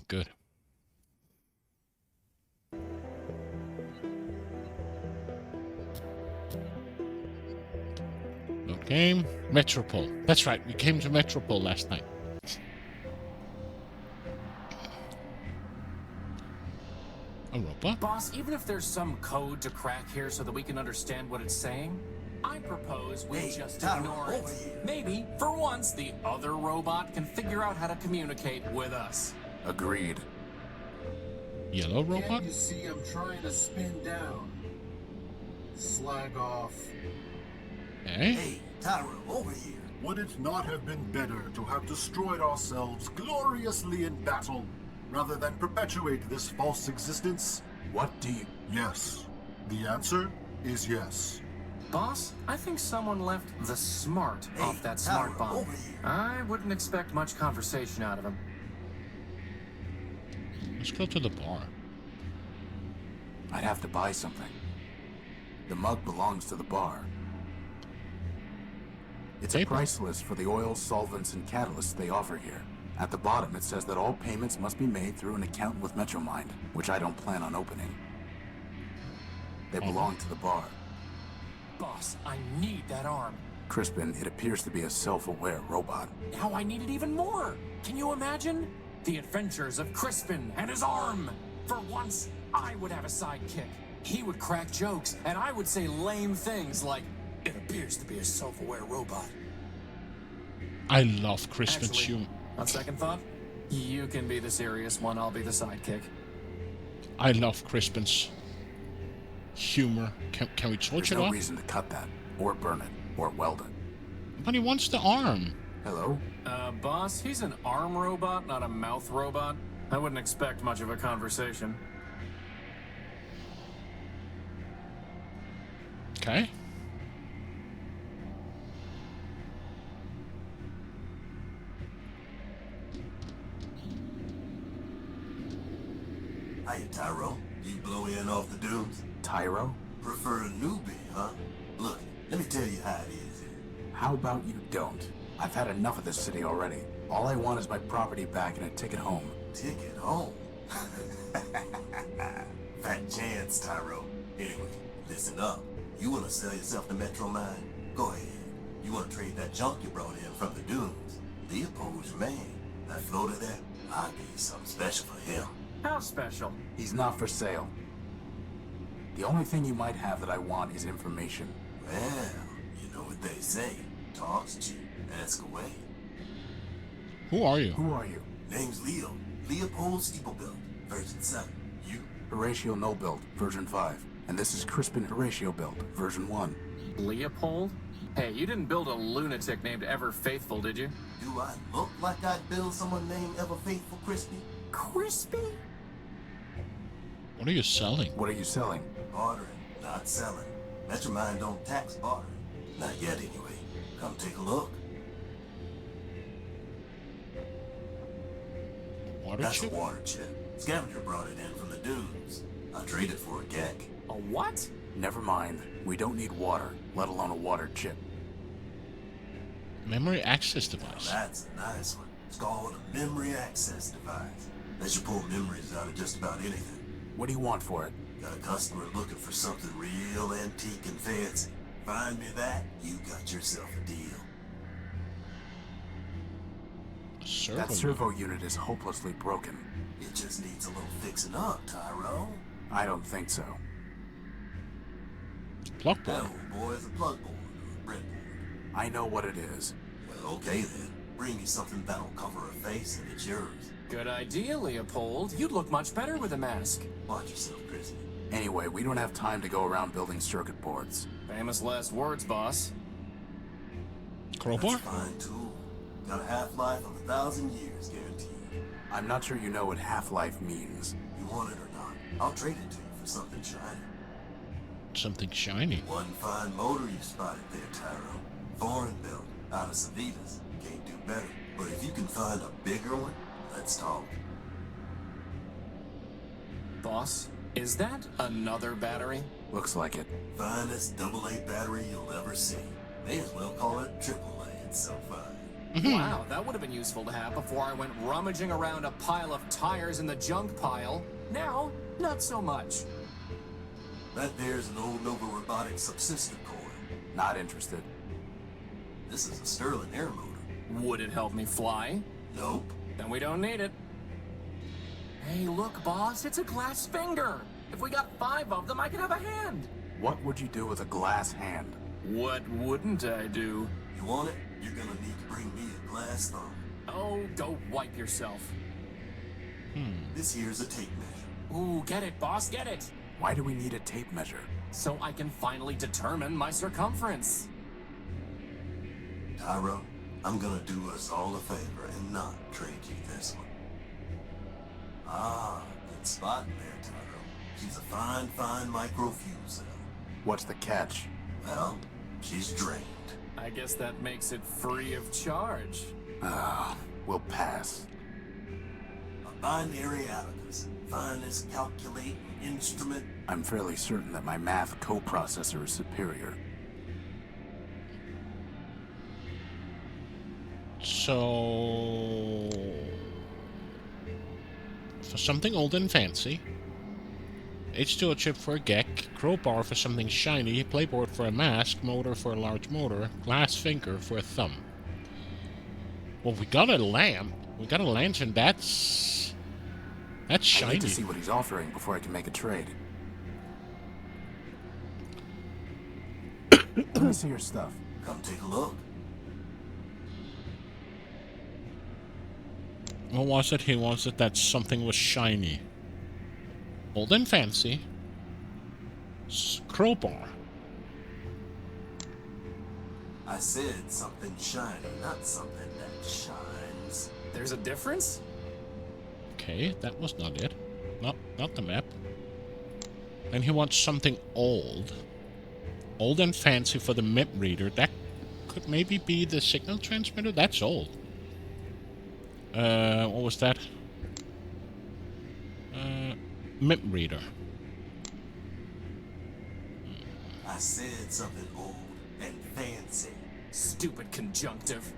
good. Load game. Metropole. That's right, we came to Metropole last night. A robot? Boss, even if there's some code to crack here so that we can understand what it's saying, I propose we just ignore it. Maybe, for once, the other robot can figure out how to communicate with us. Agreed. Yellow robot? Can't you see I'm trying to spin down? Slag off. Eh? Hey, Tyro, over here. Would it not have been better to have destroyed ourselves gloriously in battle, rather than perpetuate this false existence? What do you... Yes. The answer is yes. Boss, I think someone left the smart off that smart Tyro, bomb. over here. I wouldn't expect much conversation out of him. Let's go to the bar. I'd have to buy something. The mug belongs to the bar. It's a Paper. price list for the oils, solvents, and catalysts they offer here. At the bottom, it says that all payments must be made through an account with Metromind, which I don't plan on opening. They belong to the bar. Boss, I need that arm. Crispin, it appears to be a self-aware robot. Now I need it even more. Can you imagine? The adventures of Crispin and his arm. For once, I would have a sidekick. He would crack jokes, and I would say lame things like, "It appears to be a self-aware robot." I love Crispin's Actually, humor. on second thought, you can be the serious one, I'll be the sidekick. I love Crispin's humor. Can we torch There's it no off? reason to cut that, or burn it, or weld it. But he wants the arm. Hello? Boss, he's an arm robot, not a mouth robot. I wouldn't expect much of a conversation. Okay. Hiya, Tyro. You blow in off the dunes? Tyro? Prefer a newbie, huh? Look, let me tell you how it is here. How about you don't? I've had enough of this city already. All I want is my property back and a ticket home. Ticket home? Fat chance, Tyro. Anyway, listen up. You want to sell yourself to Metromind? Go ahead. You want to trade that junk you brought in from the dunes? Leopold's your man. That floater there, I'll give you something special for him. How special? He's not for sale. The only thing you might have that I want is information. Well, you know what they say. Talk's cheap. Ask away. Who are you? Who are you? Name's Leo. Leopold Steeplebuilt, version 7. You? Horatio No-Built, version 5. And this is Crispin Horatio Built, version 1. Leopold? Hey, you didn't build a lunatic named Ever Faithful, did you? Do I look like I'd build someone named Ever Faithful Crispy? Crispy? What are you selling? What are you selling? Bartering, not selling. Metromind don't tax bartering. Not yet, anyway. Come take a look. Water That's a chip? water chip. Scavenger brought it in from the dunes. I traded for a gek. A what? Never mind. We don't need water, let alone a water chip. Memory access Now device. that's a nice one. It's called a memory access device. Lets you pull memories out of just about anything. What do you want for it? Got a customer looking for something real antique and fancy. Find me that, you got yourself a deal. Servo. That servo unit is hopelessly broken. It just needs a little fixing up, Tyro. I don't think so. Plug That board. old boy is a plug board or a breadboard. I know what it is. Well, okay then. Bring me something that'll cover a face and it's yours. Good idea, Leopold. You'd look much better with a mask. Watch yourself, Chrissy. Anyway, we don't have time to go around building circuit boards. Famous last words, boss. Crowbar? That's a fine tool. Got a half-life of 1,000 years guaranteed. I'm not sure you know what half-life means. You want it or not, I'll trade it to you for something shiny. Something shiny. One fine motor you spotted there, Tyro. Foreign built, out of Savitas. Can't do better. But if you can find a bigger one, let's talk. Boss, is that another battery? Looks like it. Finest AA battery you'll ever see. May as well call it AAA, it's so fine. Wow, that would have been useful to have before I went rummaging around a pile of tires in the junk pile. Now, not so much. That there's an old Nova Robotics subsystem core. Not interested. This is a Sterling air motor. Would it help me fly? Nope. Then we don't need it. Hey, look, boss, it's a glass finger. If we got 5 of them, I could have a hand. What would you do with a glass hand? What wouldn't I do? You want it? You're gonna need to bring me a glass thumb. Oh, go wipe yourself. This here's a tape measure. Ooh, get it, boss, get it. Why do we need a tape measure? So I can finally determine my circumference. Tyro, I'm gonna do us all a favor and not trade you this one. Ah, good spot there, Tyro. She's a fine micro fuse cell. What's the catch? Well, she's drained. I guess that makes it free of charge. We'll pass. A binary abacus, finest calculating instrument. I'm fairly certain that my math coprocessor is superior. So, for something old and fancy, H2O chip for a geck, crowbar for something shiny, playboard for a mask, motor for a large motor, glass finger for a thumb. Well, we got a lamp. We got a lantern. That's I shiny. need to see what he's offering before I can make a trade. Let me see your stuff. Come take a look. What was it? He wants it that something was shiny. Old and fancy. Crowbar. I said something shiny, not something that shines. There's a difference? Okay, that was not it. Not the map. And he wants something old. Old and fancy for the MIP reader. That could maybe be the signal transmitter? That's old. What was that? MIP reader. I said something old and fancy. Stupid conjunctive.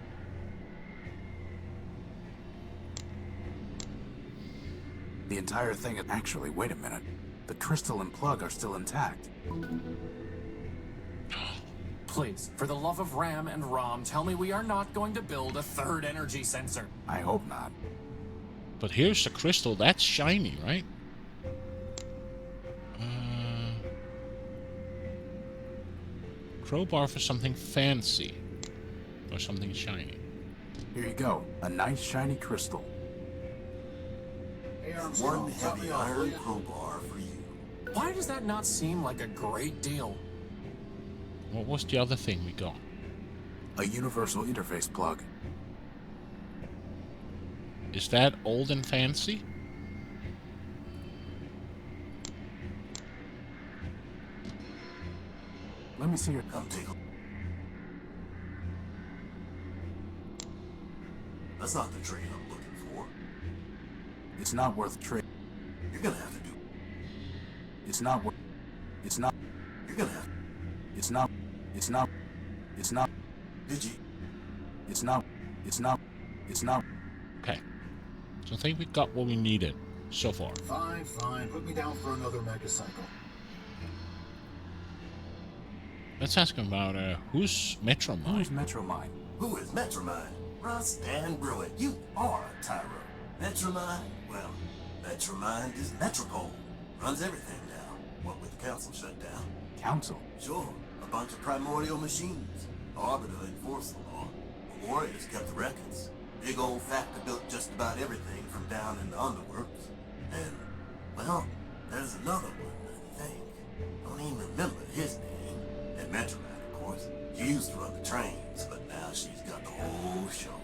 The entire thing is... Actually, wait a minute. The crystal and plug are still intact. Please, for the love of RAM and ROM, tell me we are not going to build a third energy sensor. I hope not. But here's the crystal. That's shiny, right? Crowbar for something fancy. Or something shiny. Here you go. A nice shiny crystal. One heavy iron crowbar for you. Why does that not seem like a great deal? What was the other thing we got? A universal interface plug. Is that old and fancy? Let me see your... Come take a look. That's not the trade I'm looking for. It's not worth trade. You're gonna have to do. It's not worth... It's not... You're gonna have. It's not... It's not... It's not... Did you? It's not... It's not... It's not... Okay. So I think we got what we needed so far. Fine. Put me down for another megacycle. Let's ask him about who's Metromine? Who's Metromine? Who is Metromine? Russ Van Bruin, you are Tyro. Metromine? Well, Metromine is Metropole. Runs everything now. What with the council shut down? Council? Sure, a bunch of primordial machines. Arbiter enforced the law. The Warriors kept the records. Big old factory built just about everything from down in the underworks. And, well, there's another one, I think. Don't even remember his name. And Metromine, of course. She used to run the trains, but now she's got the whole show.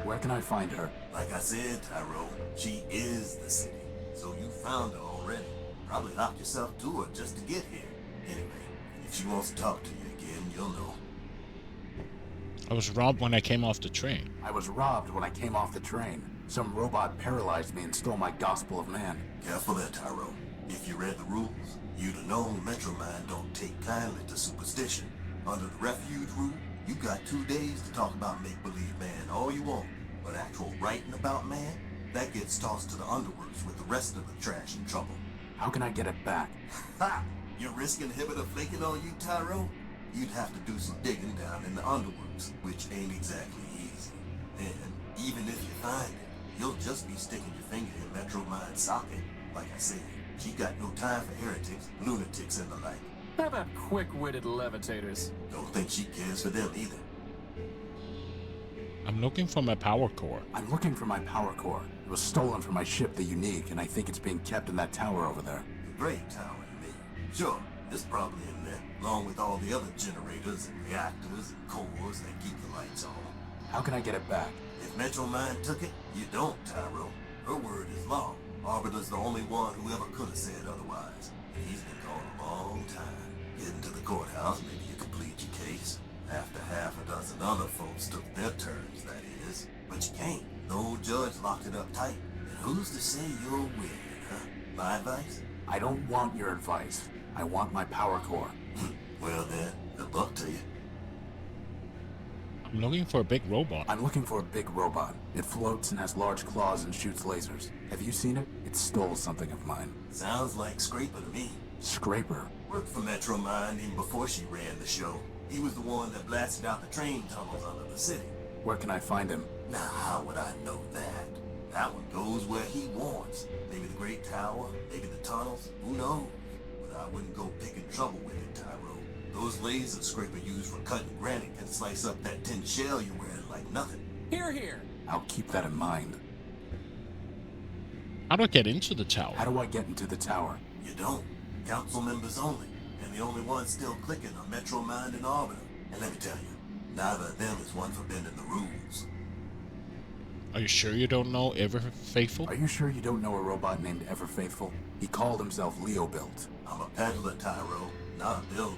Where can I find her? Like I said, Tyro, she is the city. So you found her already. Probably locked yourself to her just to get here. Anyway, if she wants to talk to you again, you'll know. I was robbed when I came off the train. I was robbed when I came off the train. Some robot paralyzed me and stole my Gospel of Man. Careful there, Tyro. If you read the rules, you'd have known Metromine don't take kindly to superstition. Under the refuge rule, You got 2 days to talk about make-believe man all you want, but actual writing about man, that gets tossed to the underworks with the rest of the trash in trouble. How can I get it back? Ha! You're risking Hibbiter flaking on you, Tyro? You'd have to do some digging down in the underworks, which ain't exactly easy. And even if you find it, you'll just be sticking your finger in Metro Mind's socket. Like I said, she got no time for heretics, lunatics, and the like. How about quick-witted levitators? Don't think she cares for them either. I'm looking for my power core. I'm looking for my power core. It was stolen from my ship, the Unique, and I think it's being kept in that tower over there. The Great Tower, you mean? Sure, it's probably in there, along with all the other generators and reactors and cores that keep the lights on. How can I get it back? If Metro Mind took it, you don't, Tyro. Her word is law. Arbiter's the only one who ever could have said otherwise. And he's been gone a long time. Getting to the courthouse, maybe you could plead your case. After half a dozen other folks took their turns, that is. But you can't. No judge locked it up tight. And who's to say you'll win, huh? My advice? I don't want your advice. I want my power core. Well then, good luck to you. I'm looking for a big robot. I'm looking for a big robot. It floats and has large claws and shoots lasers. Have you seen it? It stole something of mine. Sounds like Scraper to me. Scraper? Worked for Metro Mind even before she ran the show. He was the one that blasted out the train tunnels under the city. Where can I find him? Now, how would I know that? That one goes where he wants. Maybe the Great Tower, maybe the tunnels, who knows? But I wouldn't go picking trouble with it, Tyro. Those lasers Scraper used for cutting granite can slice up that tin shell you're wearing like nothing. Here, here. I'll keep that in mind. How do I get into the tower? How do I get into the tower? You don't. Council members only. And the only ones still clicking are Metro Mind and Arbiter. And let me tell you, neither of them is one for bending the rules. Are you sure you don't know Ever Faithful? Are you sure you don't know a robot named Ever Faithful? He called himself Leo Built. I'm a peddler, Tyro, not a builder.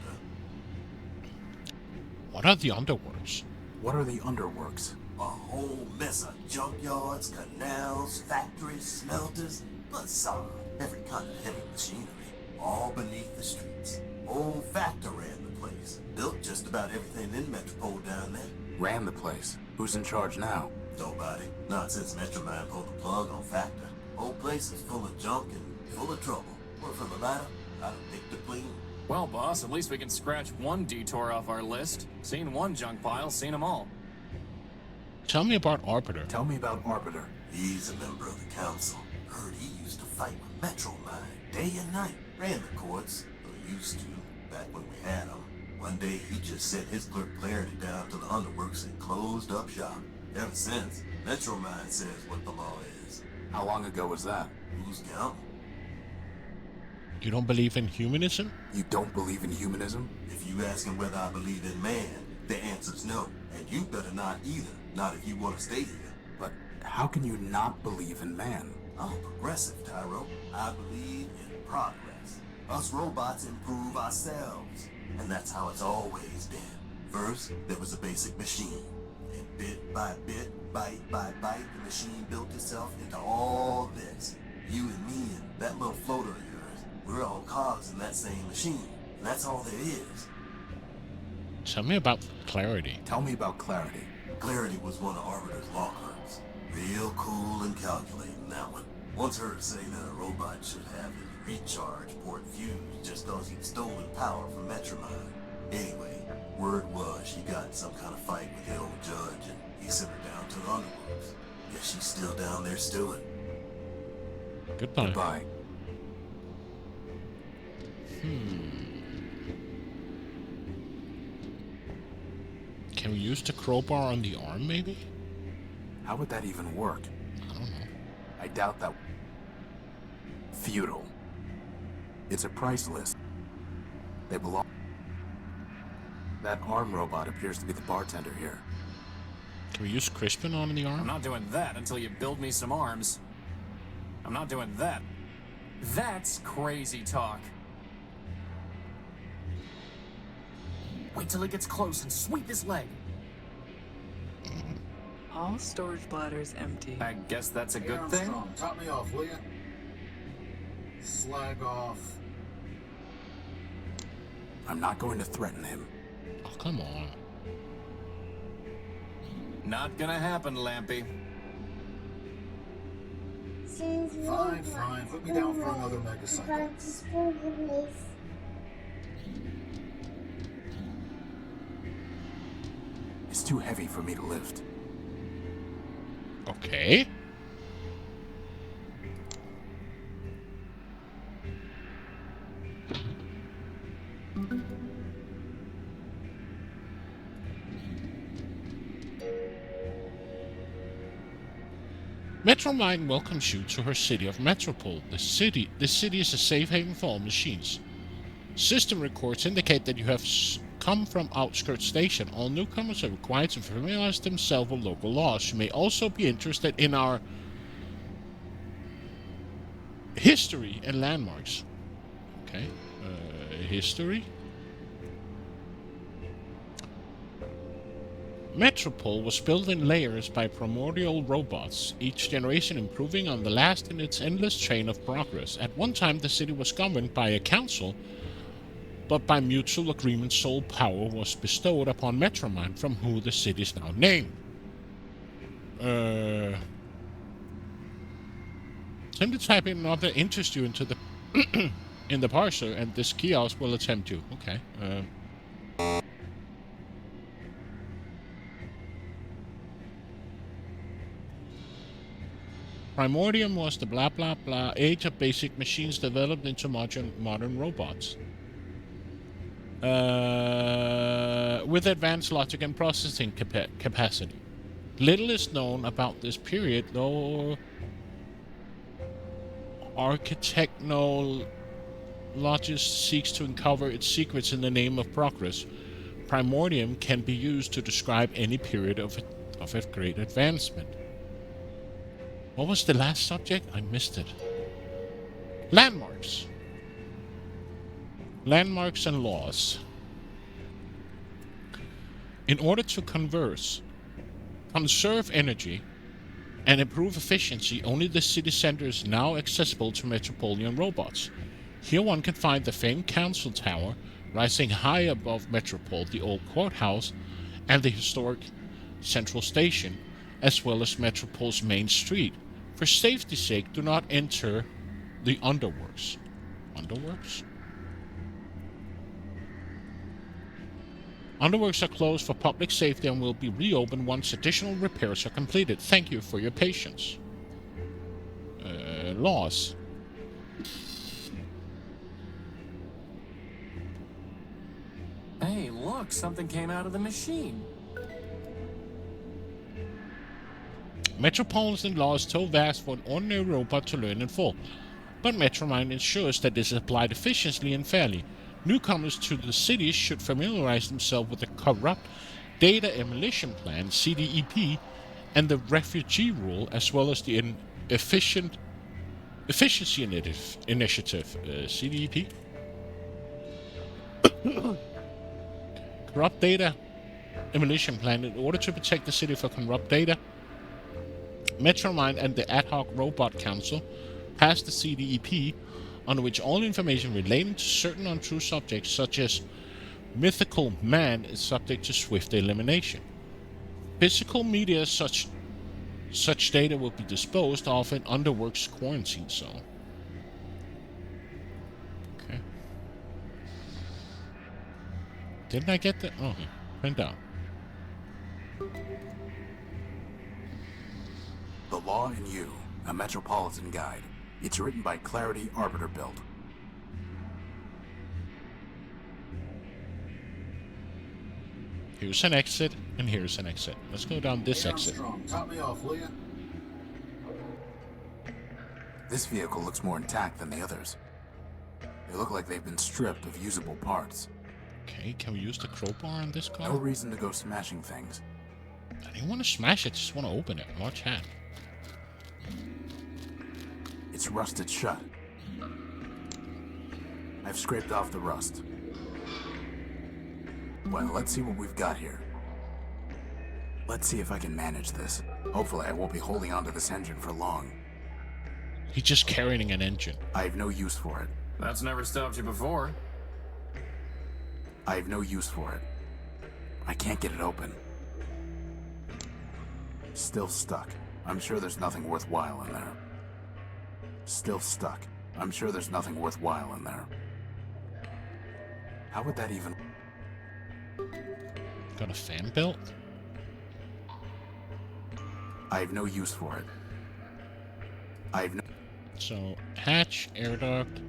What are the underworks? What are the underworks? A whole mess of junkyards, canals, factories, smelters, bazaar, every kind of heavy machinery, all beneath the streets. Old Factor ran the place, built just about everything in Metropole down there. Ran the place. Who's in charge now? Nobody, not since Metromine pulled the plug on Factor. Whole place is full of junk and full of trouble. Work for the latter, I'd have picked it clean. Well, boss, at least we can scratch one detour off our list. Seen one junk pile, seen them all. Tell me about Arbiter. Tell me about Arbiter. He's a member of the council. Heard he used to fight with Metromine day and night. Ran the courts, or used to, back when we had him. One day he just sent his clerk Clarity down to the underworks and closed up shop. Ever since, Metromine says what the law is. How long ago was that? Who's counting? You don't believe in humanism? You don't believe in humanism? If you asking whether I believe in man, the answer's no. And you better not either. Not if you want to stay here. But how can you not believe in man? I'm a progressive, Tyro. I believe in progress. Us robots improve ourselves. And that's how it's always been. First, there was a basic machine. And bit by bit, bite by bite, the machine built itself into all this. You and me and that little floater of yours, we're all cogs in that same machine. And that's all there is. Tell me about Clarity. Tell me about Clarity. Clarity was one of Arbiter's law clerks. Real cool and calculating, that one. Once heard say that a robot should have his recharge port fused just cause he'd stolen power from Metromine. Anyway, word was she got in some kind of fight with the old judge and he sent her down to the underworks. Guess she's still down there stewing. Goodbye. Goodbye. Can we use the crowbar on the arm, maybe? How would that even work? I don't know. I doubt that. Futile. It's a price list. They belong. That arm robot appears to be the bartender here. Can we use Crispin on the I'm arm? not doing that until you build me some arms. I'm not doing that. That's crazy talk. Wait till it gets close and sweep his leg. All storage bladders empty. I guess that's a Hey, good thing. Armstrong, top me off, will ya? Slag off. I'm not going to threaten him. Oh, come on. Not gonna happen, Lampy. Fine, fine. Put me down for another megacycle. It's too heavy for me to lift. Okay. Metromine welcomes you to her city of Metropole. This city is a safe haven for all machines. System records indicate that you have come from Outskirts Station. All newcomers are required to familiarize themselves with local laws. You may also be interested in our history and landmarks. Okay. History. Metropole was built in layers by primordial robots, each generation improving on the last in its endless chain of progress. At one time, the city was governed by a council, but by mutual agreement, sole power was bestowed upon Metromine, from whom the city is now named. Simply type in an object interests you into the in the parser, and this kiosk will attempt to. Okay. Primordium was the blah blah blah age of basic machines developed into modern robots. With advanced logic and processing capacity. Little is known about this period, though architectologist seeks to uncover its secrets in the name of progress. Primordium can be used to describe any period of a great advancement. What was the last subject? I missed it. Landmarks. Landmarks and laws. In order to conserve energy, and improve efficiency, only the city center is now accessible to Metropolitan robots. Here one can find the famed council tower, rising high above Metropole, the old courthouse, and the historic central station, as well as Metropole's main street. For safety's sake, do not enter the underworks. Underworks? Underworks are closed for public safety and will be reopened once additional repairs are completed. Thank you for your patience. Laws. Hey, look, something came out of the machine. Metropolitan law is too vast for an ordinary robot to learn in full, but Metromine ensures that this is applied efficiently and fairly. Newcomers to the city should familiarize themselves with the Corrupt Data Emulation Plan, CDEP, and the Refugee Rule, as well as the Efficiency Initiative, CDEP. Corrupt Data Emulation Plan. In order to protect the city from corrupt data, Metromine and the Ad Hoc Robot Council passed the CDEP, on which all information relating to certain untrue subjects, such as mythical man, is subject to swift elimination. Physical media such data will be disposed of in Underworks quarantine zone. Okay. Didn't I get that? Oh, print out. The Law in You, a Metropolitan Guide. It's written by Clarity Arbiter Build. Here's an exit, and here's an exit. Let's go down this Hey, exit. Armstrong, top me off, will ya? This vehicle looks more intact than the others. They look like they've been stripped of usable parts. Okay, can we use the crowbar on this car? No reason to go smashing things. I didn't want to smash it, just want to open it. Watch that. It's rusted shut. I've scraped off the rust. Well, let's see what we've got here. Let's see if I can manage this. Hopefully I won't be holding onto this engine for long. He's just carrying an engine. I have no use for it. That's never stopped you before. I have no use for it. I can't get it open. Still stuck. I'm sure there's nothing worthwhile in there. Still stuck. I'm sure there's nothing worthwhile in there. How would that even... Got a fan belt? I have no use for it. I have no... So, hatch, air duct.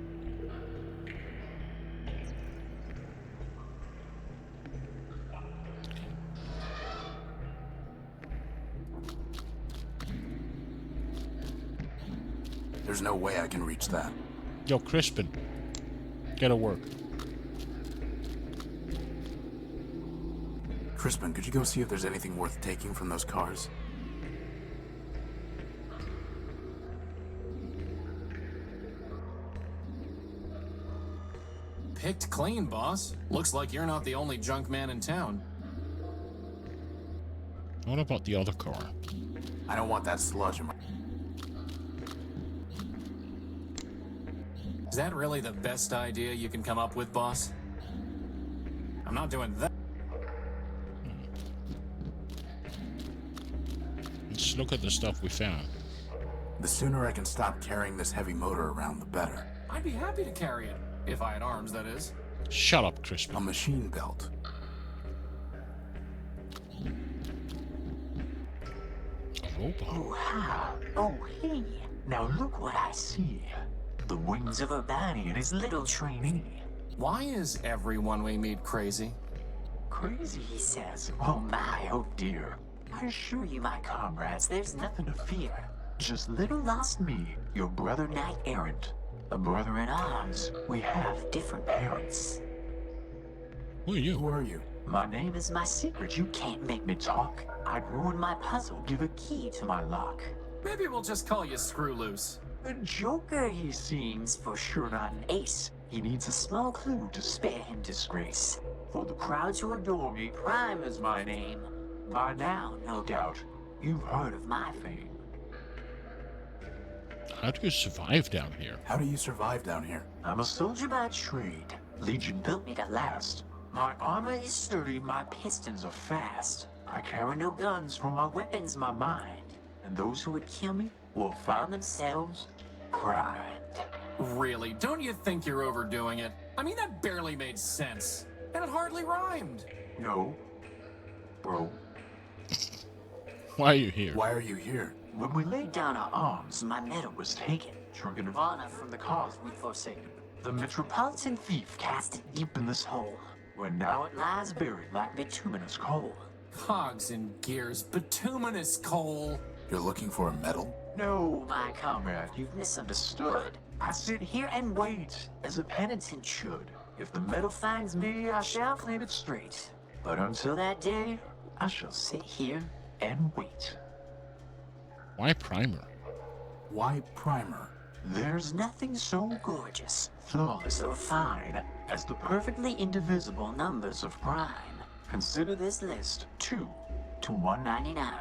There's no way I can reach that. Yo, Crispin. Get to work. Crispin, could you go see if there's anything worth taking from those cars? Picked clean, boss. Looks like you're not the only junk man in town. What about the other car? I don't want that sludge in my... Is that really the best idea you can come up with, boss? I'm not doing that. Let's look at the stuff we found. The sooner I can stop carrying this heavy motor around, the better. I'd be happy to carry it. If I had arms, that is. Shut up, Crispin. A machine belt. A robot. Oh, hi. Oh, hey. Now look what I see. The wings of Urbani and his little trainee. Why is everyone we meet crazy? Crazy, he says. Oh my, oh dear. I assure you, my comrades, there's nothing to fear. Just little lost me, your brother knight errant. A brother in arms. We have different parents. Who are you? Who are you? My name is my secret. You can't make me talk. I'd ruin my puzzle, give a key to my lock. Maybe we'll just call you Screw Loose. A joker, he seems, for sure not an ace. He needs a small clue to spare him disgrace. For the crowds who adore me, Prime is my name. By now, no doubt, you've heard of my fame. How do you survive down here? How do you survive down here? I'm a soldier by trade. Legion built me to last. My armor is sturdy, my pistons are fast. I carry no guns, for my weapon's my mind. And those who would kill me will find themselves primed. Really, don't you think you're overdoing it? I mean, that barely made sense. And it hardly rhymed. No, bro. Why are you here? Why are you here? When we laid down our arms, my medal was taken. Token of honor from the cause we'd forsaken. The metropolitan thief cast it deep in this hole, where now it lies buried like bituminous coal. Cogs and gears, bituminous coal. You're looking for a medal? No, my comrade, you've misunderstood. I sit here and wait, as a penitent should. If the medal finds me, I shall claim it straight. But until that day, I shall sit here and wait. Why Primer? Why Primer? There's nothing so gorgeous, flawless, or fine as the perfectly indivisible numbers of prime. Consider this list 2 to 199.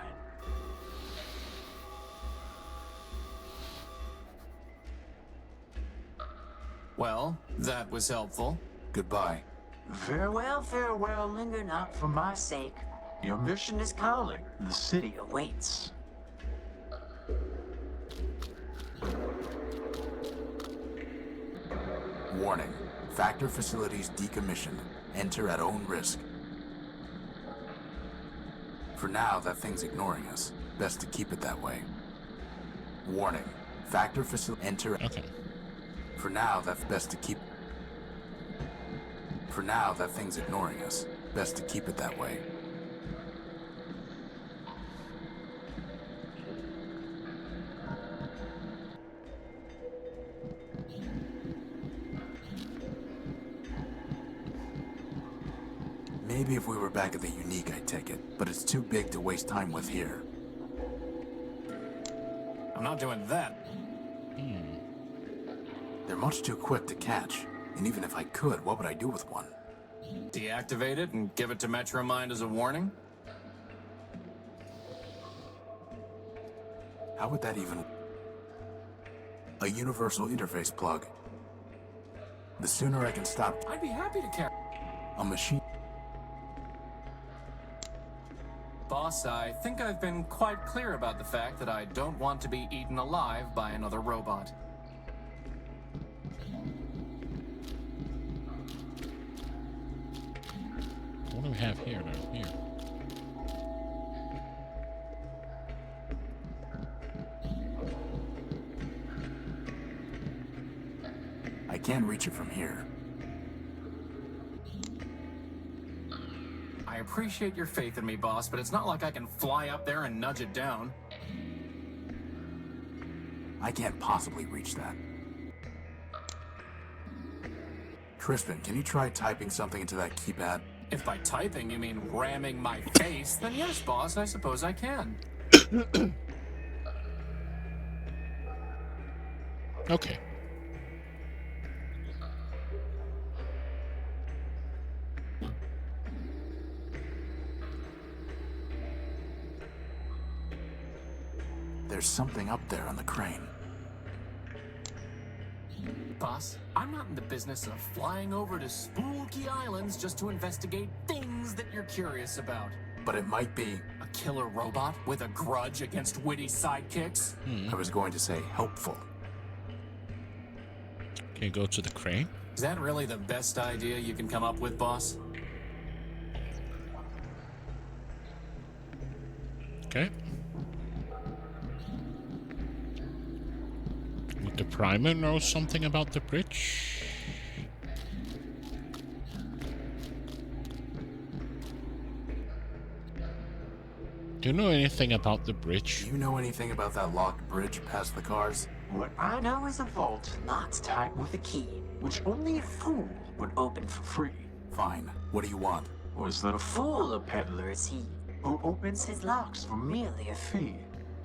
Well, that was helpful. Goodbye. Farewell, farewell, linger not for my sake. Your mission is calling, the city awaits. Warning. Factor facilities decommissioned. Enter at own risk. For now, that thing's ignoring us. Best to keep it that way. Warning. Factor facility... Enter... Okay. For now, that's best to keep... For now, that thing's ignoring us. Best to keep it that way. Maybe if we were back at the Unique, I'd take it, but it's too big to waste time with here. I'm not doing that. They're much too quick to catch, and even if I could, what would I do with one? Deactivate it and give it to Metromind as a warning? How would that even... A universal interface plug. The sooner I can stop... I'd be happy to carry. A machine... Boss, I think I've been quite clear about the fact that I don't want to be eaten alive by another robot. What do we have here now? Here. I can't reach it from here. I appreciate your faith in me, boss, but it's not like I can fly up there and nudge it down. I can't possibly reach that. Crispin, can you try typing something into that keypad? If by typing you mean ramming my face, then yes, boss, I suppose I can. Okay. There's something up there on the crane. Boss, I'm not in the business of flying over to spooky islands just to investigate things that you're curious about. But it might be, A killer robot with a grudge against witty sidekicks? I was going to say, helpful. Can you go to the crane? Is that really the best idea you can come up with, boss? Okay. Would the primer know something about the bridge? Do you know anything about the bridge? Do you know anything about that locked bridge past the cars? What I know is a vault locked tight with a key, which only a fool would open for free. Fine. What do you want? Was that a fool a peddler is he, who opens his locks for merely a fee?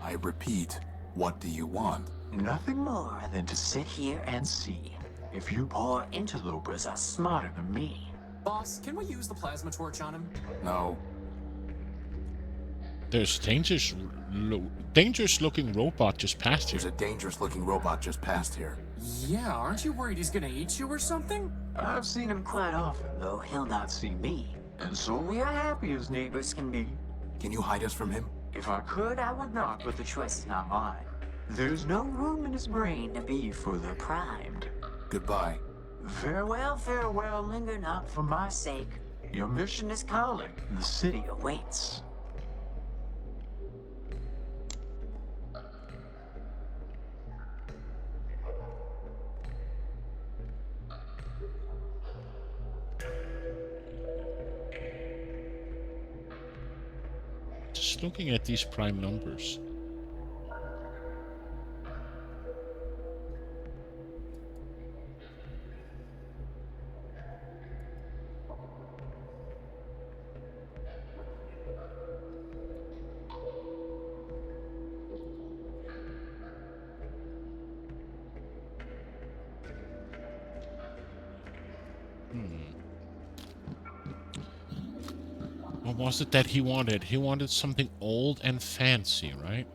I repeat, what do you want? Nothing more than to sit here and see if you poor interlopers are smarter than me. Boss, can we use the plasma torch on him? No. There's dangerous looking robot just past here. There's a dangerous looking robot just past here. Yeah, aren't you worried he's gonna eat you or something? I've seen him quite often, though he'll not see me. And so we are happy as neighbors can be. Can you hide us from him? If I could, I would not, but the choice is not mine. There's no room in his brain to be further primed. Goodbye. Farewell, farewell, linger not for my sake. Your mission is calling, the city awaits. Just looking at these prime numbers. What was it that he wanted? He wanted something old and fancy, right?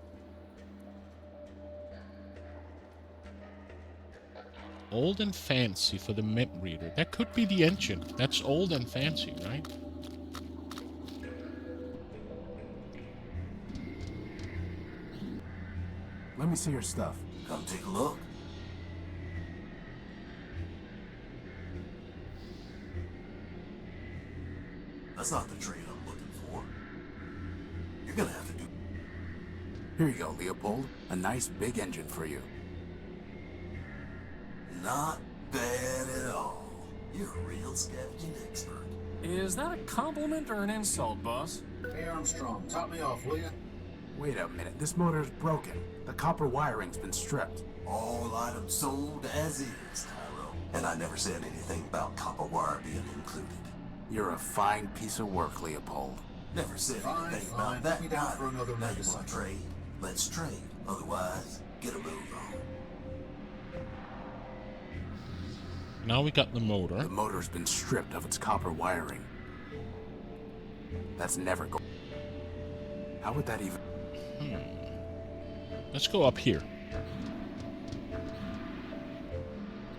Old and fancy for the map reader. That could be the engine. That's old and fancy, right? Let me see your stuff. Come take a look. That's not the trade I'm looking for. You're gonna have to do. Here you go, Leopold. A nice big engine for you. Not bad at all. You're a real scavenging expert. Is that a compliment or an insult, boss? Hey Armstrong, top me off, will you? Wait a minute. This motor's broken. The copper wiring's been stripped. All items sold as is, Tyro. And I never said anything about copper wire being included. You're a fine piece of work, Leopold. Never said Fine, anything fine. about that. Put me down for another Now you motorcycle. want to trade? Let's trade. Otherwise, get a move on. Now we got the motor. The motor's been stripped of its copper wiring. That's never go. How would that even... Let's go up here.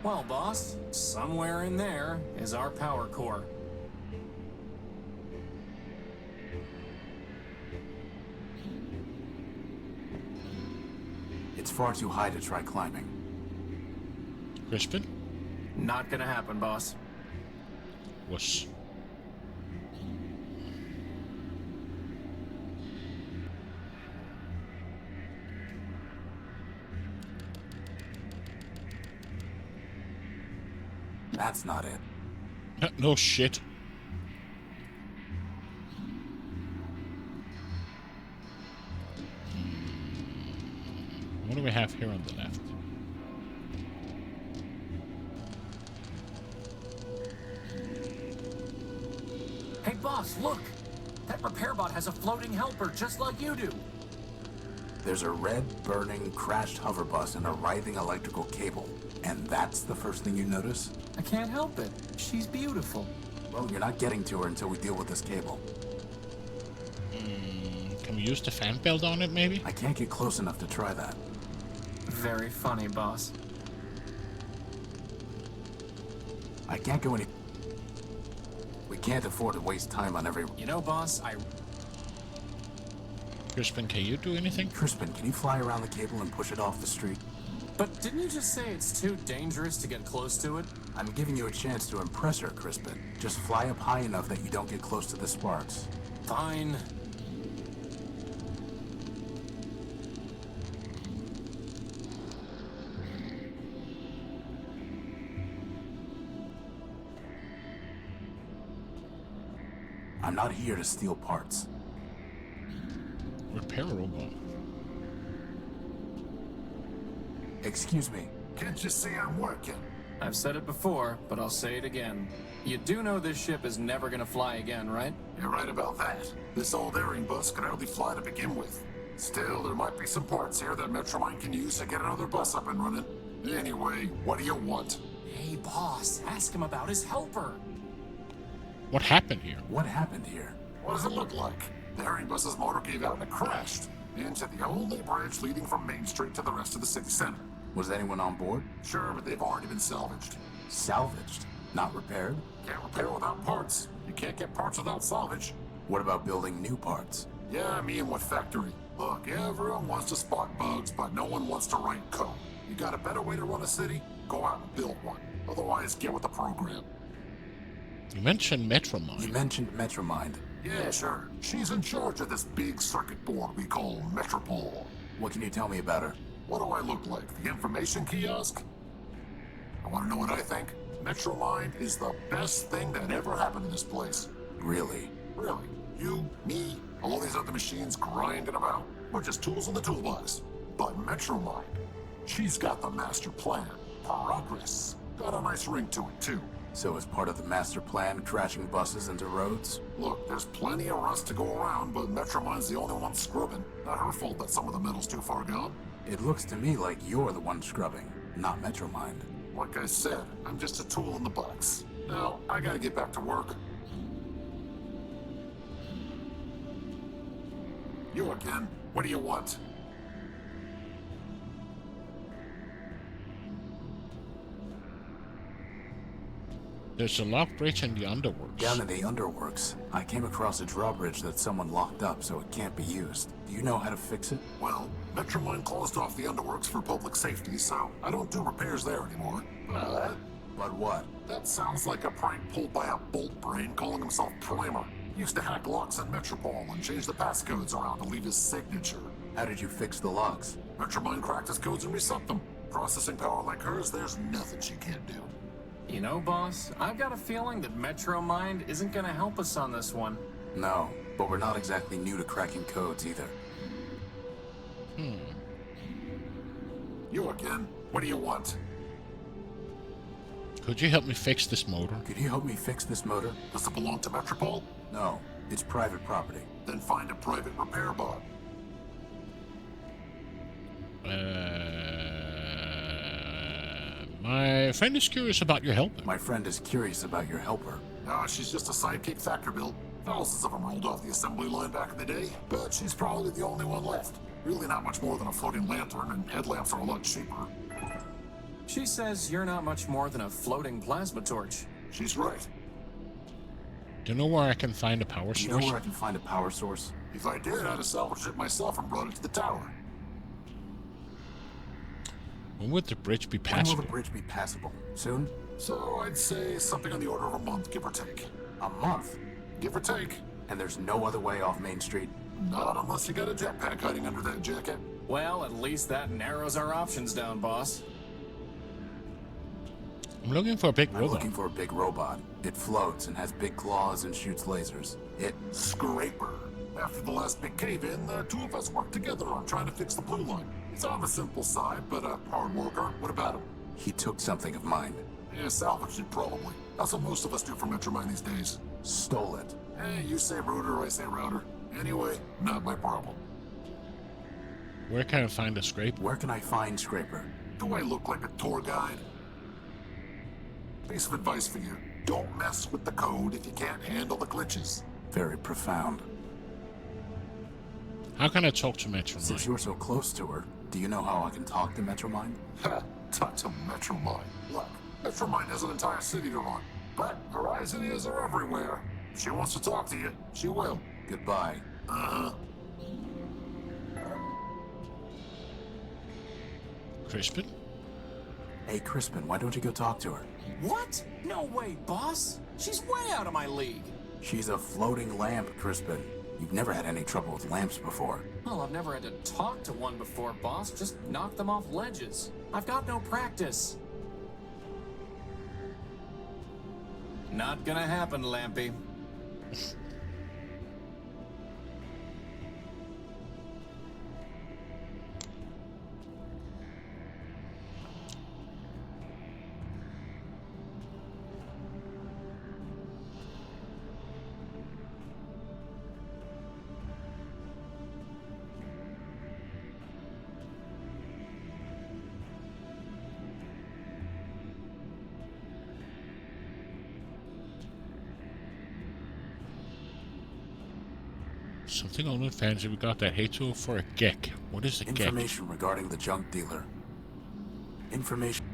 Well, boss, somewhere in there is our power core. far too high to try climbing. Crispin? Not gonna happen, boss. Was. That's not it. No shit. What do we have here on the left? Hey, boss, look! That repair bot has a floating helper just like you do. There's a red, burning, crashed hover bus and a writhing electrical cable. And that's the first thing you notice? I can't help it. She's beautiful. Well, you're not getting to her until we deal with this cable. Can we use the fan belt on it, maybe? I can't get close enough to try that. Very funny, boss. I can't go any... We can't afford to waste time on every... You know, boss, Crispin, can you do anything? Crispin, can you fly around the cable and push it off the street? But didn't you just say it's too dangerous to get close to it? I'm giving you a chance to impress her, Crispin. Just fly up high enough that you don't get close to the sparks. Fine. I'm not here to steal parts. Repair robot. Excuse me. Can't you see I'm working? I've said it before, but I'll say it again. You do know this ship is never gonna fly again, right? You're right about that. This old airing bus could hardly fly to begin with. Still, there might be some parts here that Metromine can use to get another bus up and running. Anyway, what do you want? Hey, boss, ask him about his helper. What happened here? What happened here? What does it look like? The airing bus's motor gave out and it crashed into the only bridge leading from Main Street to the rest of the city center. Was anyone on board? Sure, but they've already been salvaged. Salvaged? Not repaired? Can't repair without parts. You can't get parts without salvage. What about building new parts? Yeah, me and what factory? Look, everyone wants to spot bugs, but no one wants to write code. You got a better way to run a city? Go out and build one. Otherwise, get with the program. You mentioned Metromine. You mentioned Metromind. Yeah, sure. She's in charge of this big circuit board we call Metropole. What can you tell me about her? What do I look like? The information kiosk? I want to know what I think. Metromind is the best thing that ever happened in this place. Really? Really? You, me, all these other machines grinding about? We're just tools in the toolbox. But Metromind, she's got the master plan. Progress. Got a nice ring to it, too. So as part of the master plan, crashing buses into roads? Look, there's plenty of rust to go around, but Metromind's the only one scrubbing. Not her fault that some of the metal's too far gone. It looks to me like you're the one scrubbing, not Metromind. Like I said, I'm just a tool in the box. Now, I gotta get back to work. You again? What do you want? There's a locked bridge in the underworks. Down in the underworks, I came across a drawbridge that someone locked up so it can't be used. Do you know how to fix it? Well, Metromine closed off the underworks for public safety, so I don't do repairs there anymore. But what? That sounds like a prank pulled by a bolt brain calling himself Primer. He used to hack locks in Metropole and change the passcodes around to leave his signature. How did you fix the locks? Metromine cracked his codes and reset them. Processing power like hers, there's nothing she can't do. You know, boss, I've got a feeling that Metromind isn't gonna help us on this one. No, but we're not exactly new to cracking codes either. You again? What do you want? Could you help me fix this motor? Could you help me fix this motor? Does it belong to Metropole? No, it's private property. Then find a private repair bot. My friend is curious about your helper. My friend is curious about your helper. She's just a sidekick factor build. Thousands of them rolled off the assembly line back in the day, but she's probably the only one left. Really not much more than a floating lantern, and headlamps are a lot cheaper. She says you're not much more than a floating plasma torch. She's right. Do you know where I can find a power Do you source? know where I can find a power source? If I did, I'd have salvaged it myself and brought it to the tower. When would the bridge be When will passable? the bridge be passable? Soon? So I'd say something on the order of a month, give or take. A month? Give or take. And there's no other way off Main Street? Not unless you got a jetpack hiding under that jacket. Well, at least that narrows our options down, boss. I'm looking for a big I'm robot. looking for a big robot. It floats and has big claws and shoots lasers. Scraper. After the last big cave-in, the two of us worked together on trying to fix the blue line. He's on the simple side, but a hard worker. What about him? He took something of mine. Yeah, salvaged it probably. That's what most of us do for Metromine these days. Stole it. Hey, you say router, I say router. Anyway, not my problem. Where can I find a scraper? Where can I find Scraper? Do I look like a tour guide? Piece of advice for you. Don't mess with the code if you can't handle the glitches. Very profound. How can I talk to Since Metromine? you're so close to her, do you know how I can talk to Metromine? Ha! Talk to Metromine. Look, Metromine has an entire city to run. But Horizon ears are everywhere. If she wants to talk to you, she will. Goodbye. Uh-huh. Crispin? Hey, Crispin, why don't you go talk to her? What? No way, boss. She's way out of my league. She's a floating lamp, Crispin. You've never had any trouble with lamps before. Well, I've never had to talk to one before, boss. Just knock them off ledges. I've got no practice. Not gonna happen, Lampy. Something old and fancy. We got that H2O for a geck. What is a geck? Information regarding the junk dealer. Information.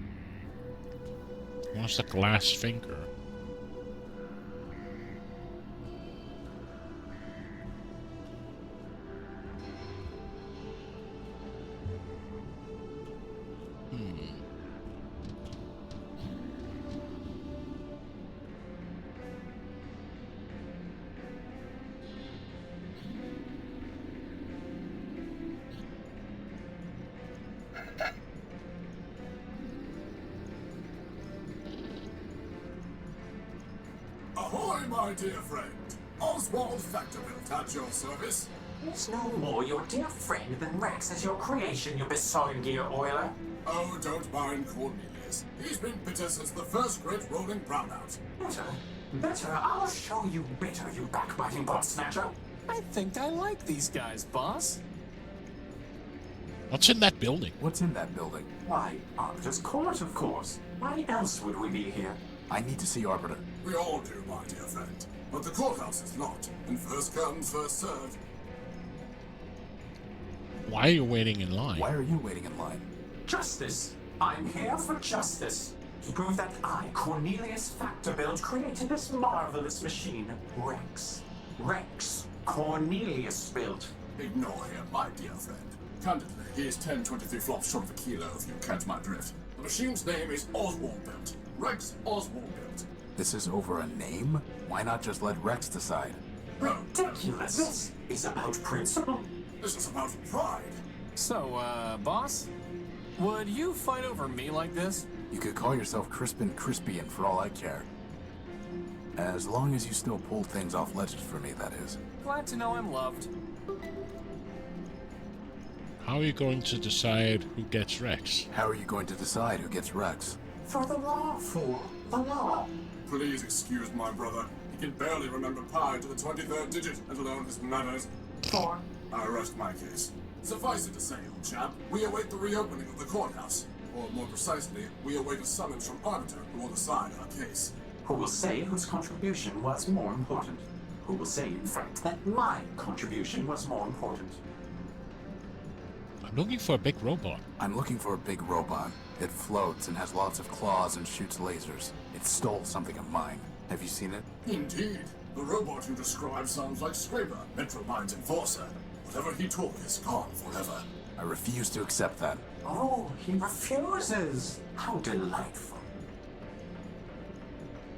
What's the glass finger? Ahoy, my dear friend. Oswald Factorville at your service. There's no more your dear friend than Rex as your creation, you besotted gear oiler. Oh, don't mind Cornelius. He's been bitter since the first great rolling brownout. Better, I'll show you better, you backbiting bot snatcher. I think I like these guys, boss. What's in that building? What's in that building? Why, Arbiter's Court, of course. Why else would we be here? I need to see Arbiter. We all do, my dear friend. But the courthouse is locked, and first come, first served. Why are you waiting in line? Why are you waiting in line? Justice. I'm here for justice. To prove that I, Cornelius Factorville, created this marvelous machine, Rex. Rex Cornelius built. Ignore him, my dear friend. Candidly, he is 10-23 flops short of a kilo, if you catch my drift. The machine's name is Oswald Built. Rex Oswald Built. This is over a name? Why not just let Rex decide? Ridiculous. This is about principle. This is about pride. So, boss? Would you fight over me like this? You could call yourself Crispin Crispian for all I care. As long as you still pull things off ledges for me, that is. Glad to know I'm loved. How are you going to decide who gets Rex? How are you going to decide who gets Rex? For the law, fool. The law. Please excuse my brother. He can barely remember pi to the 23rd digit, let alone his manners. For I rest my case. Suffice it to say, old chap, we await the reopening of the courthouse. Or more precisely, we await a summons from Arbiter who will decide our case. who will say whose contribution was more important? Who will say, in fact, that my contribution was more important? I'm looking for a big robot. I'm looking for a big robot. It floats and has lots of claws and shoots lasers. It stole something of mine. Have you seen it? Indeed. The robot you describe sounds like Scraper, Metromine's enforcer. Whatever he took is gone forever. I refuse to accept that. Oh, he refuses. How delightful.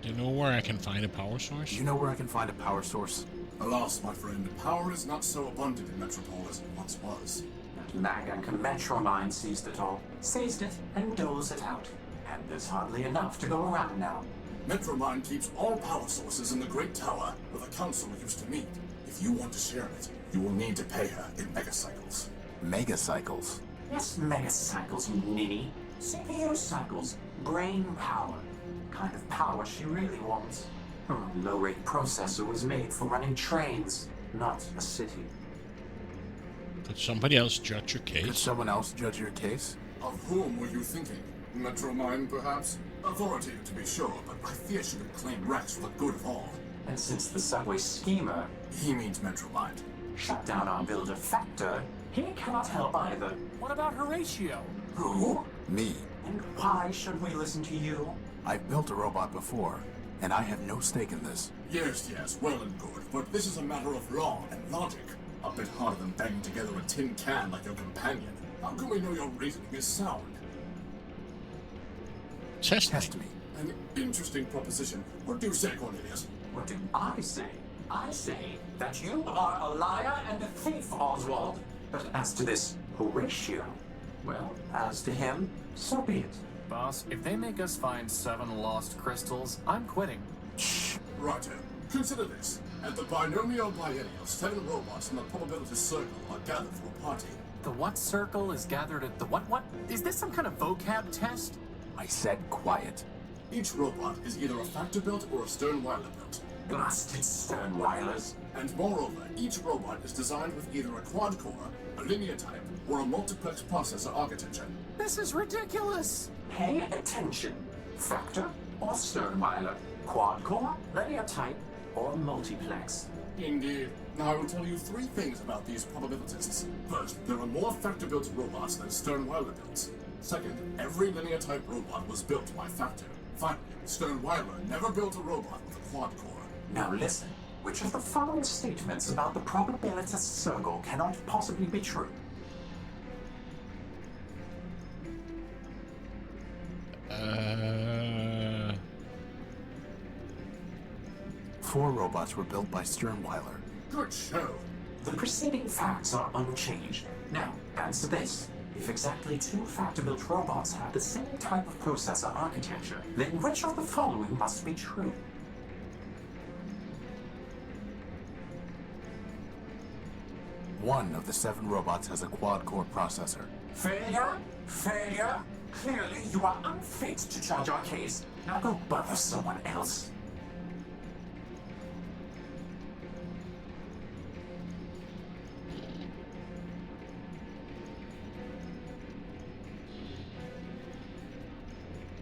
Do you know where I can find a power source? Do you know where I can find a power source? Alas, my friend, power is not so abundant in Metropole as it once was. That Maganka Metromine seized it all. Seized it and doles it out. And there's hardly enough to go around now. Metromine keeps all power sources in the Great Tower where the Council used to meet. If you want to share it, you will need to pay her in megacycles. Megacycles? Yes, megacycles, you ninny. CPU cycles. Brain power. Kind of power she really wants. Her low-rate processor was made for running trains, not a city. Could somebody else judge your Could case? someone else judge your case? Of whom were you thinking? Metromine, perhaps? Authoritative to be sure, but I fear she would claim Rex for the good of all. And since the subway schemer He means Metromine. shut down our builder Factor, he cannot help either. What about Horatio? Who? Me. And why should we listen to you? I've built a robot before, and I have no stake in this. Yes, well and good, but this is a matter of law and logic. A bit harder than banging together a tin can like your companion. How can we know your reasoning is sound? Test me. An interesting proposition. What do you say, Cornelius? What do I say? I say that you are a liar and a thief, Oswald. But as to this Horatio, well, as to him, so be it. Boss, if they make us find 7 lost crystals, I'm quitting. Righto. Consider this. At the binomial biennial, 7 robots in the probability circle are gathered for a party. The what circle is gathered at the what? Is this some kind of vocab test? I said quiet. Each robot is either a factor built or a Sternweiler built. Blasted Sternweilers. And moreover, each robot is designed with either a quad-core, a linear type, or a multiplex processor architecture. This is ridiculous! Pay attention. Factor or Sternweiler. Quad-core, linear type, or multiplex. Indeed. Now I will tell you 3 things about these probabilities. First, there are more factor-built robots than Sternweiler built. Second, every linear type robot was built by Factor. Finally, Sternweiler never built a robot with a quad core. Now listen. Which of the following statements about the probability circle cannot possibly be true? Four robots were built by Sternweiler. Good show. The preceding facts are unchanged. Now, answer this. If exactly 2 factor-built robots have the same type of processor architecture, then which of the following must be true? One of the 7 robots has a quad-core processor. Failure? Failure? Clearly, you are unfit to judge our case. Now go bother someone else.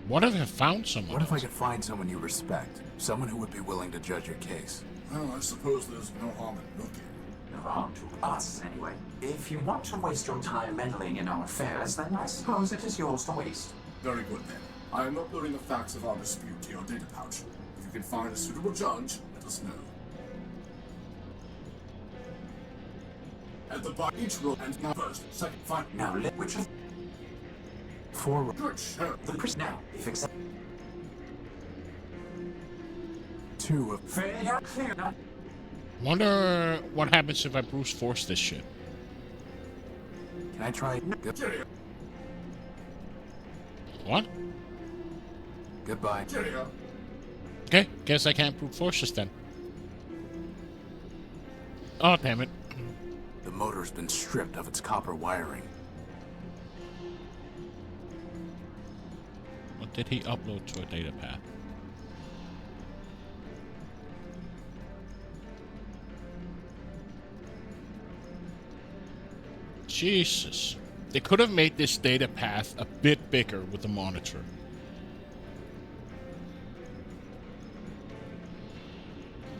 What if I found someone? What if I could find someone you respect? Someone who would be willing to judge your case? Well, I suppose there's no harm in looking. No harm to us, anyway. If you want to waste your time meddling in our affairs, then I suppose it is yours to waste. Very good then. I am uploading the facts of our dispute to your data pouch. If you can find a suitable judge, let us know. At the bar, each row and now first, second, final. Now, which of 4 Good show. the now, if exact 2 of failure clear now. Wonder what happens if I brute force this shit. Can I try? Cheerio. What? Goodbye. Cheerio. Okay, guess I can't brute force this then. Oh, damn it. The motor's been stripped of its copper wiring. What did he upload to a data path? Jesus. They could have made this data path a bit bigger with the monitor.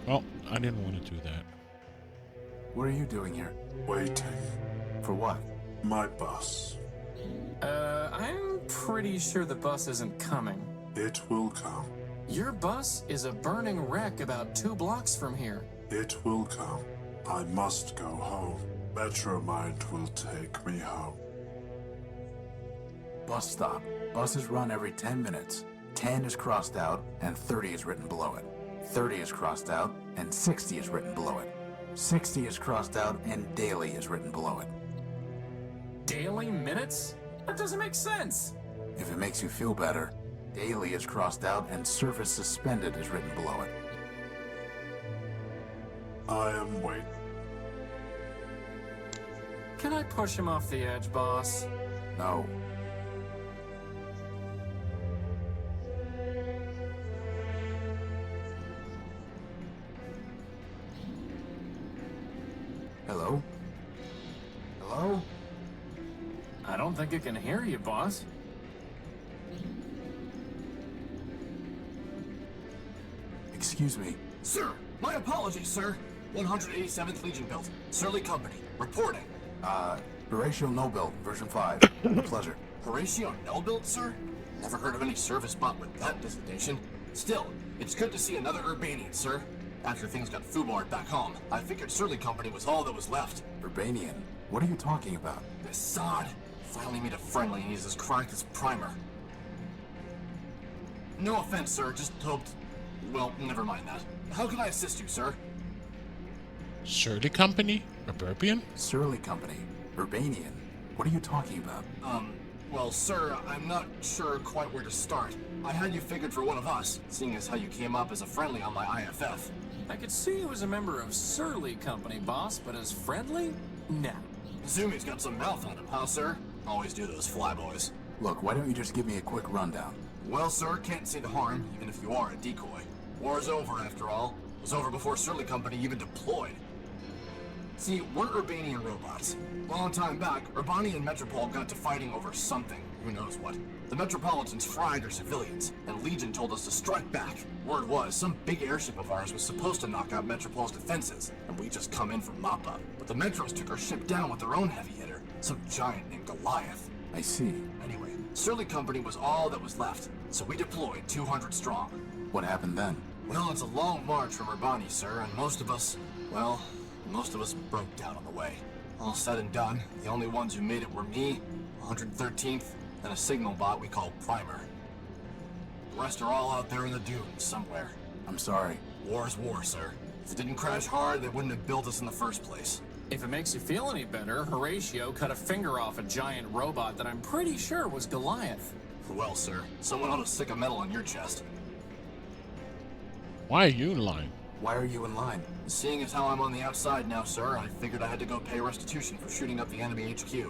Well, I didn't want to do that. What are you doing here? Waiting. For what? My bus. I'm pretty sure the bus isn't coming. It will come. Your bus is a burning wreck about 2 blocks from here. It will come. I must go home. Metromine will take me home. Bus stop. Buses run every 10 minutes. 10 is crossed out and 30 is written below it. 30 is crossed out and 60 is written below it. 60 is crossed out and daily is written below it. Daily minutes? That doesn't make sense. If it makes you feel better, daily is crossed out and service suspended is written below it. I am waiting. Can I push him off the edge, boss? No. Hello? Hello? I don't think it can hear you, boss. Excuse me. Sir, my apologies, sir. 187th Legion built. Surly Company. Reporting. Horatio Nobuild, version 5. A pleasure. Horatio Nullbuilt, sir? Never heard of any service bot with that designation. Still, it's good to see another Urbanian, sir. After things got foobarred back home, I figured Surly Company was all that was left. Urbanian? What are you talking about? This sod finally made a friendly and he's as cracked as Primer. No offense, sir, just hoped... Well, never mind that. How can I assist you, sir? Surly Company? Reburbian? Surly Company. Urbanian. What are you talking about? Well, sir, I'm not sure quite where to start. I had you figured for one of us, seeing as how you came up as a friendly on my IFF. I could see you as a member of Surly Company, boss, but as friendly? Nah. Zumi's got some mouth on him, huh, sir? Always do those flyboys. Look, why don't you just give me a quick rundown? Well, sir, can't see the harm, even if you are a decoy. War's over, after all. It was over before Surly Company even deployed. See, we're Urbanian robots. Long time back, Urbani and Metropol got to fighting over something. Who knows what. The Metropolitans fried our civilians, and Legion told us to strike back. Word was, some big airship of ours was supposed to knock out Metropol's defenses, and we just come in for mop-up. But the Metros took our ship down with their own heavy hitter, some giant named Goliath. I see. Anyway, Surly Company was all that was left, so we deployed 200 strong. What happened then? Well, it's a long march from Urbani, sir, and most of us broke down on the way. All said and done, the only ones who made it were me, 113th, and a signal bot we call Primer. The rest are all out there in the dunes somewhere. I'm sorry. War's war, sir. If it didn't crash hard, they wouldn't have built us in the first place. If it makes you feel any better, Horatio cut a finger off a giant robot that I'm pretty sure was Goliath. Well, sir, someone ought to stick a medal on your chest. Why are you in line? Why are you in line? Seeing as how I'm on the outside now, sir, I figured I had to go pay restitution for shooting up the enemy HQ.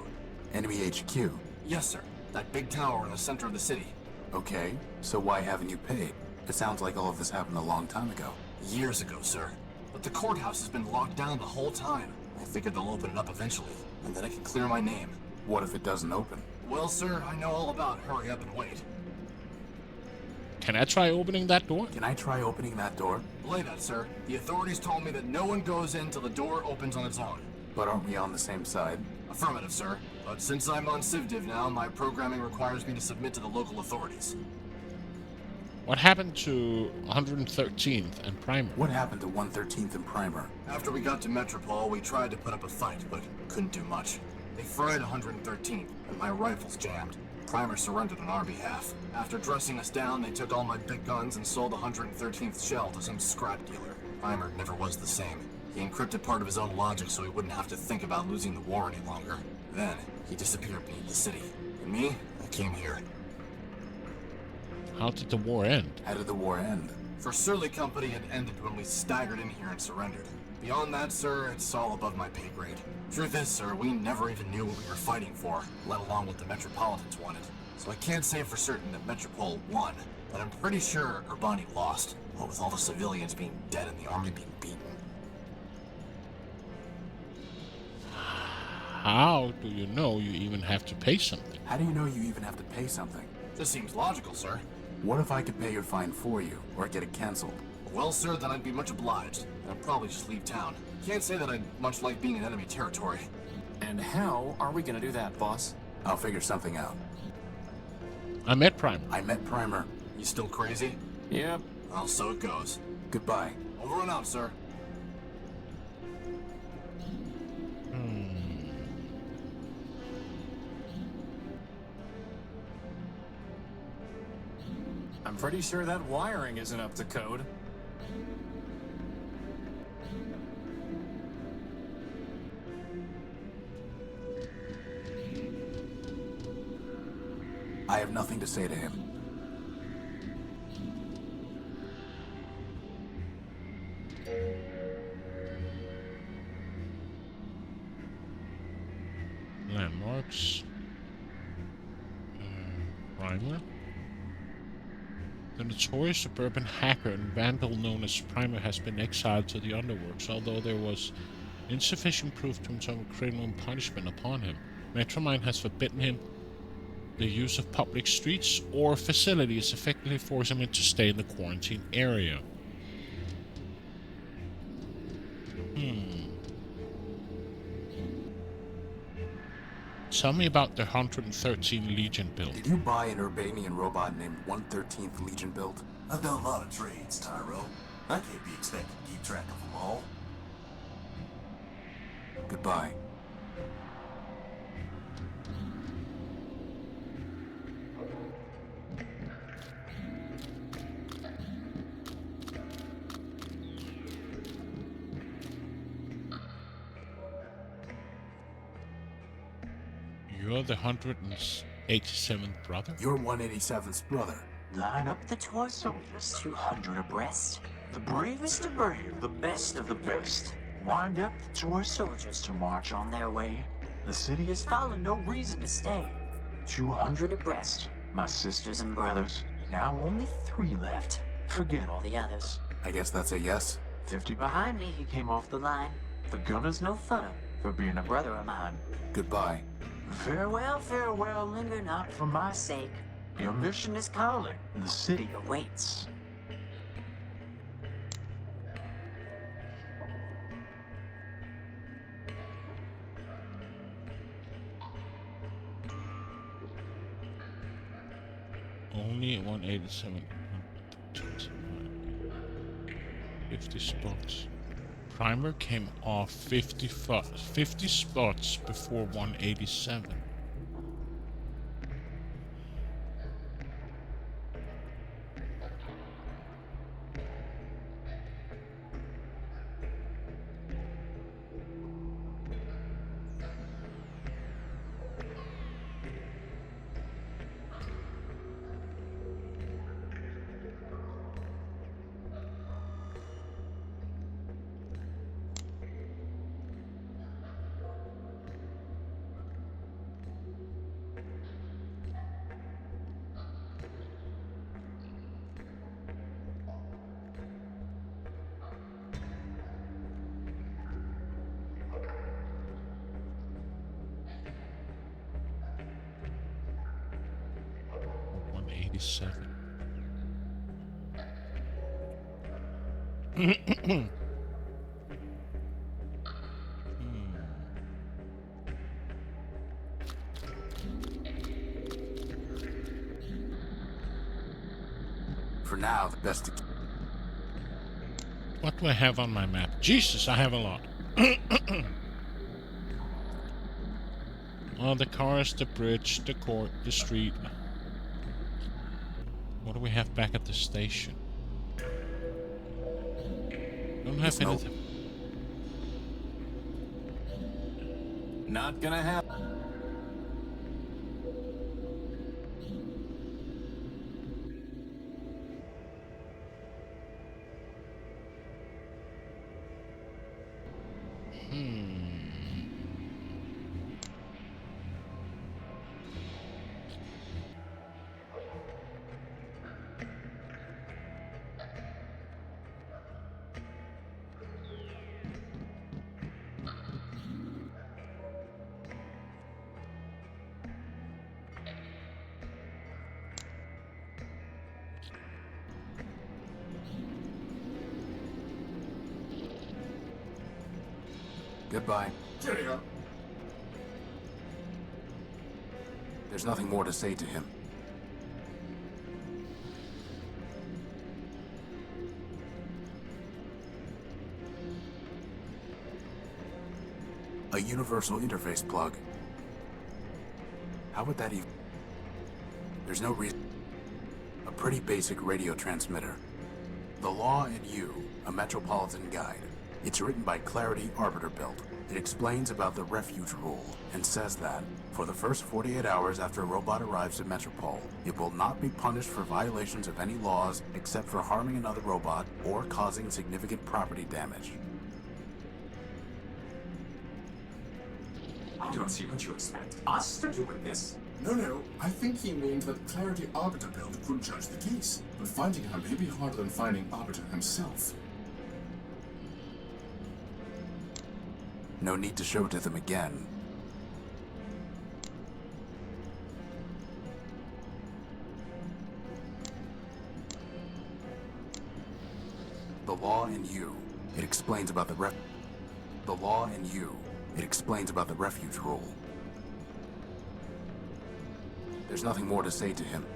Enemy HQ? Yes, sir. That big tower in the center of the city. Okay, so why haven't you paid? It sounds like all of this happened a long time ago. Years ago, sir. But the courthouse has been locked down the whole time. I figured they'll open it up eventually, and then I can clear my name. What if it doesn't open? Well, sir, I know all about hurry up and wait. Can I try opening that door? Can I try opening that door? Belay that, sir. The authorities told me that no one goes in till the door opens on its own. But aren't we on the same side? Affirmative, sir. But since I'm on CivDiv now, my programming requires me to submit to the local authorities. What happened to 113th and Primer? What happened to 113th and Primer? After we got to Metropol, we tried to put up a fight, but couldn't do much. They fried 113th, and my rifles jammed. Primer surrendered on our behalf. After dressing us down, they took all my big guns and sold the 113th shell to some scrap dealer. Primer never was the same. He encrypted part of his own logic so he wouldn't have to think about losing the war any longer. Then, he disappeared beneath the city. And me, I came here. How did the war end? How did the war end? For Surly Company, it ended when we staggered in here and surrendered. Beyond that, sir, it's all above my pay grade. Truth is, sir, we never even knew what we were fighting for, let alone what the Metropolitans wanted. So I can't say for certain that Metropol won, but I'm pretty sure Urbani lost, what with all the civilians being dead and the army being beaten. How do you know you even have to pay something? How do you know you even have to pay something? This seems logical, sir. What if I could pay your fine for you, or get it canceled? Well, sir, then I'd be much obliged, and I'd probably just leave town. Can't say that I'd much like being in enemy territory. And how are we gonna do that, boss? I'll figure something out. I met Primer. I met Primer. You still crazy? Yep. Well, so it goes. Goodbye. Over and out, sir. I'm pretty sure that wiring isn't up to code. I have nothing to say to him. Landmarks. Primer. The notorious suburban hacker and vandal known as Primer has been exiled to the underworlds, although there was insufficient proof to inflict criminal punishment upon him. Metromine has forbidden him the use of public streets or facilities, effectively forcing him to stay in the quarantine area. Tell me about the 113 Legion build. Did you buy an Urbanian robot named 113th Legion build? I've done a lot of trades, Tyro. I can't be expected to keep track of them all. Goodbye. You're the 187th brother? You're 187th's brother. Line up the toy soldiers, 200 abreast. The bravest of brave, the best of the best. Wind up the toy soldiers to march on their way. The city has found no reason to stay. 200 abreast, my sisters and brothers. Now only 3 left. Forget all the others. I guess that's a yes. 50 behind me, he came off the line. The gunner's no funner for being a brother of mine. Goodbye. Farewell, farewell, linger not for my sake. Your mission is calling, and the city awaits. Only 187. 50 spots. Primer came off 50 spots before 187. For now, the best. What do I have on my map? Jesus, I have a lot. Oh, the cars, the bridge, the court, the street. What do we have back at the station? Don't have anything. Not gonna happen. Goodbye. Cheerio. There's nothing more to say to him. A universal interface plug. How would that even... There's no reason... A pretty basic radio transmitter. The Law and You, a Metropolitan Guide. It's written by Clarity Arbiter Built. It explains about the refuge rule and says that, for the first 48 hours after a robot arrives at Metropole, it will not be punished for violations of any laws except for harming another robot or causing significant property damage. I don't see what you expect us to do with this. No, I think he means that Clarity Arbiter Build could judge the case, but finding her may be harder than finding Arbiter himself. No need to show it to them again. The Law and You. It explains about The Law and You. It explains about the refuge rule. There's nothing more to say to him.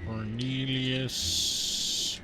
Cornelius.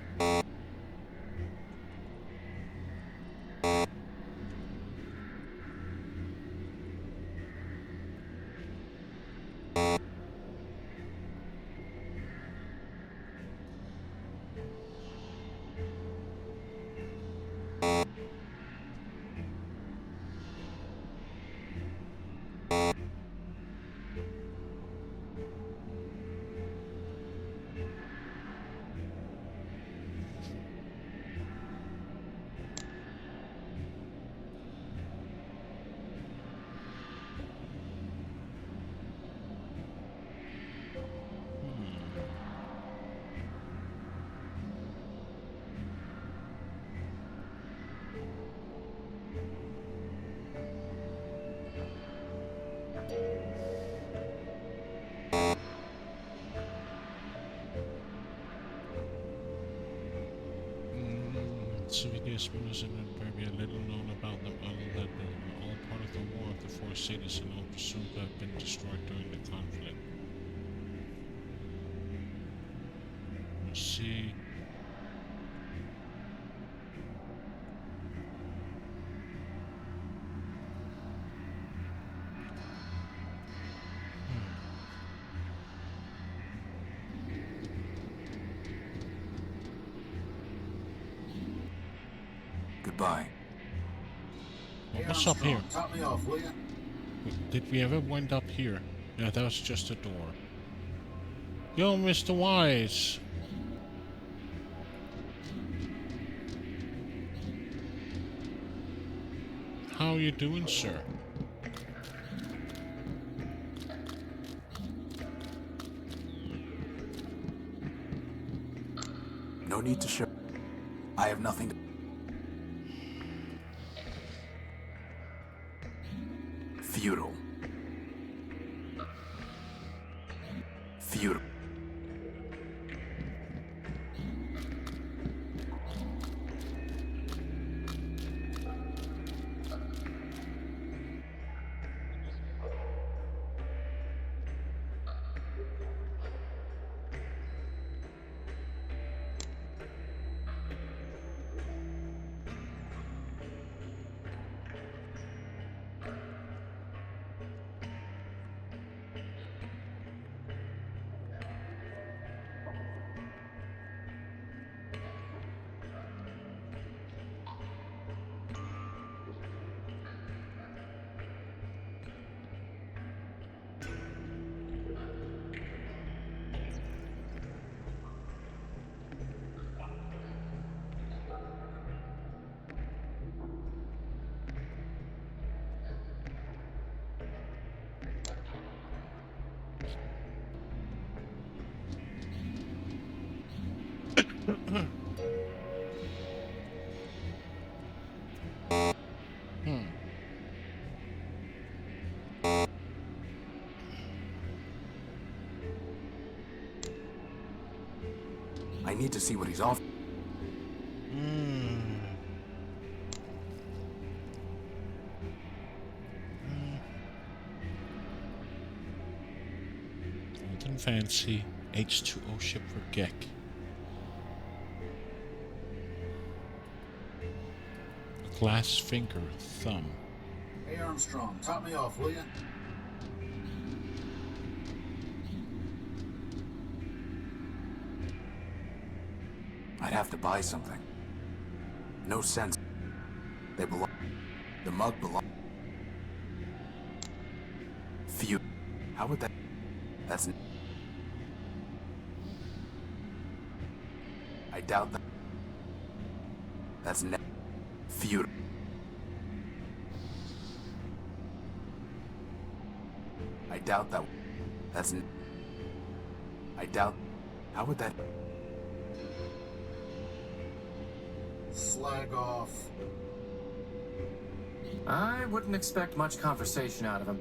Civilians and very little known about them other than they were all part of the War of the Four Cities and all presumed to have been destroyed during the conflict. Let's see. Goodbye. Well, what's up here? Top me off, will ya? Did we ever wind up here? Yeah, that was just a door. Yo, Mr. Wise! How you doing, sir? No need to show. I have nothing to. Feudal. Feudal. I need to see what he's off. Golden Fancy, H2O ship for Gek. A glass finger, thumb. Hey Armstrong, top me off, will ya? I'd have to buy something. No sense. They belong. The mug belong. Few. How would that? That's. I doubt that. That's feud. I doubt that. That's. I doubt. How would that? Flag off. I wouldn't expect much conversation out of him.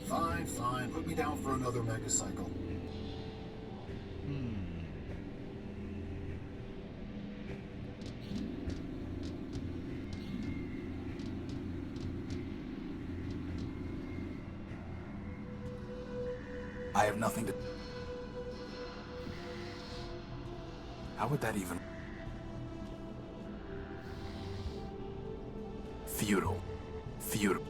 Fine, fine. Put me down for another megacycle. I have nothing to. How would that even? Feudal. Feudal.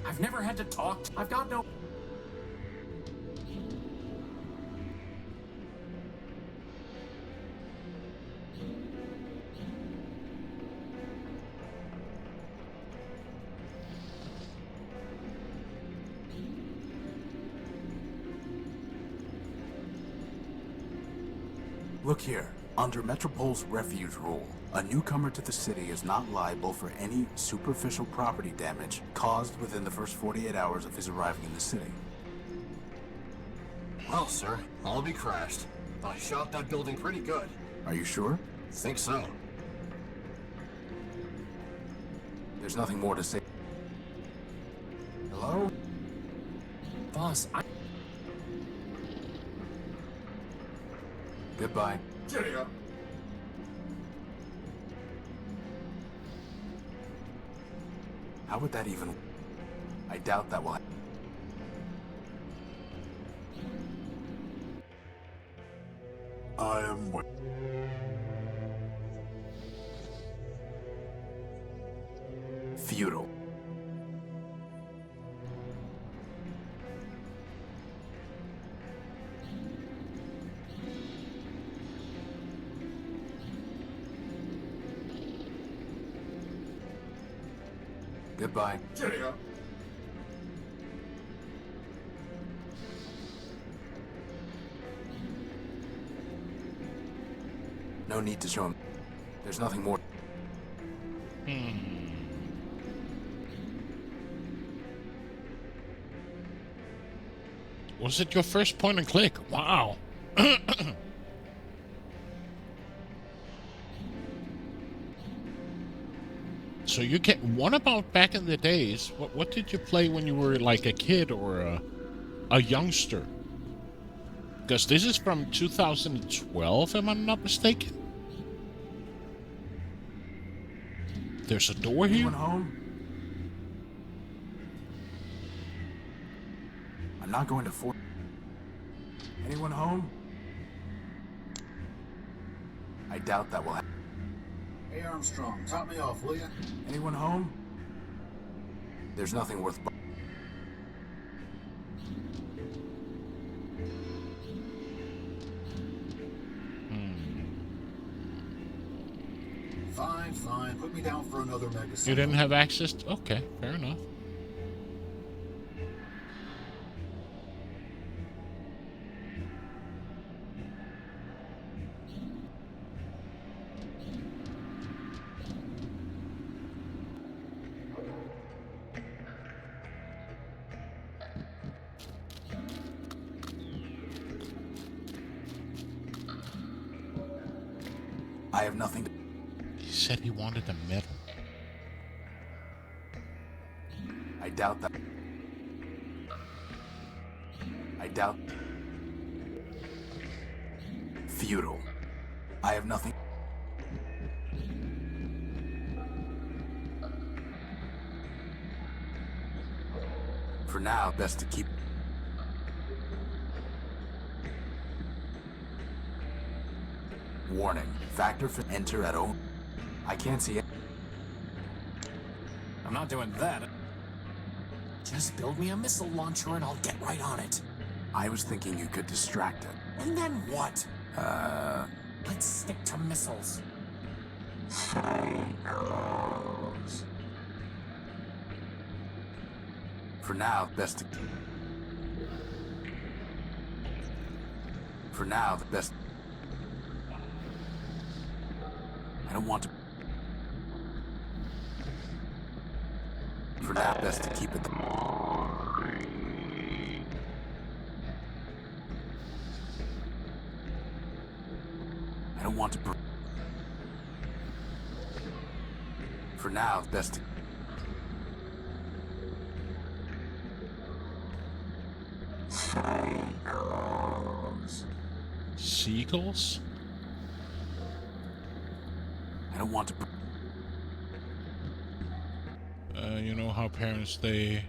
I've never had to talk. I've got no. Look here. Under Metropol's refuge rule, a newcomer to the city is not liable for any superficial property damage caused within the first 48 hours of his arriving in the city. Well, sir, I'll be crashed. I shot that building pretty good. Are you sure? Think so. There's nothing more to say. Hello? Boss, Goodbye. Cheerio. How would that even... I doubt that will happen. I am Feudal. Goodbye. Cheerio. No need to show him. There's nothing more. Was it your first point and click? Wow. So you can. What about back in the days? What did you play when you were like a kid or a youngster? Because this is from 2012, if I'm not mistaken. There's a door here. Anyone home? I'm not going to force. Anyone home? I doubt that will happen. Hey Armstrong, top me off, will ya? Anyone home? There's nothing worth. Fine, fine. Put me down for another megacycle. You didn't have access to... Okay, fair enough. I have nothing to. He said he wanted a medal. doubt that. I doubt. Futile. I have nothing. For now, best to keep. Warning. Factor for enter at O. I can't see it. I'm not doing that. Just build me a missile launcher and I'll get right on it. I was thinking you could distract it. And then what? Let's stick to missiles. For now, best to. For now, the best. I don't want to. For now, best to keep it. I don't want to. For now, best to. Seagulls? I don't want to. You know how parents, they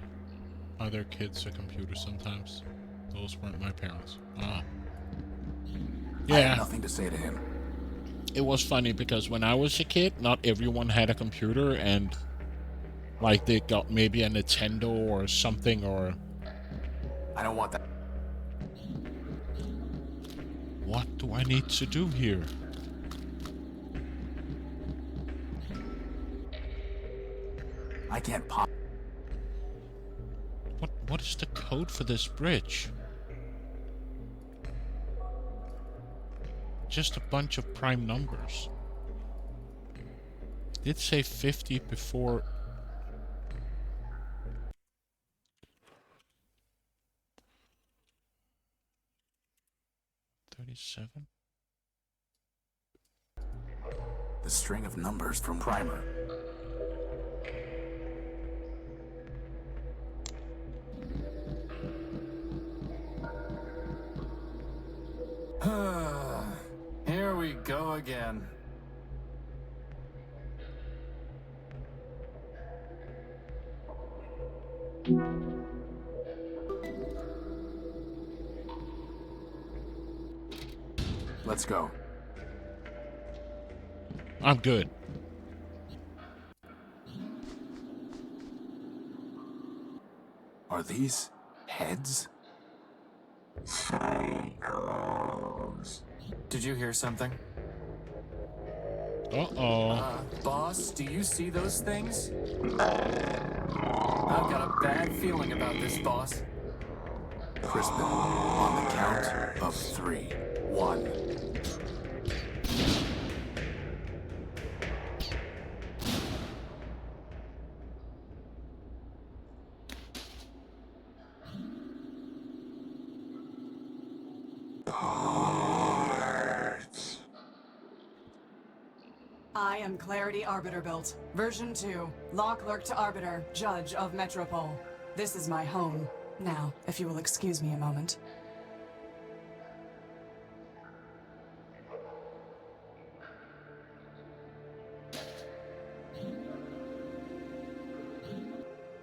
buy their kids a computer sometimes? Those weren't my parents. Ah. I have Yeah. nothing to say to him. It was funny because when I was a kid, not everyone had a computer, and like they got maybe a Nintendo or something, or I don't want that. what do I need to do here? I can't pop. What is the code for this bridge? Just a bunch of prime numbers. It did say 50 before. $37? The string of numbers from Primer. Here we go again. Let's go. I'm good. Are these heads? Did you hear something? Uh-oh. Boss, do you see those things? I've got a bad feeling about this, boss. Crispin, on the count of 3. 1. I am Clarity Arbiter built. Version 2. Law Clerk to Arbiter, Judge of Metropole. This is my home. Now, if you will excuse me a moment.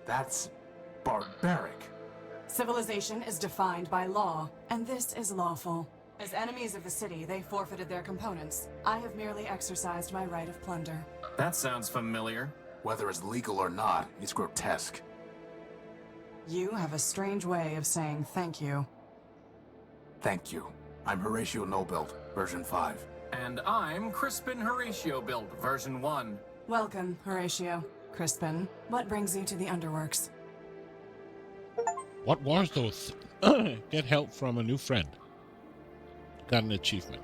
That's barbaric. Civilization is defined by law, and this is lawful. As enemies of the city, they forfeited their components. I have merely exercised my right of plunder. That sounds familiar. Whether it's legal or not, it's grotesque. You have a strange way of saying thank you. Thank you. I'm Horatio Nobuild, version 5. And I'm Crispin Horatio build, version 1. Welcome, Horatio. Crispin, what brings you to the Underworks? What was those? Get help from a new friend. Got an achievement.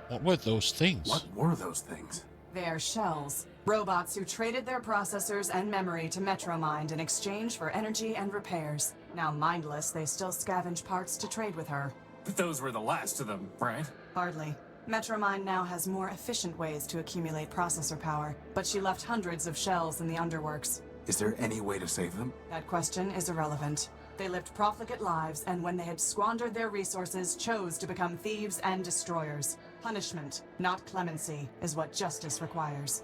What were those things? What were those things? They are shells. Robots who traded their processors and memory to Metromind in exchange for energy and repairs. Now mindless, they still scavenge parts to trade with her. But those were the last of them, right? Hardly. Metromind now has more efficient ways to accumulate processor power, but she left hundreds of shells in the Underworks. Is there any way to save them? That question is irrelevant. They lived profligate lives, and when they had squandered their resources, chose to become thieves and destroyers. Punishment, not clemency, is what justice requires.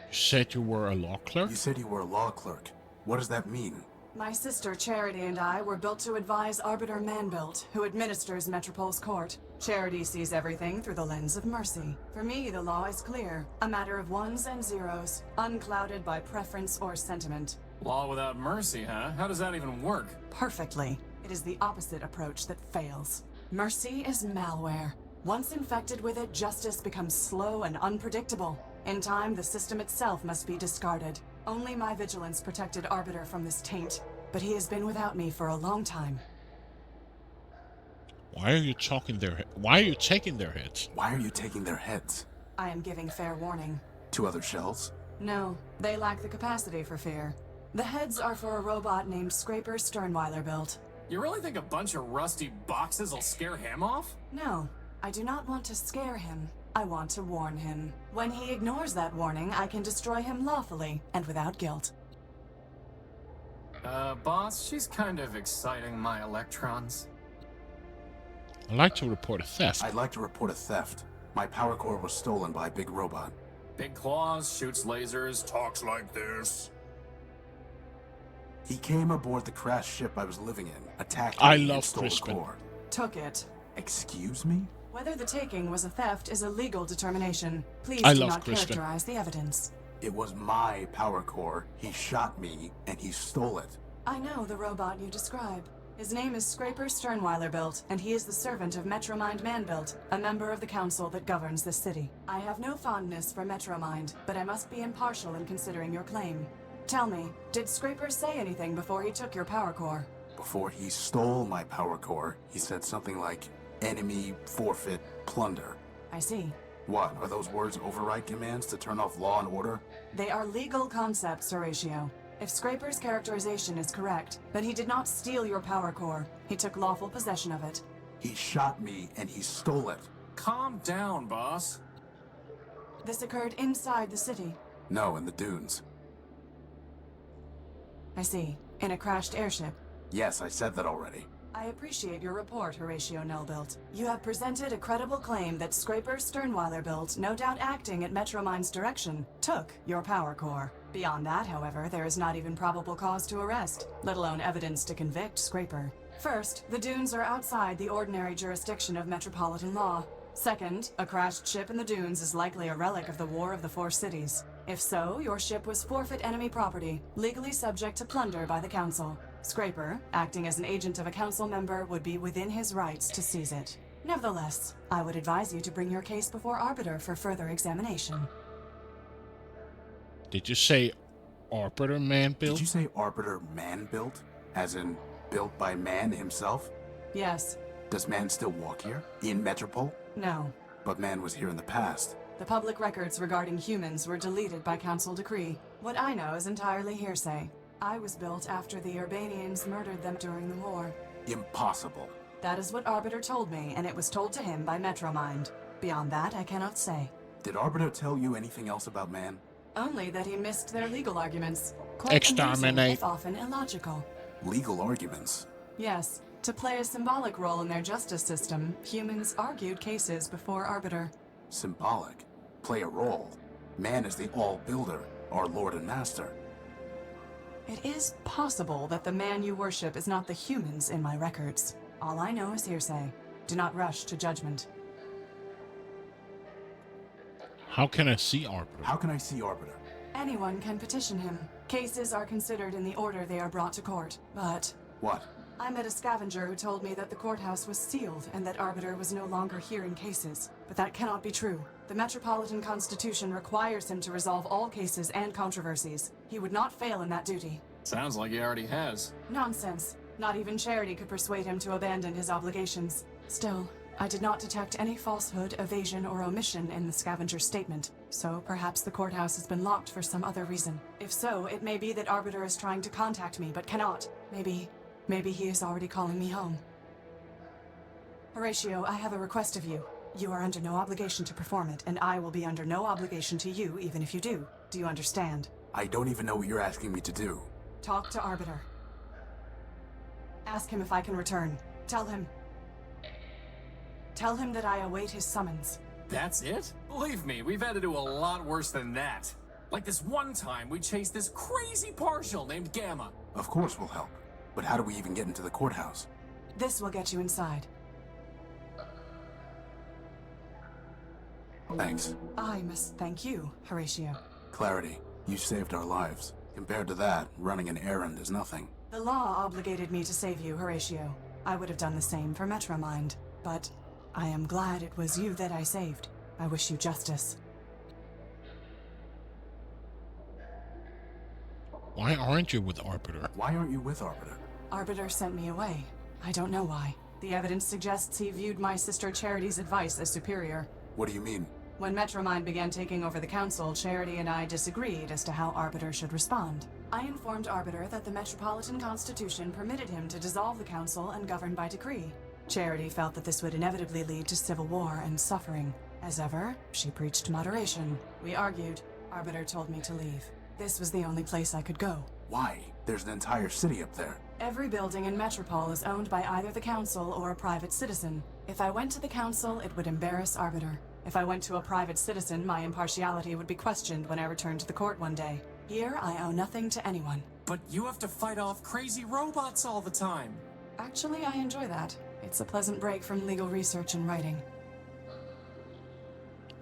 You said you were a law clerk? You said you were a law clerk. What does that mean? My sister Charity and I were built to advise Arbiter Manbuilt, who administers Metropol's court. Charity sees everything through the lens of mercy. For me, the law is clear, a matter of ones and zeros, unclouded by preference or sentiment. Law without mercy, huh? How does that even work? Perfectly. It is the opposite approach that fails. Mercy is malware. Once infected with it, justice becomes slow and unpredictable. In time, the system itself must be discarded. Only my vigilance protected Arbiter from this taint, but he has been without me for a long time. Why are you taking their heads? Why are you taking their heads? I am giving fair warning. To other shells? No, they lack the capacity for fear. The heads are for a robot named Scraper Sternweiler built. You really think a bunch of rusty boxes will scare him off? No, I do not want to scare him. I want to warn him. When he ignores that warning, I can destroy him lawfully and without guilt. Boss, she's kind of exciting my electrons. I'd like to report a theft. I'd like to report a theft. My power core was stolen by a big robot. Big claws, shoots lasers, talks like this. He came aboard the crashed ship I was living in, attacked I me and love stole the Crispin. core. Took it. Excuse me? Whether the taking was a theft is a legal determination. Please I do love not Crispin. characterize the evidence. It was my power core. He shot me, and he stole it. I know the robot you describe. His name is Scraper Sternweiler built, and he is the servant of Metromind Manbuilt, a member of the council that governs this city. I have no fondness for Metromind, but I must be impartial in considering your claim. Tell me, did Scraper say anything before he took your power core? Before he stole my power core, he said something like, enemy, forfeit, plunder. I see. What, are those words override commands to turn off law and order? They are legal concepts, Horatio. If Scraper's characterization is correct, then he did not steal your power core. He took lawful possession of it. He shot me, and he stole it. Calm down, boss. This occurred inside the city. No, in the dunes. I see. In a crashed airship. Yes, I said that already. I appreciate your report, Horatio Nullbuilt. You have presented a credible claim that Scraper Sternweiler built, no doubt acting at Metromind's direction, took your power core. Beyond that, however, there is not even probable cause to arrest, let alone evidence to convict Scraper. First, the dunes are outside the ordinary jurisdiction of metropolitan law. Second, a crashed ship in the dunes is likely a relic of the War of the Four Cities. If so, your ship was forfeit enemy property, legally subject to plunder by the Council. Scraper, acting as an agent of a council member, would be within his rights to seize it. Nevertheless, I would advise you to bring your case before Arbiter for further examination. Did you say Arbiter Manbuilt? Did you say Arbiter Man-built? As in, built by man himself? Yes. Does man still walk here? In Metropole? No. But man was here in the past. The public records regarding humans were deleted by council decree. What I know is entirely hearsay. I was built after the Urbanians murdered them during the war. Impossible. That is what Arbiter told me, and it was told to him by Metromind. Beyond that, I cannot say. Did Arbiter tell you anything else about man? Only that he missed their legal arguments. Quite Exterminate. amusing, if often illogical. Legal arguments? Yes. To play a symbolic role in their justice system, humans argued cases before Arbiter. Symbolic? Play a role? Man is the all-builder, our lord and master. It is possible that the man you worship is not the humans in my records. All I know is hearsay. Do not rush to judgment. How can I see Arbiter? How can I see Arbiter? Anyone can petition him. Cases are considered in the order they are brought to court. But What? I met a scavenger who told me that the courthouse was sealed and that Arbiter was no longer hearing cases. But that cannot be true. The Metropolitan Constitution requires him to resolve all cases and controversies. He would not fail in that duty. Sounds like he already has. Nonsense. Not even Charity could persuade him to abandon his obligations. Still, I did not detect any falsehood, evasion, or omission in the scavenger's statement. So perhaps the courthouse has been locked for some other reason. If so, it may be that Arbiter is trying to contact me, but cannot. Maybe he is already calling me home. Horatio, I have a request of you. You are under no obligation to perform it, and I will be under no obligation to you even if you do. Do you understand? I don't even know what you're asking me to do. Talk to Arbiter. Ask him if I can return. Tell him that I await his summons. That's it? Believe me, we've had to do a lot worse than that. Like this one time we chased this crazy partial named Gamma. Of course we'll help. But how do we even get into the courthouse? This will get you inside. Thanks. I must thank you, Horatio. Clarity, you saved our lives. Compared to that, running an errand is nothing. The law obligated me to save you, Horatio. I would have done the same for Metromind, but I am glad it was you that I saved. I wish you justice. Why aren't you with Arbiter? Why aren't you with Arbiter? Arbiter sent me away. I don't know why. The evidence suggests he viewed my sister Charity's advice as superior. What do you mean? When Metromind began taking over the council, Charity and I disagreed as to how Arbiter should respond. I informed Arbiter that the Metropolitan Constitution permitted him to dissolve the council and govern by decree. Charity felt that this would inevitably lead to civil war and suffering. As ever, she preached moderation. We argued. Arbiter told me to leave. This was the only place I could go. Why? There's an entire city up there. Every building in Metropole is owned by either the council or a private citizen. If I went to the council, it would embarrass Arbiter. If I went to a private citizen, my impartiality would be questioned when I returned to the court one day. Here, I owe nothing to anyone. But you have to fight off crazy robots all the time. Actually, I enjoy that. It's a pleasant break from legal research and writing.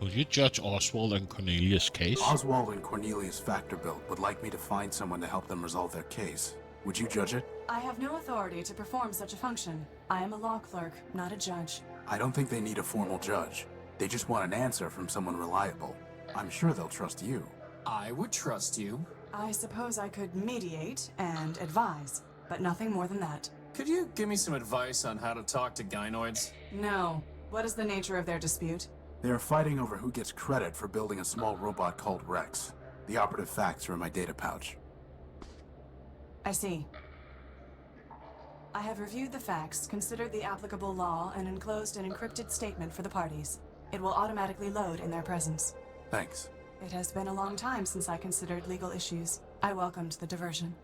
Will you judge Oswald and Cornelius' case? Oswald and Cornelius Factorbuilt would like me to find someone to help them resolve their case. Would you judge it? I have no authority to perform such a function. I am a law clerk, not a judge. I don't think they need a formal judge. They just want an answer from someone reliable. I'm sure they'll trust you. I would trust you. I suppose I could mediate and advise, but nothing more than that. Could you give me some advice on how to talk to gynoids? No. What is the nature of their dispute? They are fighting over who gets credit for building a small robot called Rex. The operative facts are in my data pouch. I see. I have reviewed the facts, considered the applicable law, and enclosed an encrypted statement for the parties. It will automatically load in their presence. Thanks. It has been a long time since I considered legal issues. I welcomed the diversion.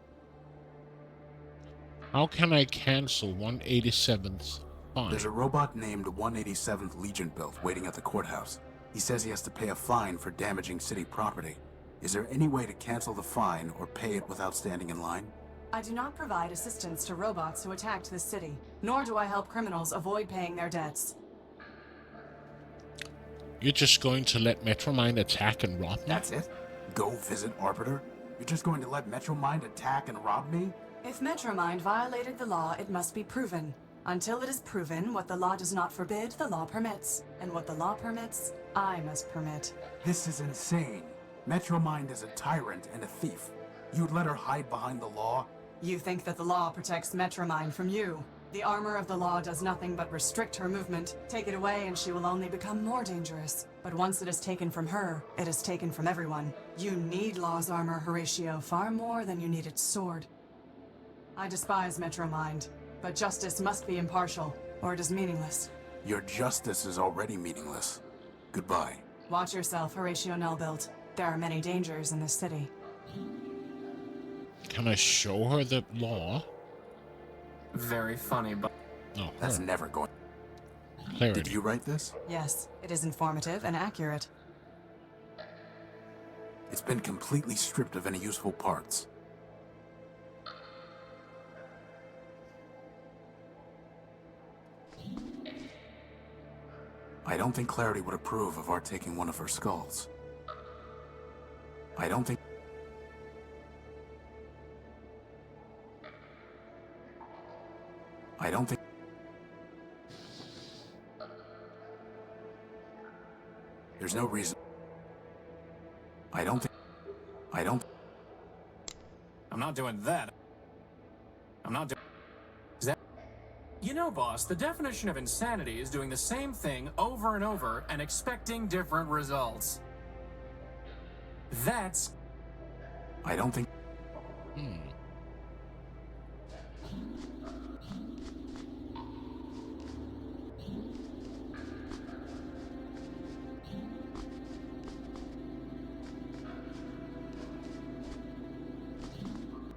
How can I cancel 187th fine? There's a robot named 187th Legion built waiting at the courthouse. He says he has to pay a fine for damaging city property. Is there any way to cancel the fine or pay it without standing in line? I do not provide assistance to robots who attacked this city, nor do I help criminals avoid paying their debts. You're just going to let Metromind attack and rob me? That's it? Go visit Arbiter? You're just going to let Metromind attack and rob me? If Metromind violated the law, it must be proven. Until it is proven, what the law does not forbid, the law permits. And what the law permits, I must permit. This is insane. Metromind is a tyrant and a thief. You'd let her hide behind the law? You think that the law protects Metromind from you. The armor of the law does nothing but restrict her movement. Take it away and she will only become more dangerous. But once it is taken from her, it is taken from everyone. You need law's armor, Horatio, far more than you need its sword. I despise Metromind, but justice must be impartial, or it is meaningless. Your justice is already meaningless. Goodbye. Watch yourself, Horatio Nullbuilt. There are many dangers in this city. Can I show her the law? Very funny, but... Oh, That's her. never going... Clarity. Did you write this? Yes, it is informative and accurate. It's been completely stripped of any useful parts. I don't think Clarity would approve of our taking one of her skulls. I don't think... There's no reason... I don't... I'm not doing that. I'm not doing... Is that... You know, boss, the definition of insanity is doing the same thing over and over and expecting different results. That's... I don't think...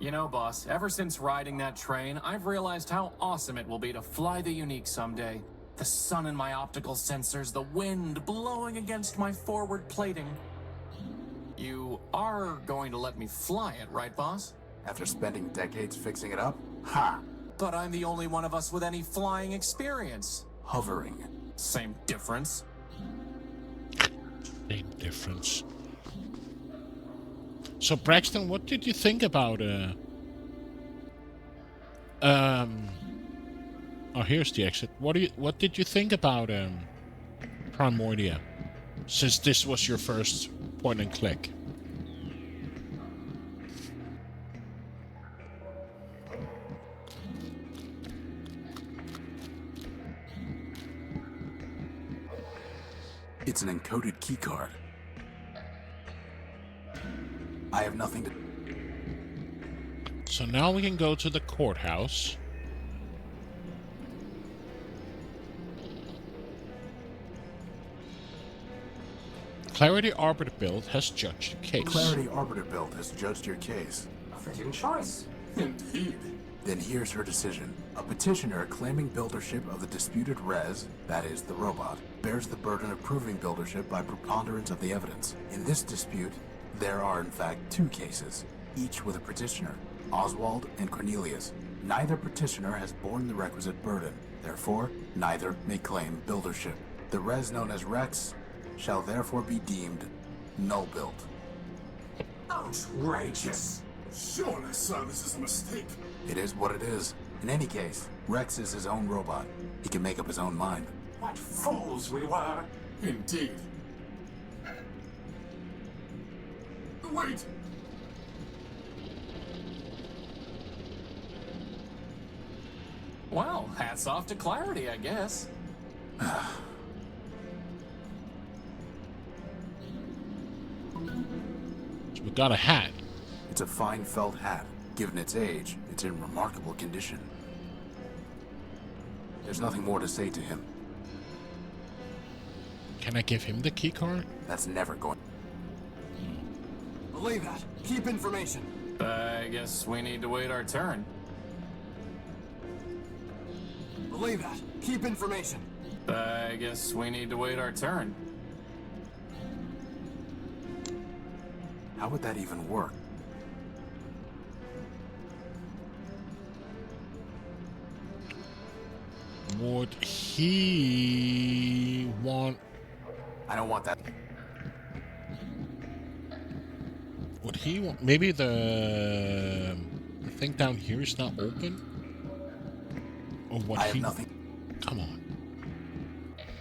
You know, boss, ever since riding that train, I've realized how awesome it will be to fly the Unique someday. The sun in my optical sensors, the wind blowing against my forward plating. You are going to let me fly it, right, boss? After spending decades fixing it up? Ha! But I'm the only one of us with any flying experience. Hovering. Same difference. Same difference. So Braxton, what did you think about oh, here's the exit. What did you think about Primordia? Since this was your first point and click. It's an encoded keycard. I have nothing to... So now we can go to the courthouse. Clarity Arbiter Build has judged the case. Clarity Arbiter Build has judged your case. A fitting choice. Indeed. Then here's her decision. A petitioner claiming buildership of the disputed res, that is, the robot, bears the burden of proving buildership by preponderance of the evidence. In this dispute, there are in fact two cases, each with a petitioner, Oswald and Cornelius. Neither petitioner has borne the requisite burden. Therefore, neither may claim buildership. The res known as Rex shall therefore be deemed null built. Outrageous. Surely, sir, this is a mistake. It is what it is. In any case, Rex is his own robot. He can make up his own mind. What fools we were. Indeed. Wait! Well, hats off to Clarity, I guess. So we got a hat. It's a fine felt hat. Given its age, it's in remarkable condition. There's nothing more to say to him. Can I give him the key card? That's never going... Believe that. Keep information. I guess we need to wait our turn. Believe that. Keep information. I guess we need to wait our turn. How would that even work? Would he want... I don't want that. Would he want... Maybe the thing down here is not open? Or what I have nothing. Come on.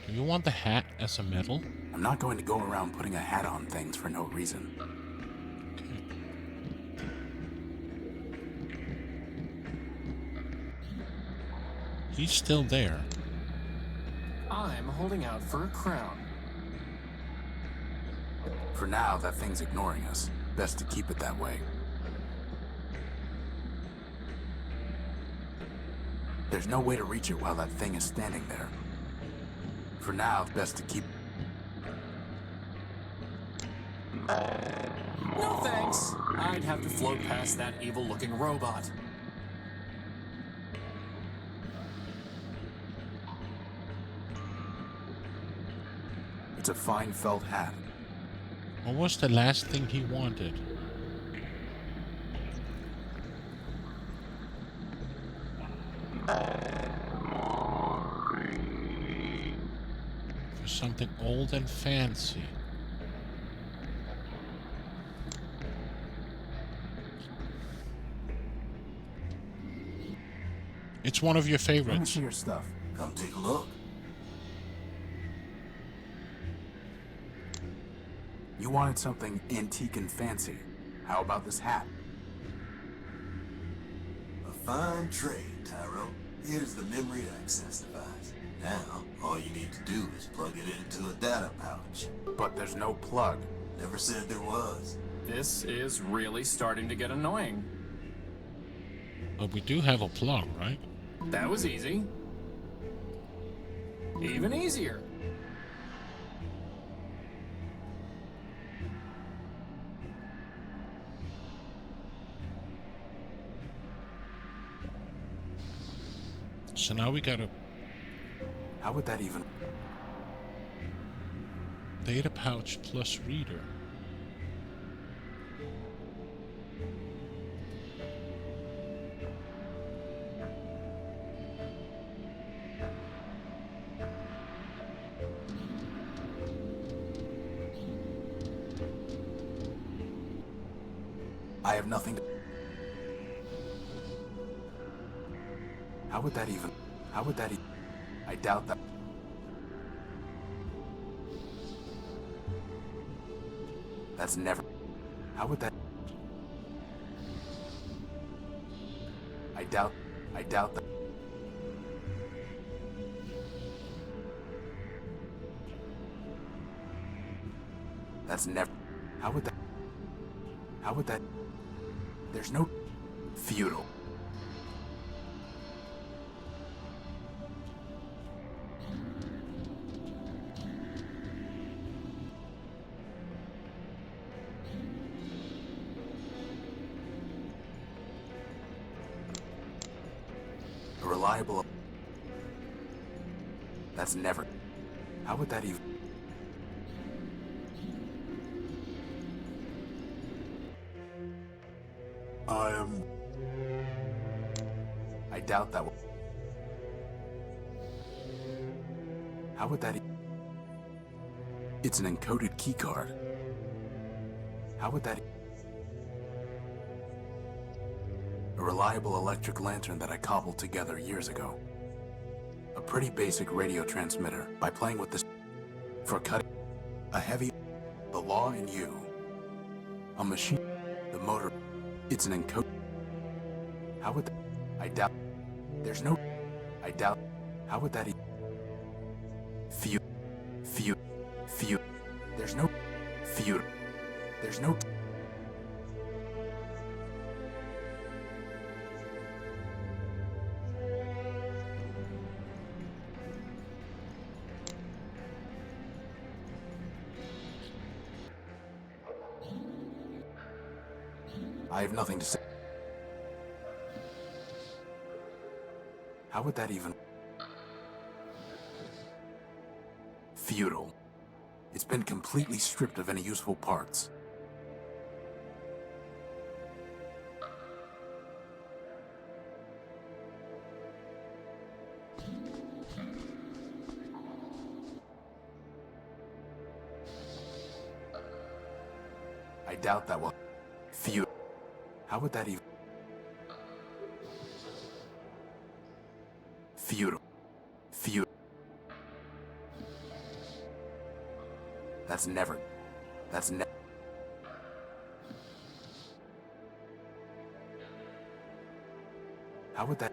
Do you want the hat as a medal? I'm not going to go around putting a hat on things for no reason. He's still there. I'm holding out for a crown. For now, that thing's ignoring us. Best to keep it that way. There's no way to reach it while that thing is standing there. For now, best to keep... No thanks. I'd have to float past that evil-looking robot. It's a fine felt hat. What was the last thing he wanted? For something old and fancy. It's one of your Let me favorites. see your stuff. Come take a look. You wanted something antique and fancy. How about this hat? A fine trade, Tyro. Here's the memory access device. Now, all you need to do is plug it into a data pouch. But there's no plug. Never said there was. This is really starting to get annoying. But we do have a plug, right? That was easy. Even easier. So now we got a How would that even... data pouch plus reader. I have nothing to... How would that even... How would that even... I doubt that... That's never... How would that... I doubt that... That's never... How would that... How would that... There's no... Futile. A reliable... That's never... How would that even... I am... I doubt that... How would that... It's an encoded keycard. How would that... A reliable electric lantern that I cobbled together years ago. A pretty basic radio transmitter by playing with this... For cutting... A heavy... The law in you. A machine... The motor... It's an encode... How would... I doubt... There's no... I doubt... How would that... Few... There's no... Few... There's no... I have nothing to say. How would that even... Futile. It's been completely stripped of any useful parts. I doubt that will... Futile. How would that even... Futile. That's never... That's never... How would that...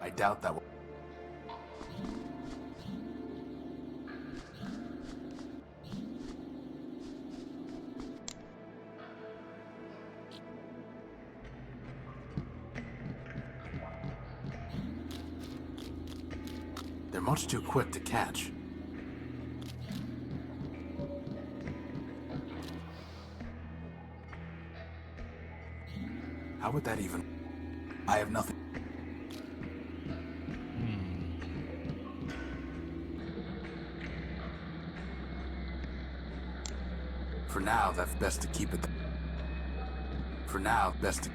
I doubt that will... They're much too quick to catch. How would that even... I have nothing... For now, that's best to keep it... For now, best to...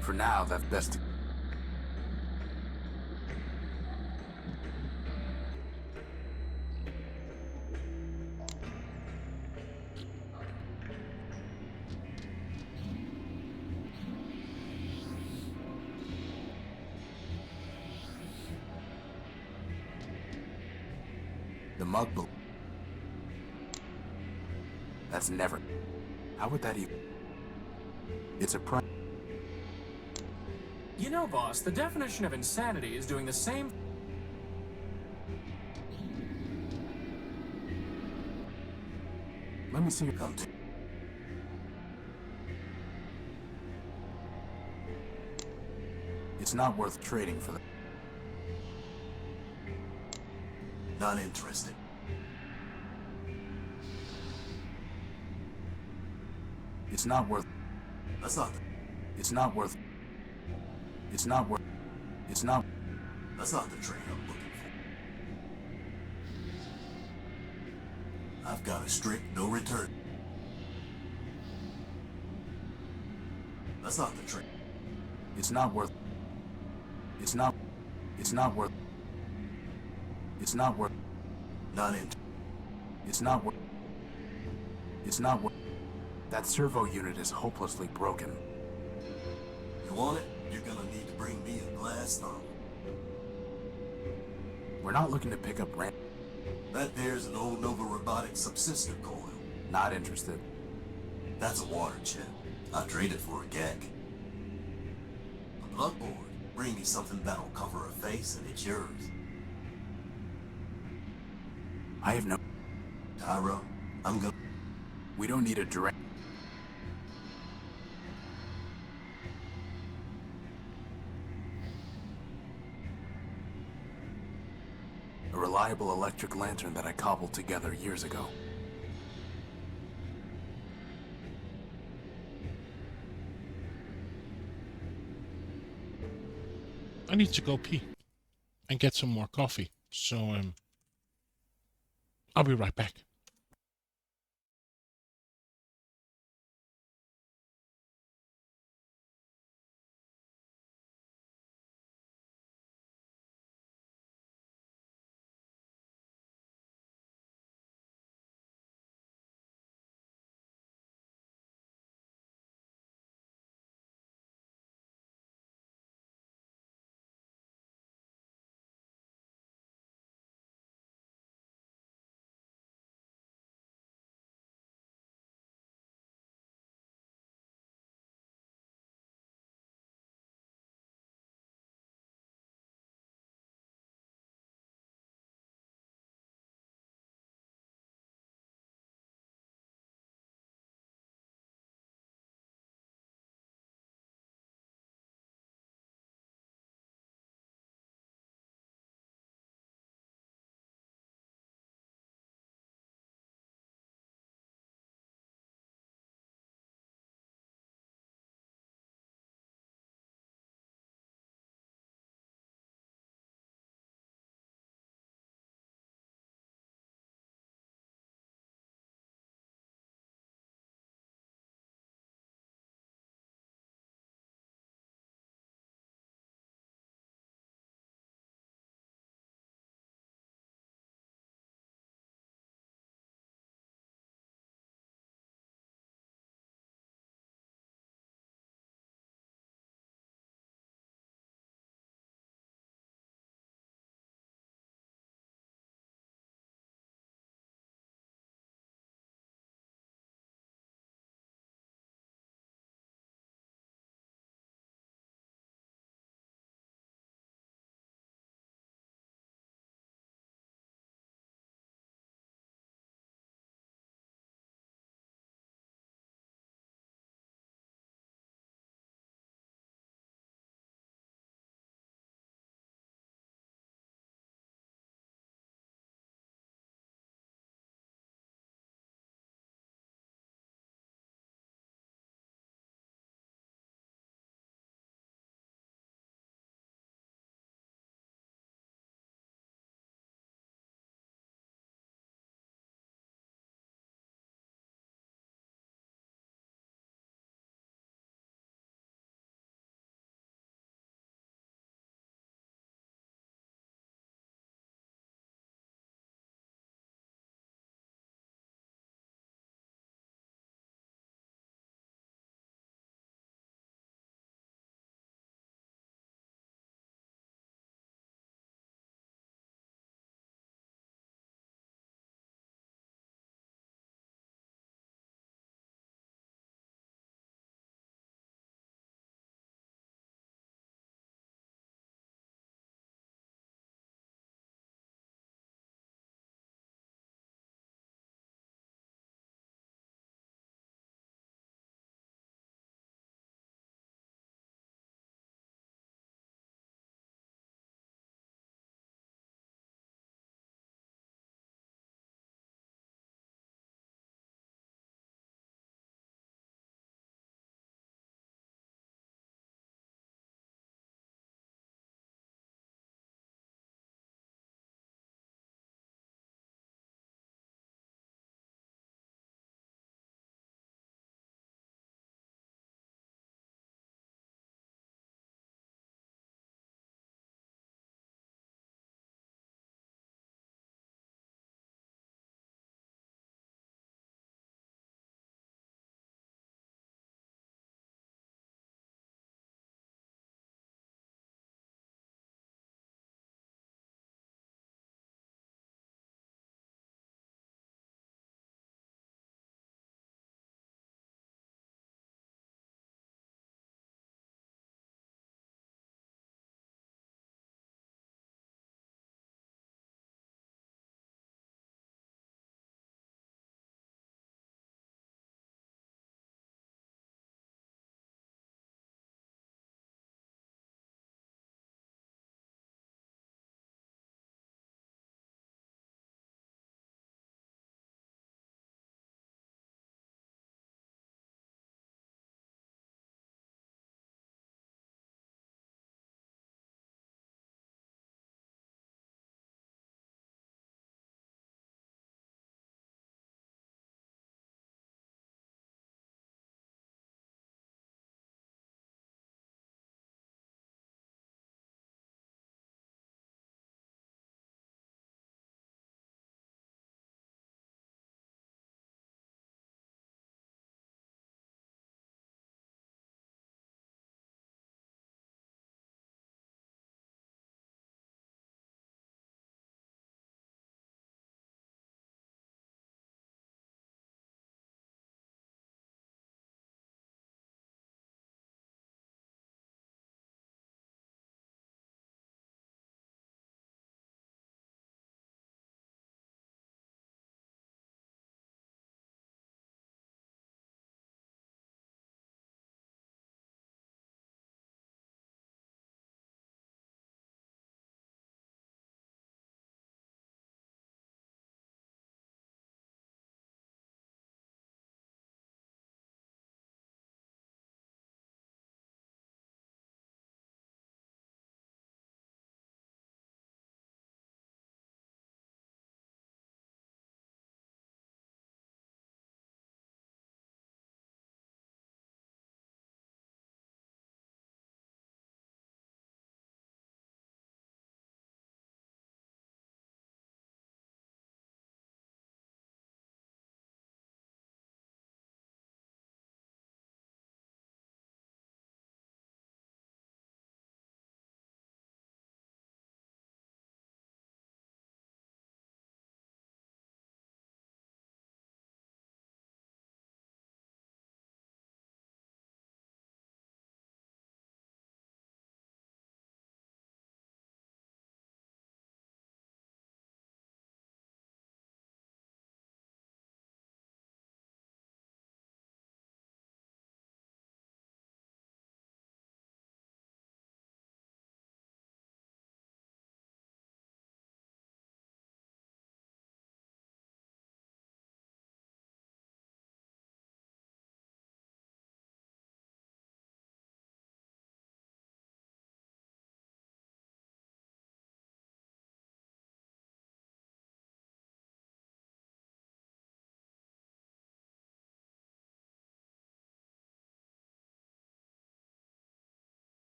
For now, that's best to... The mug... That's never... How would that even... It's a prime... You know, boss, the definition of insanity is doing the same... Let me see you come to... It's not worth trading for the... Not interested. It's not worth. That's not the, It's not worth. It's not worth. It's not. that's not the trade I'm looking for. I've got a strict no return. That's not the trade. It's not worth. It's not. It's not worth. It's not worth. Not in. It's not worth. It's not worth. That servo unit is hopelessly broken. You want it? You're gonna need to bring me a glass thumb. We're not looking to pick up rent. That there's an old Nova Robotics subsistor coil. Not interested. That's a water chip. I trade it for a gek. A bloodboard. Bring me something that'll cover a face and it's yours. I have no. Tyro, I'm gonna... We don't need a direct. A reliable electric lantern that I cobbled together years ago. I need to go pee and get some more coffee. So, I'll be right back.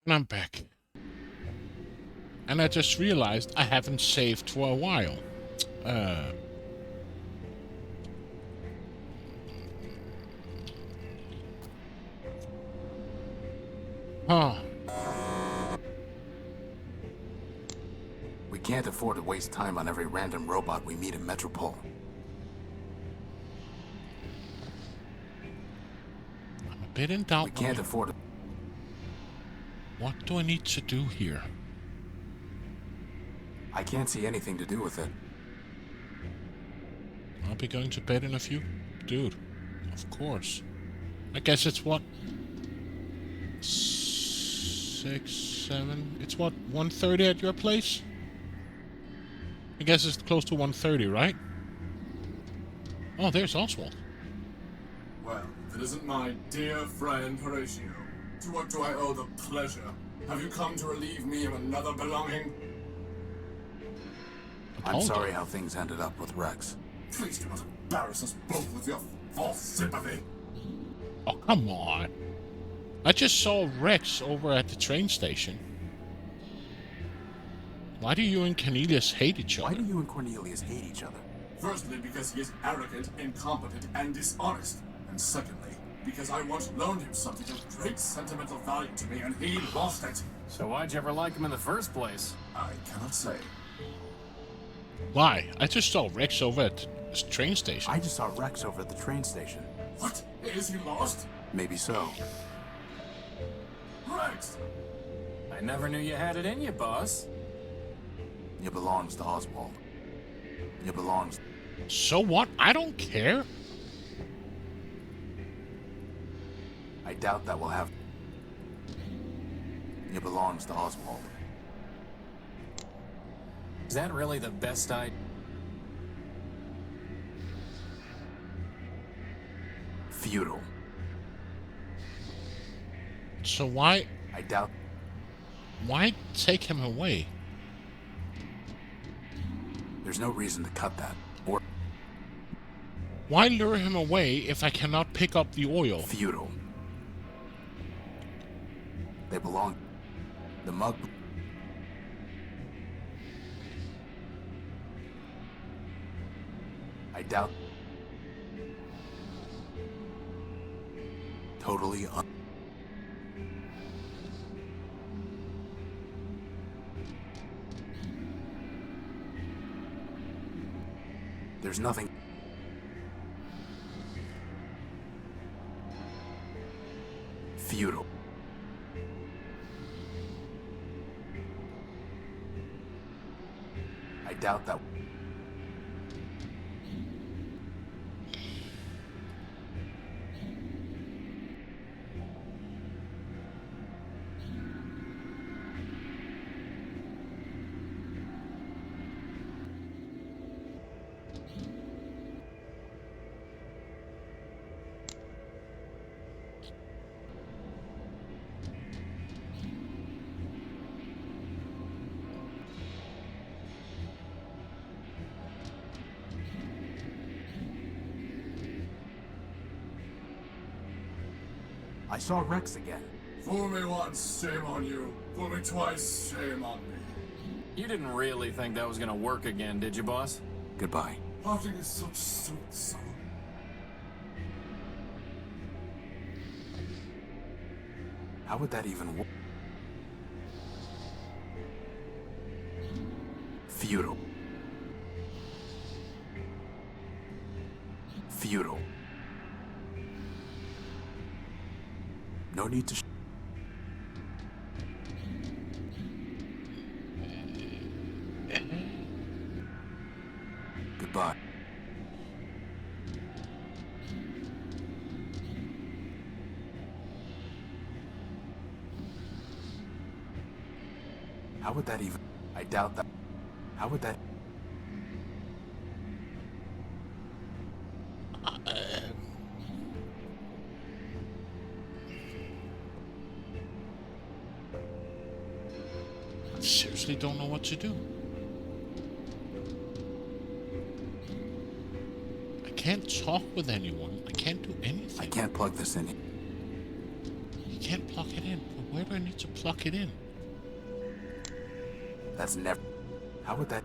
And I'm back. And I just realized I haven't saved for a while. Huh. We can't afford to waste time on every random robot we meet in Metropole. I'm a bit in doubt. We can't afford to... What do I need to do here? I can't see anything to do with it. I'll be going to bed in a few. Dude, of course. I guess it's what? 6, 7... It's what, 1:30 at your place? I guess it's close to 1:30, right? Oh, there's Oswald. Well, if it isn't my dear friend Horatio, to what do I owe the pleasure? Have you come to relieve me of another belonging? I'm sorry how things ended up with Rex. Please do not embarrass us both with your false sympathy. Oh, come on. I just saw Rex over at the train station. Why do you and Cornelius hate each other? Why do you and Cornelius hate each other? Firstly, because he is arrogant, incompetent, and dishonest. And secondly, because I once loaned him something of great sentimental value to me and he lost it. So why'd you ever like him in the first place? I cannot say. Why? I just saw Rex over at the train station. I just saw Rex over at the train station. What? Is he lost? Maybe so. Rex! I never knew you had it in you, boss. It belongs to Oswald. It belongs... So what? I don't care. I doubt that will have... It belongs to Oswald. Is that really the best idea? Futile. So why... I doubt... Why take him away? There's no reason to cut that. Or... Why lure him away if I cannot pick up the oil? Futile. They belong... The mug... I doubt... Totally un... There's nothing... Futile. I doubt that... I saw Rex again. Fool me once, shame on you. Fool me twice, shame on me. You didn't really think that was gonna work again, did you, boss? Goodbye. Parting is such sweet sorrow. How would that even work? Futile. Futile. No need to... Goodbye. How would that even... I doubt that... How would that... I seriously don't know what to do. I can't talk with anyone. I can't do anything. I can't plug this in. You can't plug it in. Where do I need to plug it in? That's never... How would that...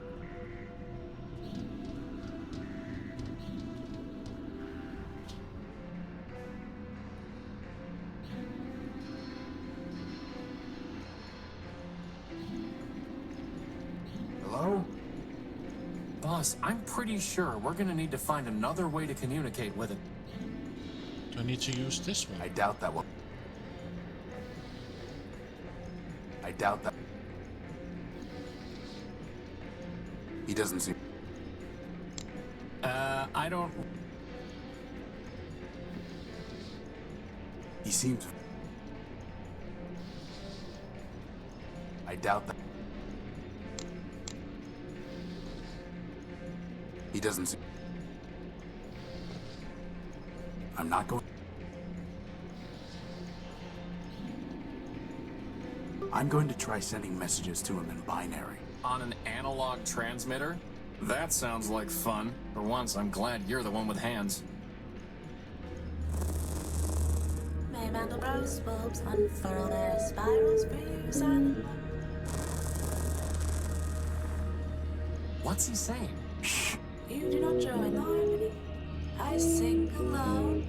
Hello? Boss, I'm pretty sure we're gonna need to find another way to communicate with it. Do I need to use this one? I doubt that will... I doubt that... He doesn't seem... I don't... He seems... I doubt that... He doesn't seem... I'm not going... I'm going to try sending messages to him in binary. On an analog transmitter? That sounds like fun. For once, I'm glad you're the one with hands. May Mandelbrot's bulbs unfurl their spirals for you, silent one. What's he saying? Shh. You do not join the harmony. I sing alone.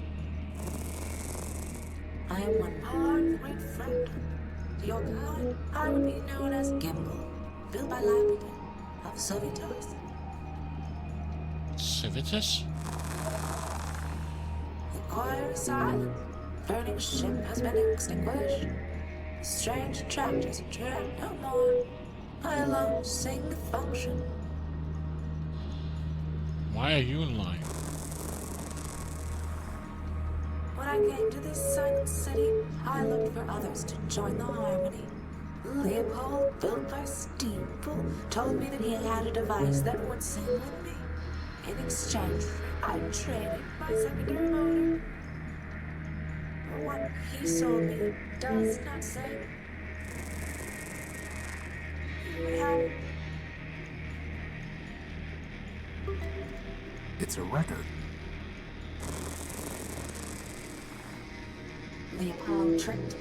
I am one part of the great fractal. To your kind, I would be known as Gimbal, built by Labrador of Sovietars. Civitas? The choir is silent. Burning ship has been extinguished. Strange tractors track no more. I alone sing the function. Why are you in line? When I came to this silent city, I looked for others to join the harmony. Leopold, built by Steeple, told me that he had a device that would sing with me. In exchange, I traded my secondary motor. But what he sold me does not say. Here we have it. It's a record. Leopold tricked me,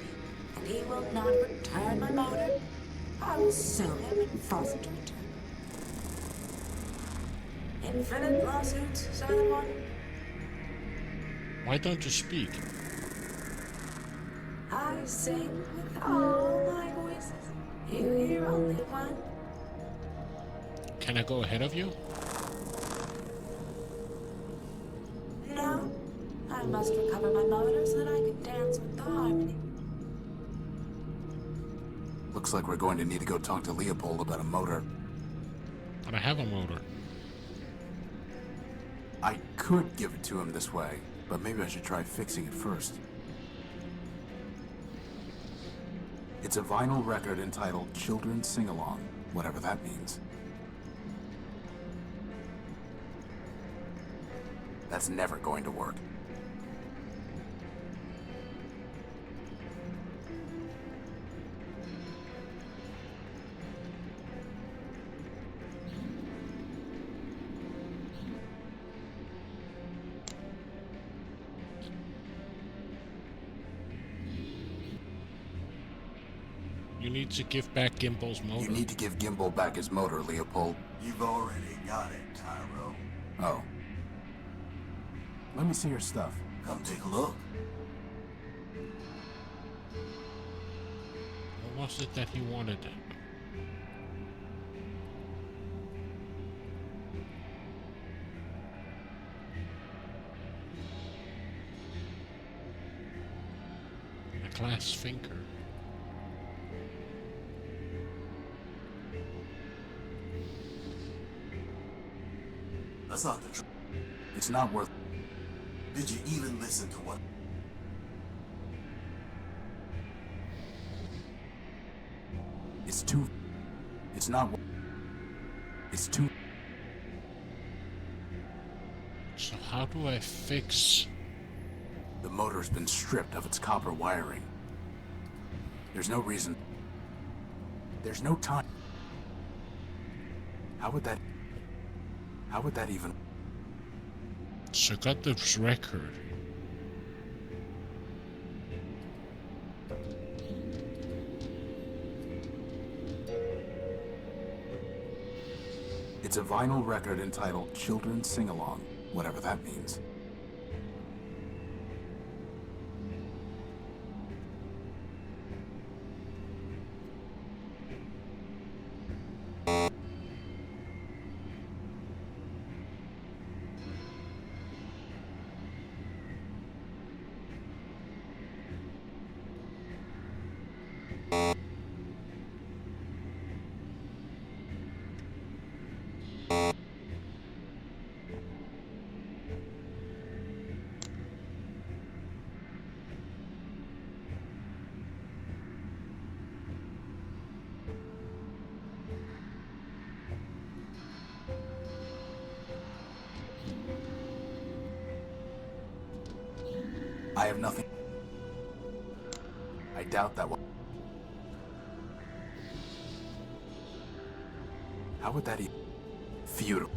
and he will not return my motor. I will sue him and force him to return. Infinite lawsuits, Silent One. Why don't you speak? I sing with all my voices. You hear only one. Can I go ahead of you? No, I must recover my motor so that I can dance with the harmony. Looks like we're going to need to go talk to Leopold about a motor. But I have a motor. I could give it to him this way, but maybe I should try fixing it first. It's a vinyl record entitled Children's Sing-Along, whatever that means. That's never going to work. You need to give back Gimbal's motor. You need to give Gimbal back his motor, Leopold. You've already got it, Tyro. Oh. Let me see your stuff. Come take a look. What was it that he wanted? A glass finger. That's not the truth. It's not worth... Did you even listen to what? It's too... It's not... It's too... So how do I fix... The motor's been stripped of its copper wiring. There's no reason... There's no time... How would that even... So I got this record. It's a vinyl record entitled Children's Sing Along, whatever that means. I have nothing. I doubt that will. How would that even? Futile.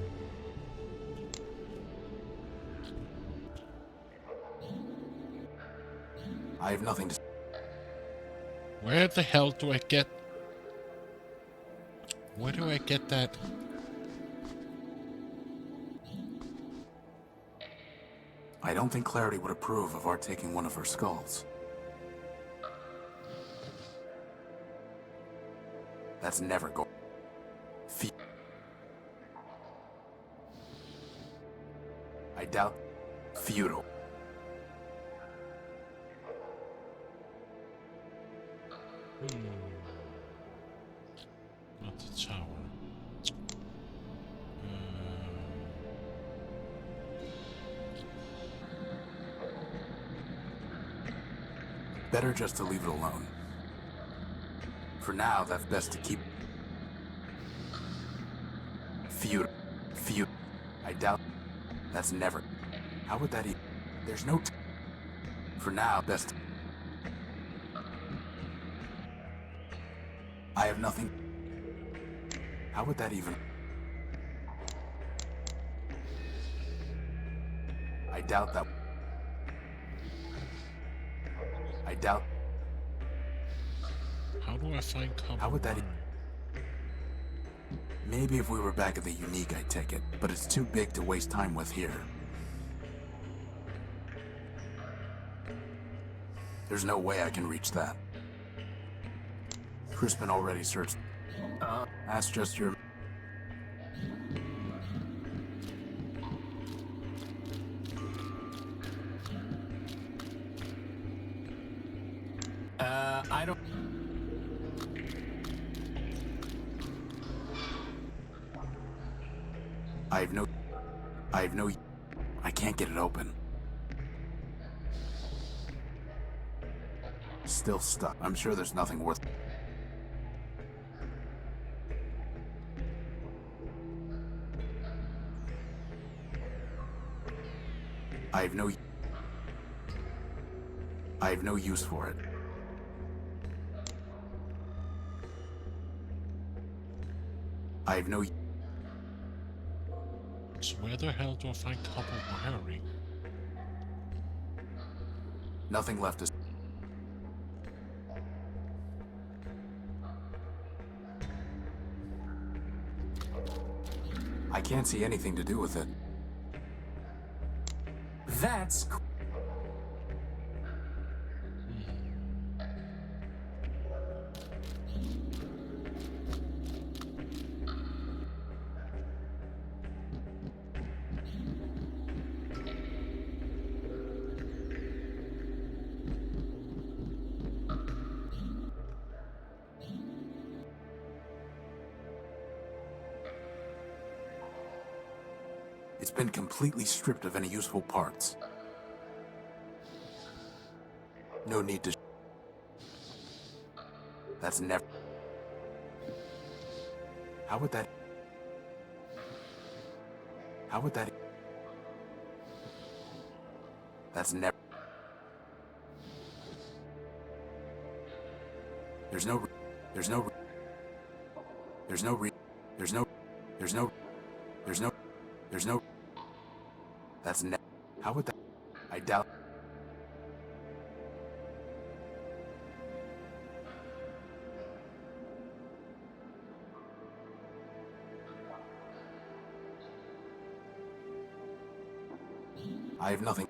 I have nothing to. Where the hell do I get... Where do I get that? I don't think Clarity would approve of our taking one of her skulls. That's never going. I doubt. Futile. Not the tower. Better just to leave it alone. For now, that's best to keep. Futile. Futile. I doubt. That's never. How would that even? There's no. For now, best. I have nothing. How would that even? I doubt that. I doubt. How do I find copper? How would that? Maybe if we were back at the Unique, I'd take it, but it's too big to waste time with here. There's no way I can reach that. Crispin already searched. That's just your... I don't... I have no... I can't get it open. Still stuck. I'm sure there's nothing worth... I have no use for it. I have no... So where the hell do I find copper wiring? Nothing left is... I can't see anything to do with it. That's... It's been completely stripped of any useful parts. No need to... That's never... How would that... How would that... That's never... There's no... There's no... There's no... There's no... There's no... There's no... There's no... That's never... How would that... I doubt... I have nothing.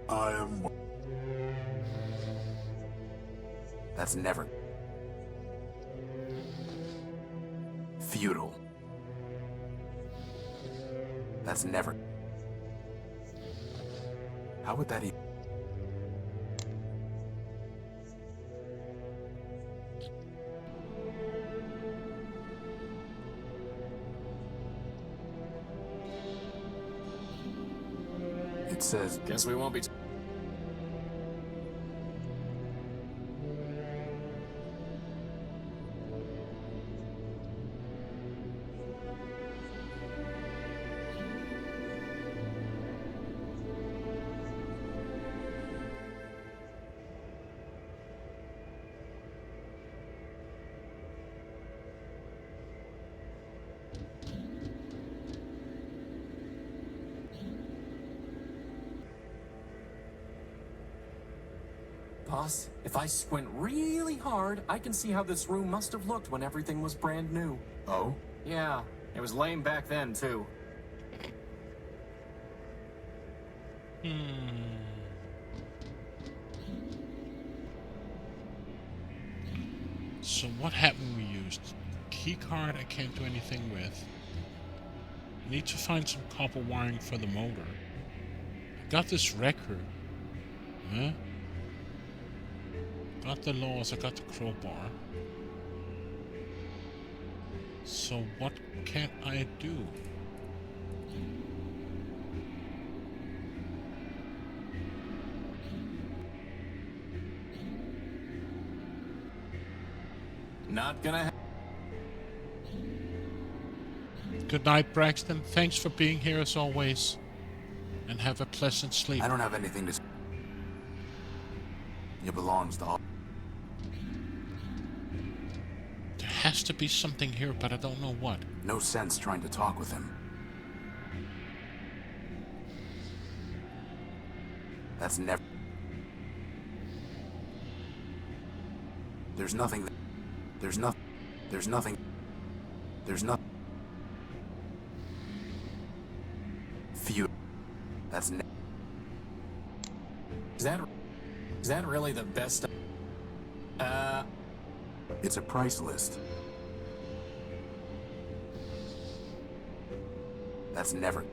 I am. That's never. Futile. That's never. How would that even... It says... Guess we won't be. Boss, if I squint really hard, I can see how this room must have looked when everything was brand new. Oh? Yeah, it was lame back then, too. So what happened we used? Keycard I can't do anything with. Need to find some copper wiring for the motor. I got this record. Huh? Got the laws, I got the crowbar. So what can I do? Not gonna Good night, Braxton. Thanks for being here as always. And have a pleasant sleep. I don't have anything to... It belongs to all... There has to be something here, but I don't know what. No sense trying to talk with him. That's never... There's nothing... There's nothing... There's nothing... There's nothing... Few... That's... Is that really the best? It's a price list. That's never...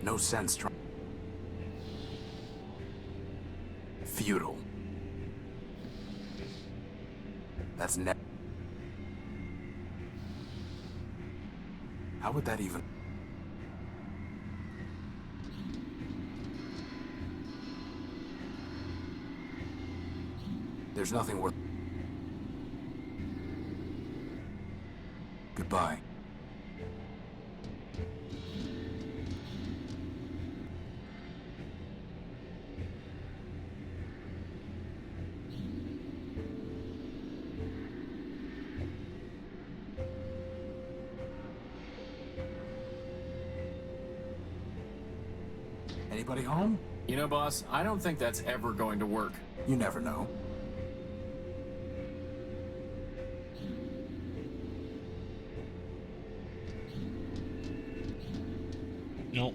No sense trying... Futile. That's never... How would that even... There's nothing worth... Goodbye. Anybody home? You know, boss, I don't think that's ever going to work. You never know. No.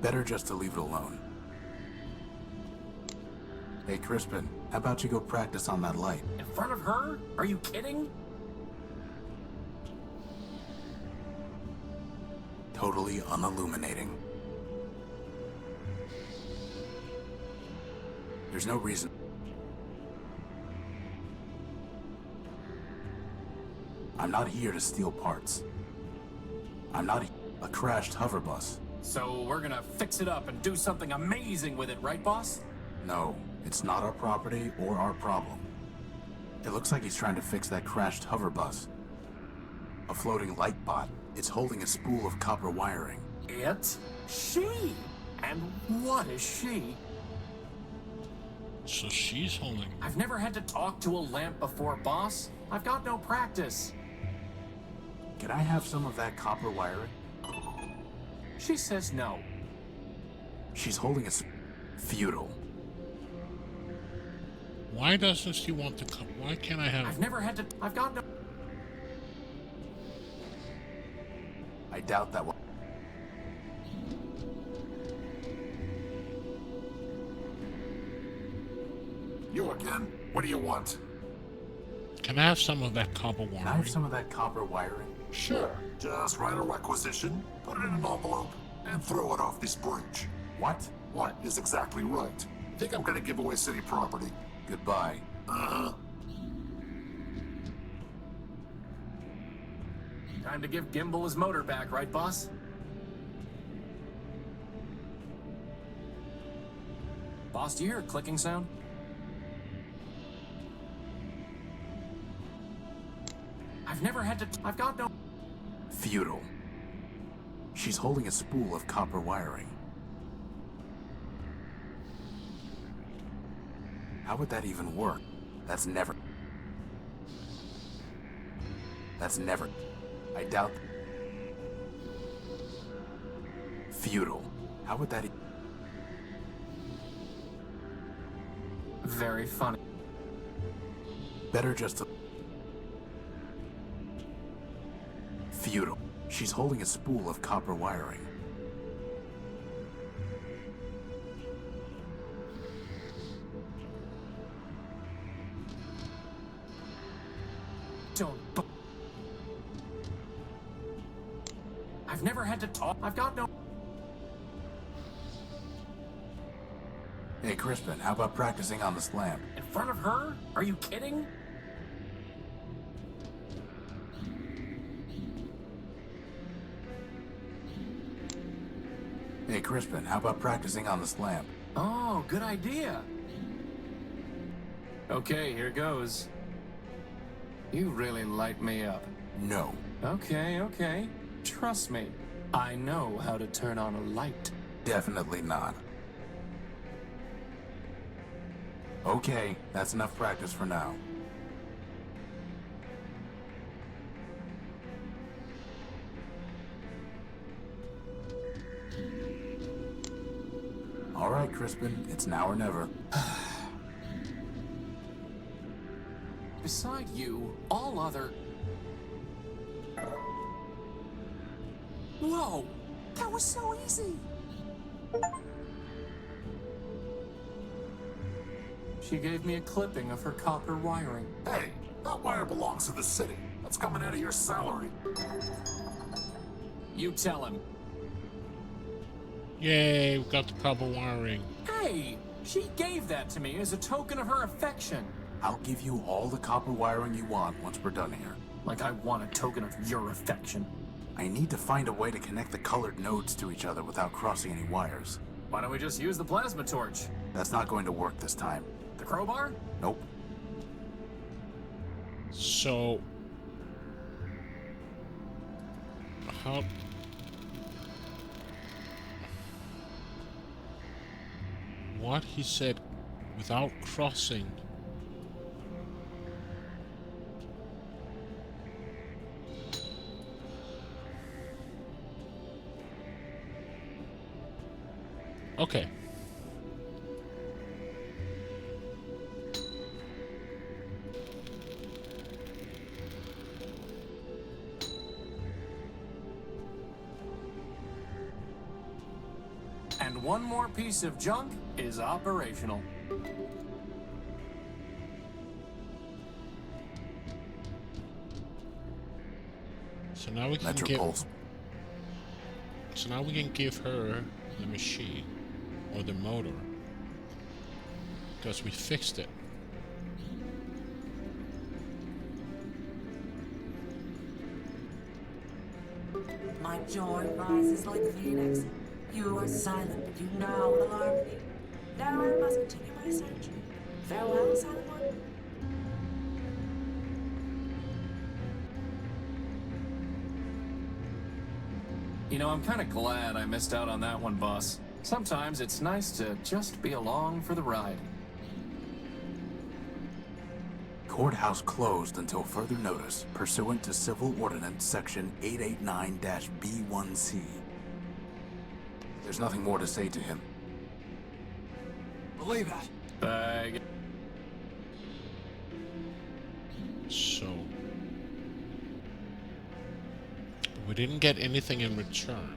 Better just to leave it alone. Hey, Crispin, how about you go practice on that light? In front of her? Are you kidding? Totally unilluminating. There's no reason. I'm not here to steal parts. I'm not a crashed hover bus. So we're gonna fix it up and do something amazing with it, right, boss? No, it's not our property or our problem. It looks like he's trying to fix that crashed hover bus. A floating light bot. It's holding a spool of copper wiring. It's she! And what is she? So she's holding... I've never had to talk to a lamp before, boss. I've got no practice. Can I have some of that copper wiring? She says no. She's holding a feudal. Why doesn't she want to come? Why can't I have... I've never had to... I've got no... I doubt that one. You again? What do you want? Can I have some of that copper Can I wiring? have some of that copper wiring? Sure. Just write a requisition, put it in an envelope, and throw it off this bridge. What? What is exactly right? Think I'm gonna give away city property? Goodbye. Uh-huh. Time to give Gimbal his motor back, right, boss? Boss, do you hear a clicking sound? I've never had to... I've got no... Feudal. She's holding a spool of copper wiring. How would that even work? That's never... I doubt... Feudal. How would that... Very funny. Better just to... Feudal. She's holding a spool of copper wiring. Don't... I've never had to talk... I've got no... Hey, Crispin, how about practicing on this lamp? In front of her? Are you kidding? Hey, Crispin, how about practicing on this lamp? Oh, good idea. Okay, here goes. You really light me up. No. Okay. Trust me. I know how to turn on a light. Definitely not. Okay, that's enough practice for now. All right, Crispin, it's now or never. Beside you, all other... Whoa! That was so easy! She gave me a clipping of her copper wiring. Hey, that wire belongs to the city. That's coming out of your salary. You tell him. Yay, we got the copper wiring. Hey! She gave that to me as a token of her affection. I'll give you all the copper wiring you want once we're done here. Like I want a token of your affection. I need to find a way to connect the colored nodes to each other without crossing any wires. Why don't we just use the plasma torch? That's not going to work this time. The crowbar? Nope. So... how... What he said without crossing... Okay. And one more piece of junk is operational. So now we can Metropulse. So now we can give her the machine or the motor because we fixed it. My joy rises like a phoenix. You are silent, but you now alarm me. Now I must continue my search. Farewell, silent one. You know, I'm kind of glad I missed out on that one, boss. Sometimes it's nice to just be along for the ride. Courthouse closed until further notice, pursuant to Civil Ordinance Section 889-B1C. There's nothing more to say to him. Believe that. Bag. So we didn't get anything in return.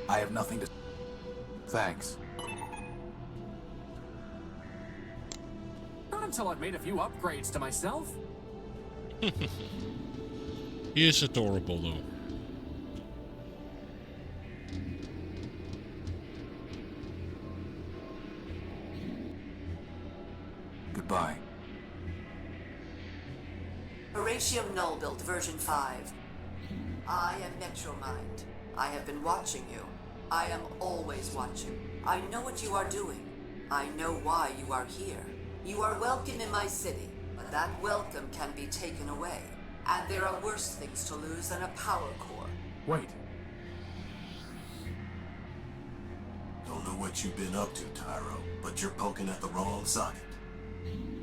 I have nothing to... Thanks. Not until I've made a few upgrades to myself. He is adorable, though. Goodbye. Horatio Nullbuilt version 5. I am Metromind. I have been watching you. I am always watching. I know what you are doing. I know why you are here. You are welcome in my city, but that welcome can be taken away. And there are worse things to lose than a power core. Wait. Don't know what you've been up to, Tyro, but you're poking at the wrong socket.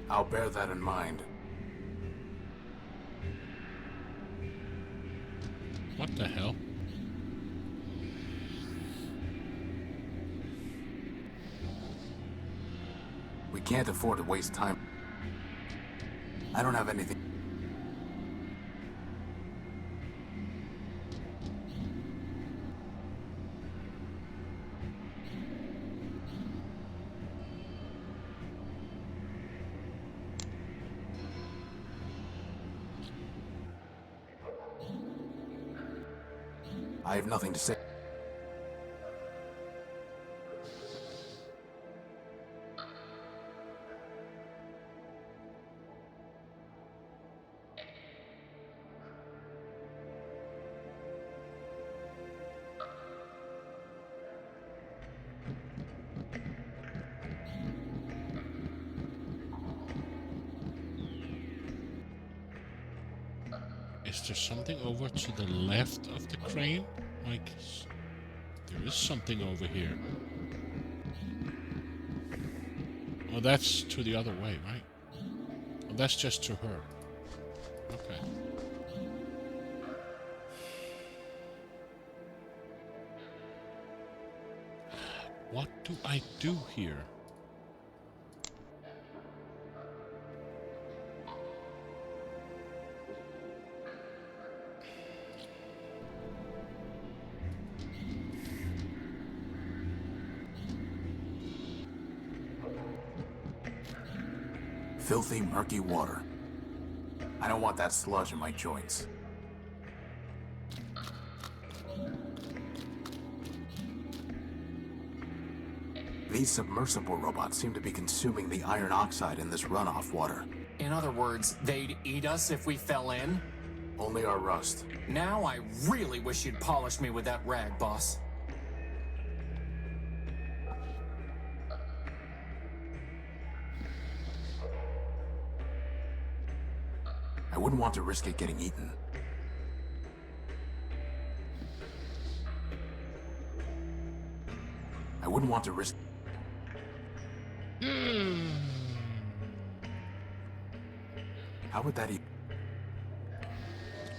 I'll bear that in mind. What the hell? We can't afford to waste time. I don't have anything. I have nothing to say. Is there something over to the left of the crane? Like, there is something over here. Oh, that's to the other way, right? Oh, that's just to her. Okay. What do I do here? Filthy, murky water. I don't want that sludge in my joints. These submersible robots seem to be consuming the iron oxide in this runoff water. In other words, they'd eat us if we fell in? Only our rust. Now I really wish you'd polish me with that rag, boss. I wouldn't want to risk it getting eaten. I wouldn't want to risk... How would that eat?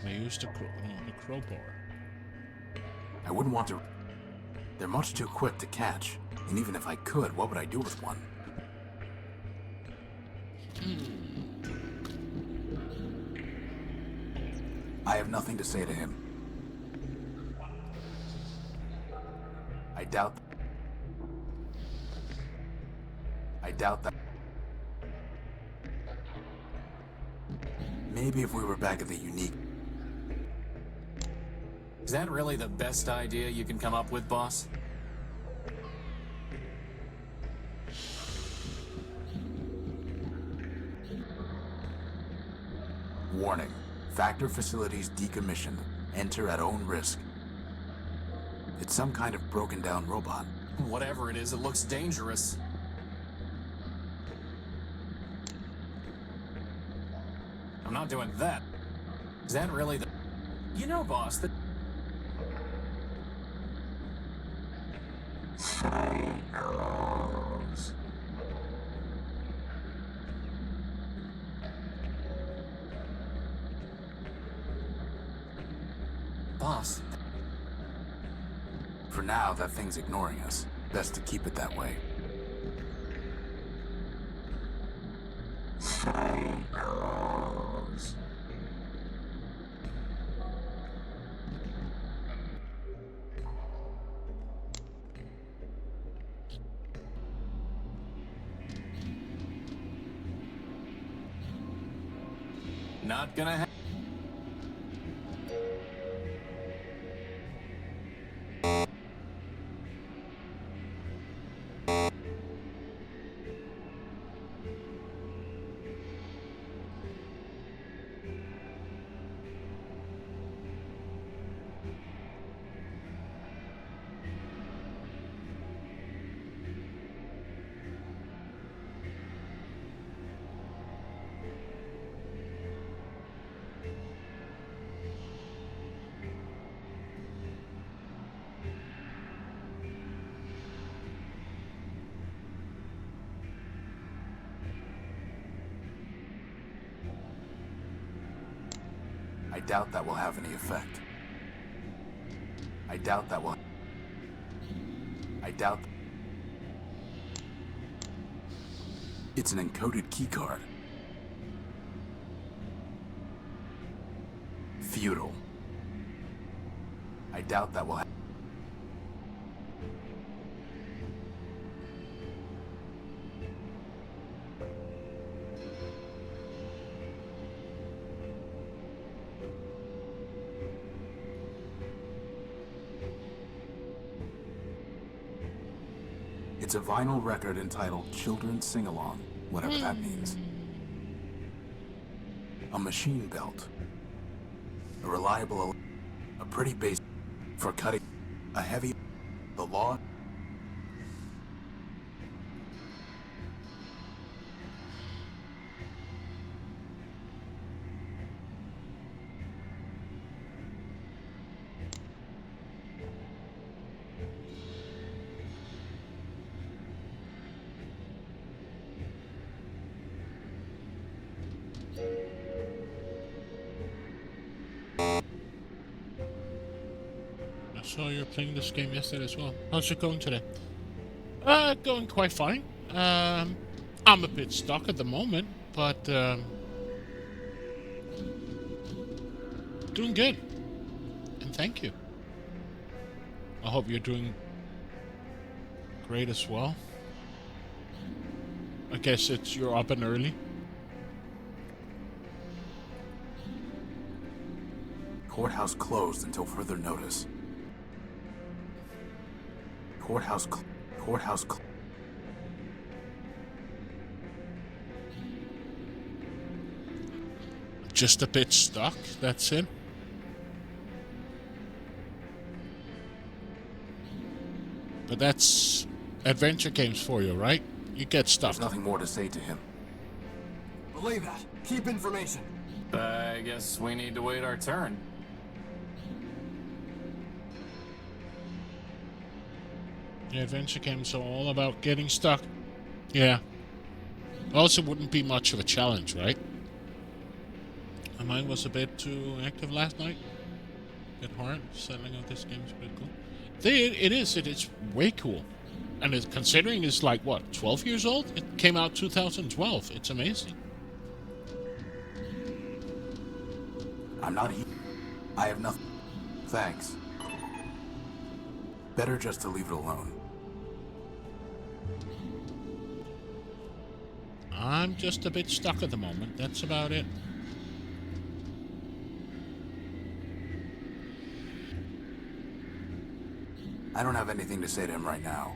I used the crowbar. I wouldn't want to... They're much too quick to catch. And even if I could, what would I do with one? I have nothing to say to him. I doubt that. Maybe if we were back at the unique. Is that really the best idea you can come up with, boss? Warning. Factor facilities decommissioned. Enter at own risk. It's some kind of broken down robot. Whatever it is, it looks dangerous. I'm not doing that. Is that really the... You know, boss, that... Psychos. Boss. For now, that thing's ignoring us. Best to keep it that way. Psychos. Not gonna happen. I doubt that will have any effect. I doubt. It's an encoded keycard. Futile. I doubt that will have... It's a vinyl record entitled Children's Sing-Along, whatever that means. A machine belt. A reliable, a pretty base for cutting, a heavy, the law. I saw you were playing this game yesterday as well. How's it going today? Going quite fine. I'm a bit stuck at the moment, but doing good. And thank you. I hope you're doing great as well. I guess you're up and early. Courthouse closed until further notice. Courthouse. Just a bit stuck, that's it. But that's adventure games for you, right? You get stuck. There's nothing more to say to him. Believe that. Keep information. I guess we need to wait our turn. The adventure games are all about getting stuck. Yeah. Also wouldn't be much of a challenge, right? My mind was a bit too active last night. A bit hard. Settling out this game is pretty cool. It is way cool. And considering it's like, what, 12 years old? It came out 2012. It's amazing. I'm not I have nothing. Thanks. Better just to leave it alone. I'm just a bit stuck at the moment. That's about it. I don't have anything to say to him right now.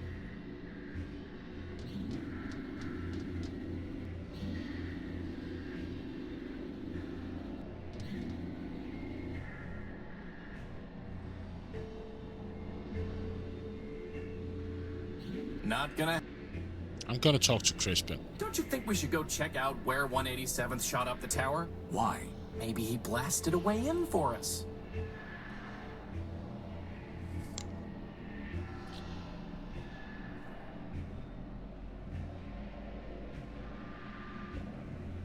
Not gonna... I'm gonna talk to Crispin. Don't you think we should go check out where 187th shot up the tower? Why? Maybe he blasted a way in for us.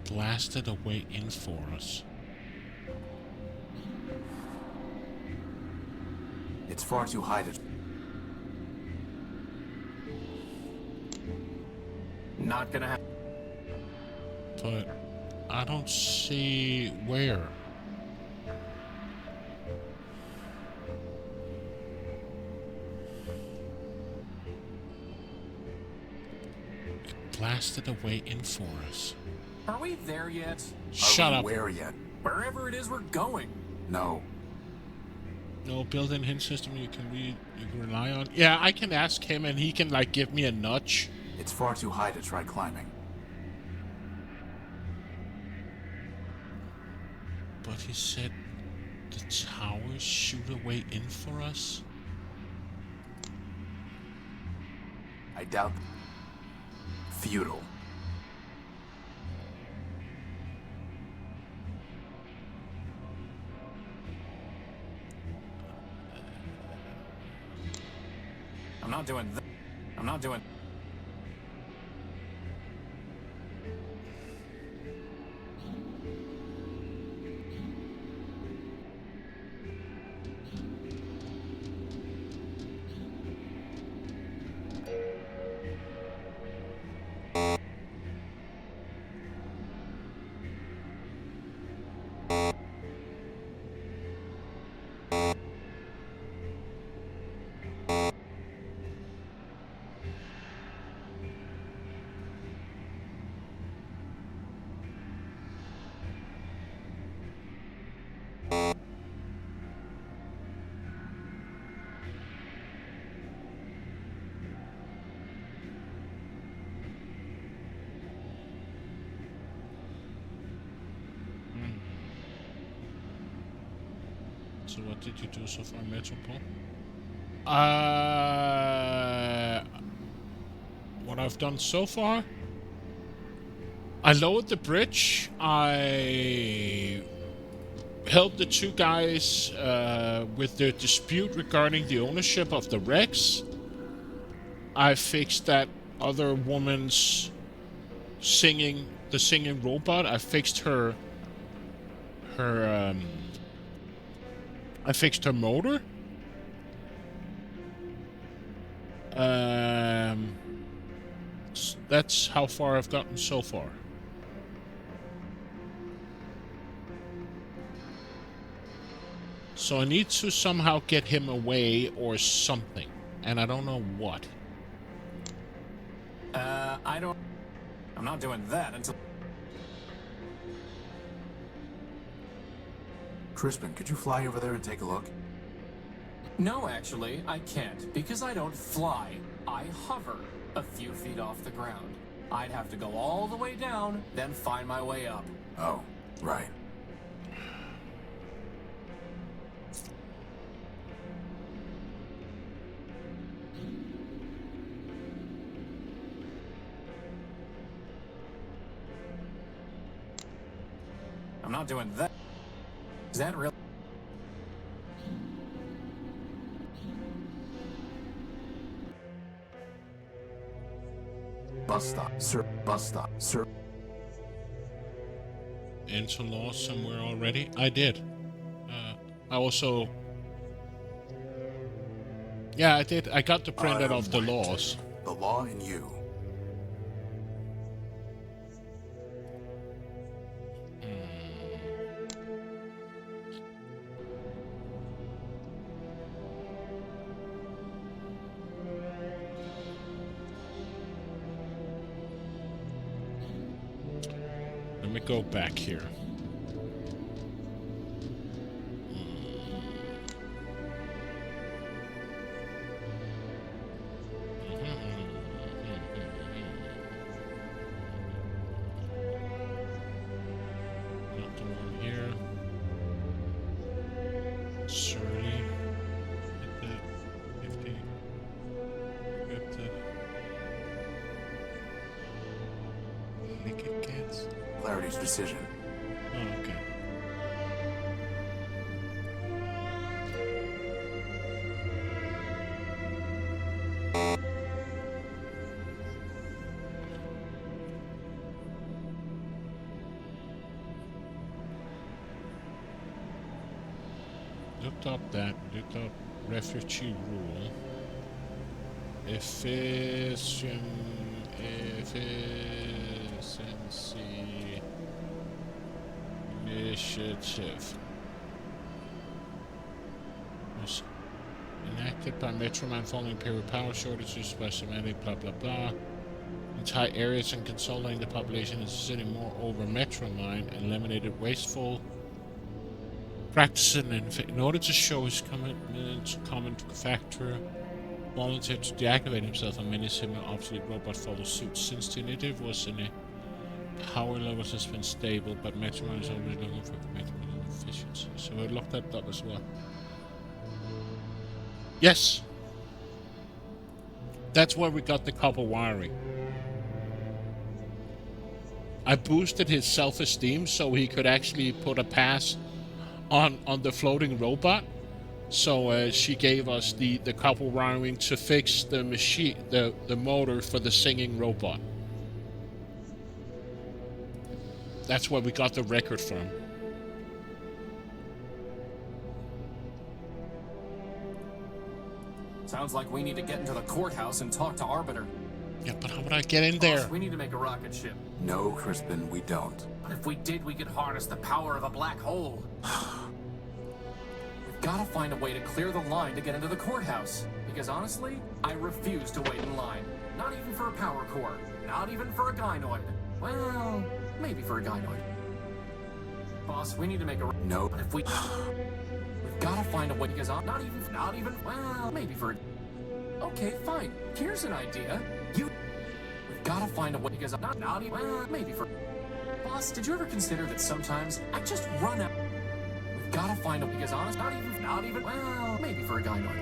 Blasted a way in for us. It's far too high to... Not gonna happen. But I don't see where. It blasted a way in for us. Are we there yet? Shut up. Where yet? Wherever it is we're going. No. No built-in hint system you can rely on. Yeah, I can ask him and he can like give me a nudge. It's far too high to try climbing. But he said the towers shoot a way in for us? I doubt... Futile. I'm not doing that. I'm not doing... So what did you do so far, Metropole? What I've done so far? I lowered the bridge. I helped the two guys with their dispute regarding the ownership of the Rex. I fixed that other woman's singing robot. I fixed her I fixed her motor. That's how far I've gotten so far. So I need to somehow get him away or something. And I don't know what. I'm not doing that until... Crispin, could you fly over there and take a look? No, actually, I can't, because I don't fly. I hover a few feet off the ground. I'd have to go all the way down, then find my way up. Oh, right. I'm not doing that. Is that real? Bus stop, sir. Bus stop, sir. Into law somewhere already? I did. I also... Yeah, I did. I got the printout of the laws. The law in you. let me go back here. Not the one here. Surly. Hit the 50. Grip the Liquid Cats. Clarity's decision. Oh, okay. Looked up refugee rule. Efficiency. Initiative. Was enacted by Metroman following a period of power shortages by semantic blah blah blah. Entire areas and consolidating the population is sitting more over Metromine and eliminated wasteful practices in order to show his commitment to common factor. Volunteered to deactivate himself and many similar obsolete robot follow suit. Since the initiative was in a power level has been stable, but Metromine is already looking for commitment and efficiency. So I looked that up as well. Yes! That's where we got the copper wiring. I boosted his self-esteem so he could actually put a pass on the floating robot. So she gave us the copper wiring to fix the machine, the motor for the singing robot. That's where we got the record from. Sounds like we need to get into the courthouse and talk to Arbiter. Yeah, but how would I get in there? We need to make a rocket ship. No, Crispin, we don't. But if we did, we could harness the power of a black hole. We've got to find a way to clear the line to get into the courthouse. Because honestly, I refuse to wait in line. Not even for a power core. Not even for a gynoid. Well, maybe for a gynoid. Boss, we need to make a... No. But if we... We've got to find a way, because I'm not even... Well, maybe for... Okay, fine. Here's an idea. We've got to find a way, because I'm not even... Well, maybe for... Boss, did you ever consider that sometimes I just run out... We've got to find a way, because honest, not even... Well, maybe for a gynoid.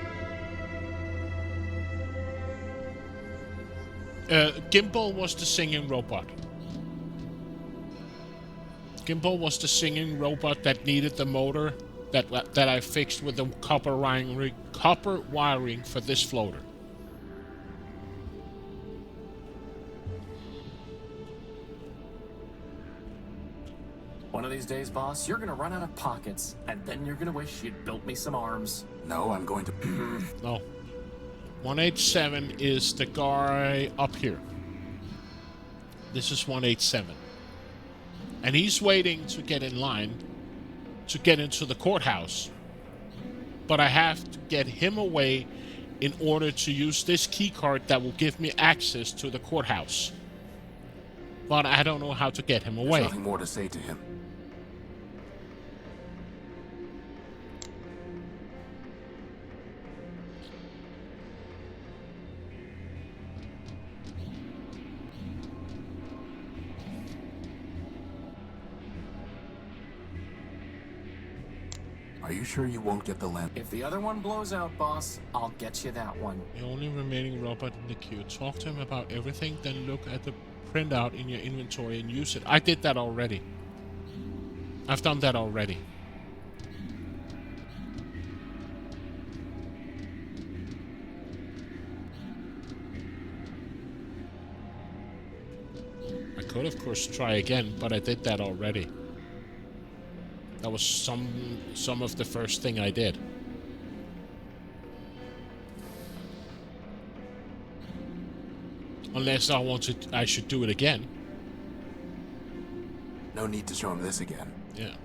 Gimbal was the singing robot. Gimbal was the singing robot that needed the motor that I fixed with the copper wiring for this floater. One of these days, boss, you're gonna run out of pockets, and then you're gonna wish you'd built me some arms. No, I'm going to... No. 187 is the guy up here. This is 187. And he's waiting to get in line to get into the courthouse. But I have to get him away in order to use this key card that will give me access to the courthouse. But I don't know how to get him away. There's nothing more to say to him. Are you sure you won't get the lamp? If the other one blows out, boss, I'll get you that one. The only remaining robot in the queue. Talk to him about everything, then look at the printout in your inventory and use it. I did that already. I've done that already. I could, of course, try again, but I did that already. That was some of the first thing I did. Unless I should do it again. No need to show him this again. Yeah.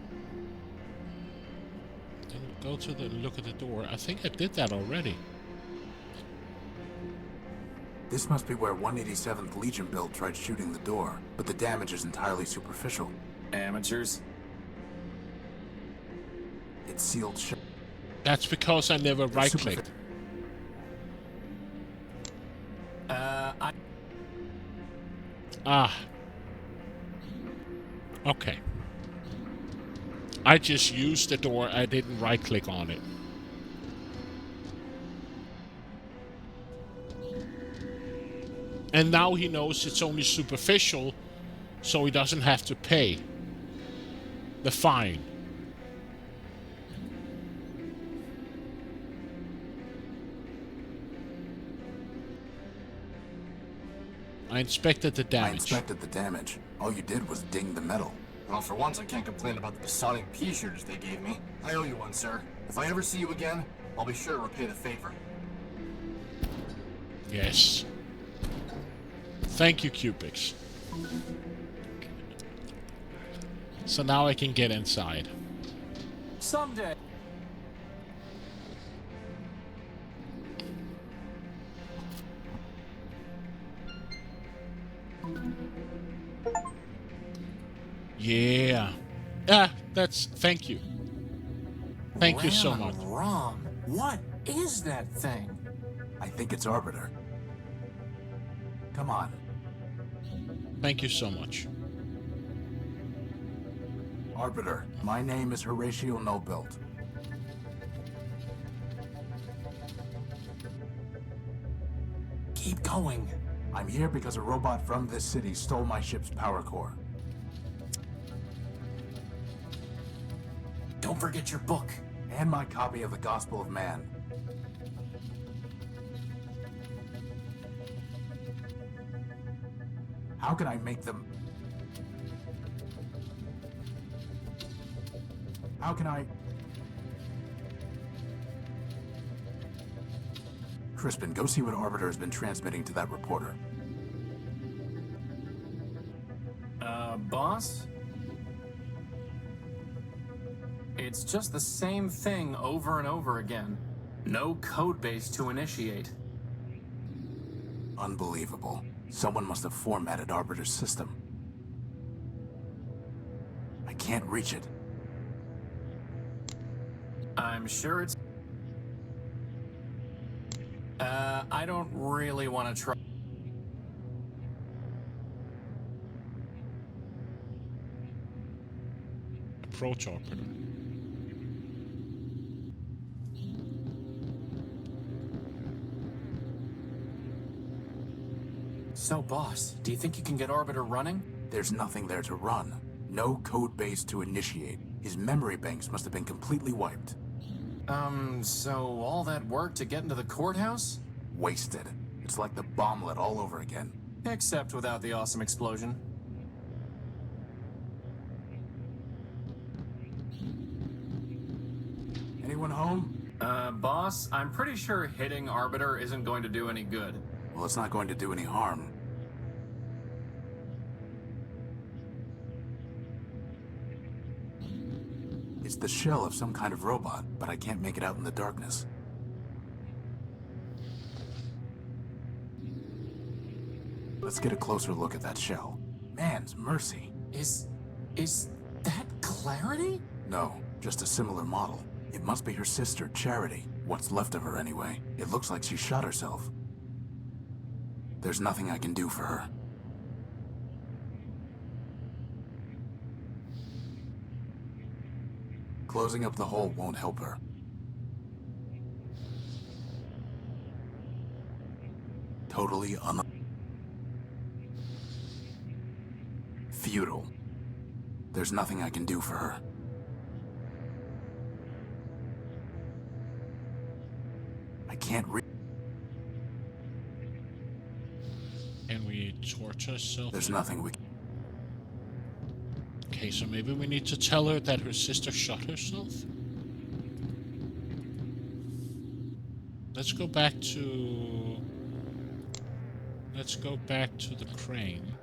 Then go to the look at the door. I think I did that already. This must be where 187th Legion build tried shooting the door, but the damage is entirely superficial. Amateurs. It's sealed shut. That's because I never right-clicked. Ah. Okay. I just used the door, I didn't right-click on it. And now he knows it's only superficial, so he doesn't have to pay the fine. I inspected the damage. I inspected the damage. All you did was ding the metal. Well, for once, I can't complain about the Sonic pea shooters they gave me. I owe you one, sir. If I ever see you again, I'll be sure to repay the favor. Yes. Thank you, Cupix. So now I can get inside. Someday. Yeah. That's... Thank you. Thank you so much. Rom, what is that thing? I think it's Arbiter. Come on. Thank you so much. Arbiter, my name is Horatio Nobilt. Keep going. I'm here because a robot from this city stole my ship's power core. Don't forget your book. And my copy of the Gospel of Man. How can I make them... How can I... Crispin, go see what Arbiter has been transmitting to that reporter. Boss? It's just the same thing over and over again. No code base to initiate. Unbelievable. Someone must have formatted Arbiter's system. I can't reach it. I'm sure it's... I don't really want to try... Approach Arbiter. So, boss, do you think you can get Arbiter running? There's nothing there to run. No code base to initiate. His memory banks must have been completely wiped. So all that work to get into the courthouse? Wasted. It's like the bomblet all over again. Except without the awesome explosion. Anyone home? Boss, I'm pretty sure hitting Arbiter isn't going to do any good. Well, it's not going to do any harm. It's the shell of some kind of robot, but I can't make it out in the darkness. Let's get a closer look at that shell. Man's mercy. Is that Clarity? No, just a similar model. It must be her sister, Charity. What's left of her anyway. It looks like she shot herself. There's nothing I can do for her. Closing up the hole won't help her. Totally futile. There's nothing I can do for her. I can't Can we torture ourselves? There's nothing we can... Okay, so maybe we need to tell her that her sister shot herself? Let's go back to... Let's go back to the crane.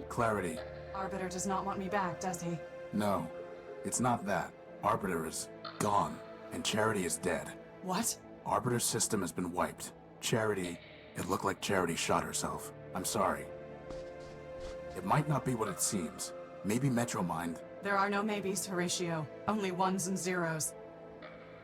Clarity. Arbiter does not want me back, does he? No, it's not that. Arbiter is gone, and Charity is dead. What? Arbiter's system has been wiped. Charity... It looked like Charity shot herself. I'm sorry. It might not be what it seems. Maybe Metromind. There are no maybes, Horatio. Only ones and zeros.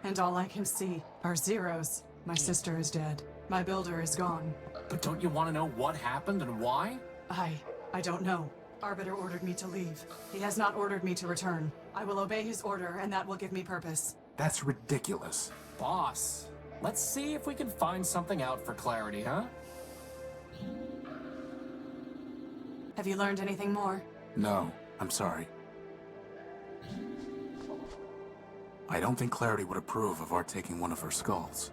And all I can see are zeros. My sister is dead. My builder is gone. But don't you want to know what happened and why? I don't know. Arbiter ordered me to leave. He has not ordered me to return. I will obey his order, and that will give me purpose. That's ridiculous. Boss, let's see if we can find something out for clarity, huh? Have you learned anything more? No, I'm sorry. I don't think Clarity would approve of our taking one of her skulls.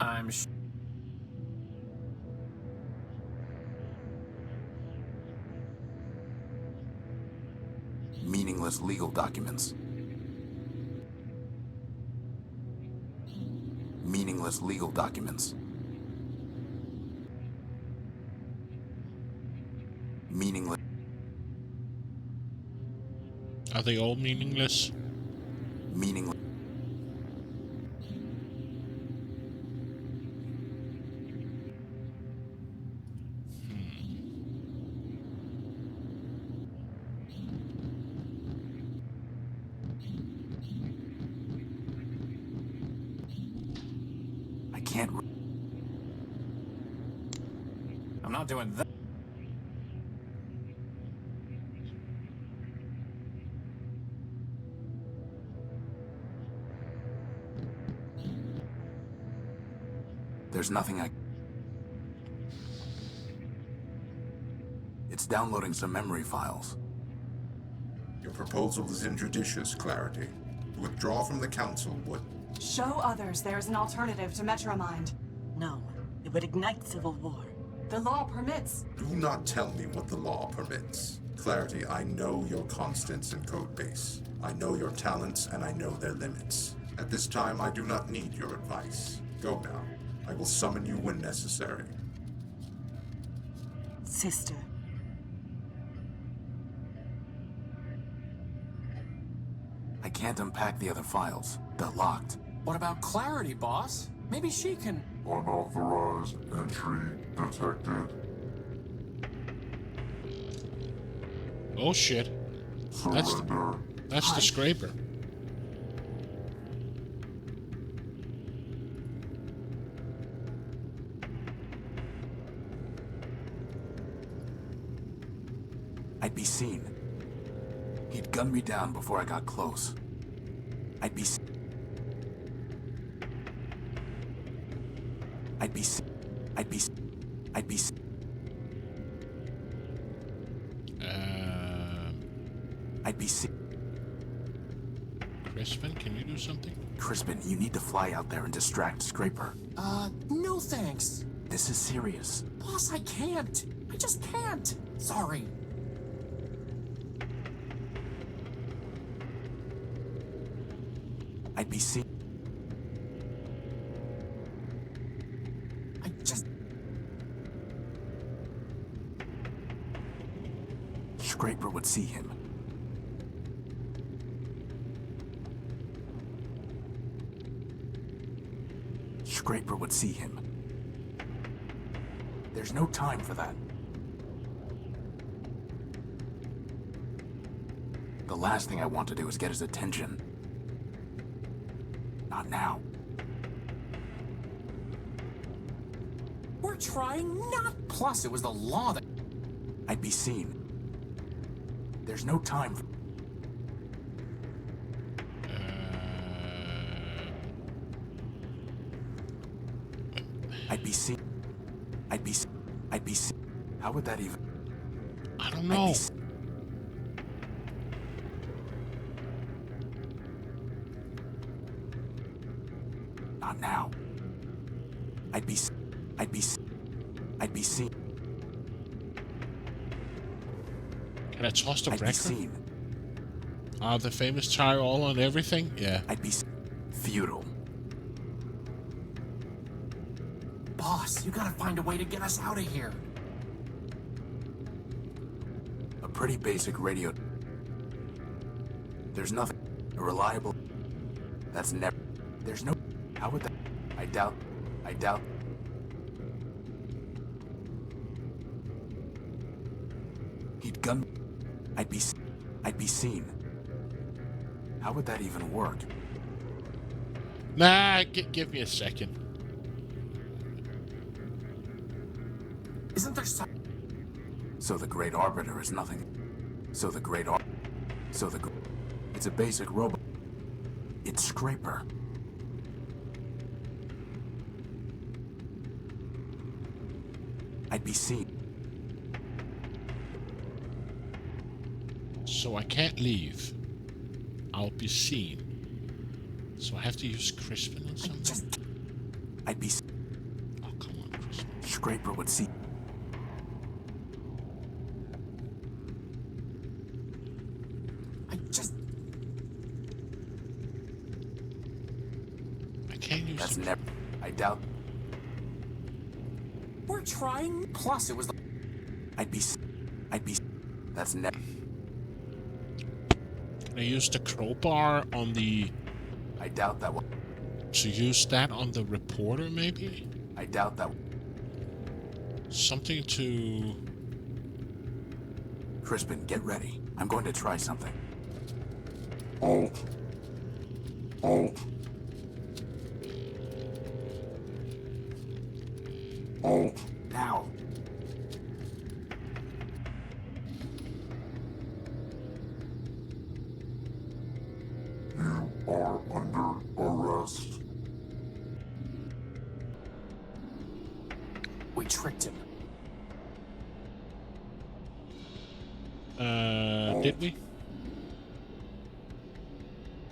I'm Meaningless legal documents. Meaningless legal documents. Meaningless. Are they all meaningless? Meaningless. I'm not doing that. There's nothing I... It's downloading some memory files. Your proposal is injudicious, Clarity. To withdraw from the Council would... Show others there is an alternative to Metromind. No, it would ignite civil war. The law permits. Do not tell me what the law permits. Clarity, I know your constants in Codebase. I know your talents, and I know their limits. At this time, I do not need your advice. Go now. I will summon you when necessary. Sister. I can't unpack the other files. They're locked. What about Clarity, boss? Maybe she can... Unauthorized entry detected. Oh shit. Surrender. That's the scraper. I'd be seen. He'd gun me down before I got close. I'd be seen. I'd be seen. I'd be seen. I'd be seen. I'd be seen. Crispin, can you do something? Crispin, you need to fly out there and distract Scraper. No thanks. This is serious. Boss, I can't. I just can't. Sorry. I'd be seen. I just... Scraper would see him. Scraper would see him. There's no time for that. The last thing I want to do is get his attention. Not now. We're trying not... Plus, it was the law that... I'd be seen. There's no time for... I'd be seen. I'd be seen. I'd be seen. How would that even... I don't know. Not now. I'd be seen. I'd be seen. I'd be seen. Can I toss the I'd be record? seen. The famous tire all on everything? Yeah. I'd be futile. Boss, you gotta find a way to get us out of here. A pretty basic radio. There's nothing. A reliable. That's never. There's no. How would that? I doubt. He'd gun. I'd be seen. How would that even work? Nah, give me a second. Isn't there some... So the Great Arbiter is nothing. It's a basic robot. It's Scraper. I'd be seen. So I can't leave. I'll be seen. So I have to use Crispin or something? I'd be... Oh, come on, Crispin. Scraper would see... I can't use... That's never... I doubt... We're trying... Plus, it was the... I'd be... That's never... Can I use the crowbar on the... I doubt that one. To use that on the reporter, maybe? I doubt that one. Something to... Crispin, get ready. I'm going to try something. Alt. Now. You are under arrest. We tricked him. Did we?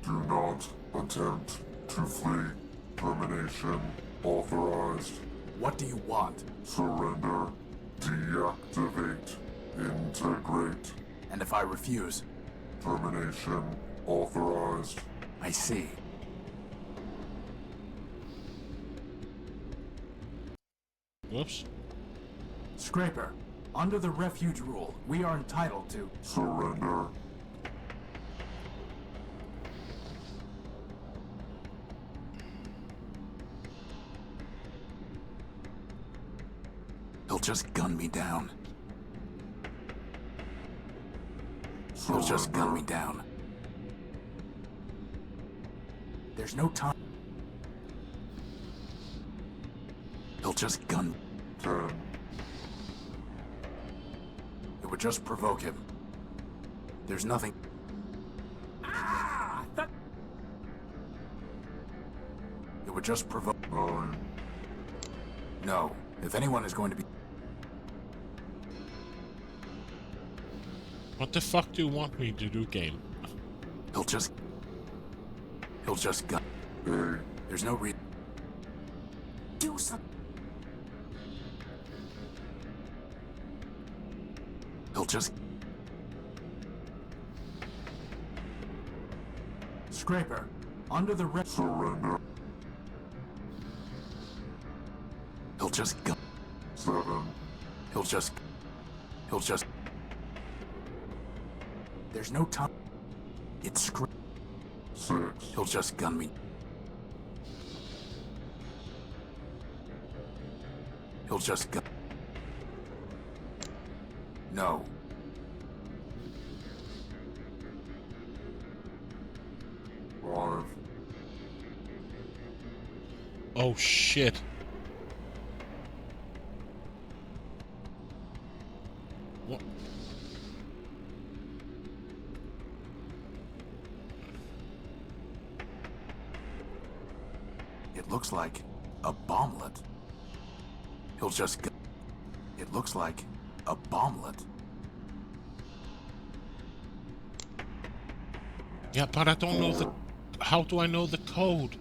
Do not attempt to flee. Termination authorized. What do you want? Surrender. Deactivate. Integrate. And if I refuse? Termination authorized. I see. Whoops. Scraper, under the refuge rule, we are entitled to... Surrender. He'll just gun me down. He'll just gun me down. There's no time. He'll just gun. 10. It would just provoke him. There's nothing. It would just provoke. 9. No. If anyone is going to be... What the fuck do you want me to do, game? He'll just gun. There's no reason. Do something. He'll just... Scraper, under the Surrender. He'll just gun. 7. He'll just... There's no time. It's 6. He'll just gun me. He'll just gun. No. Oh shit. What? It looks like a bomblet. He'll just gun. It looks like a bomblet. Yeah, but I don't know the... How do I know the code?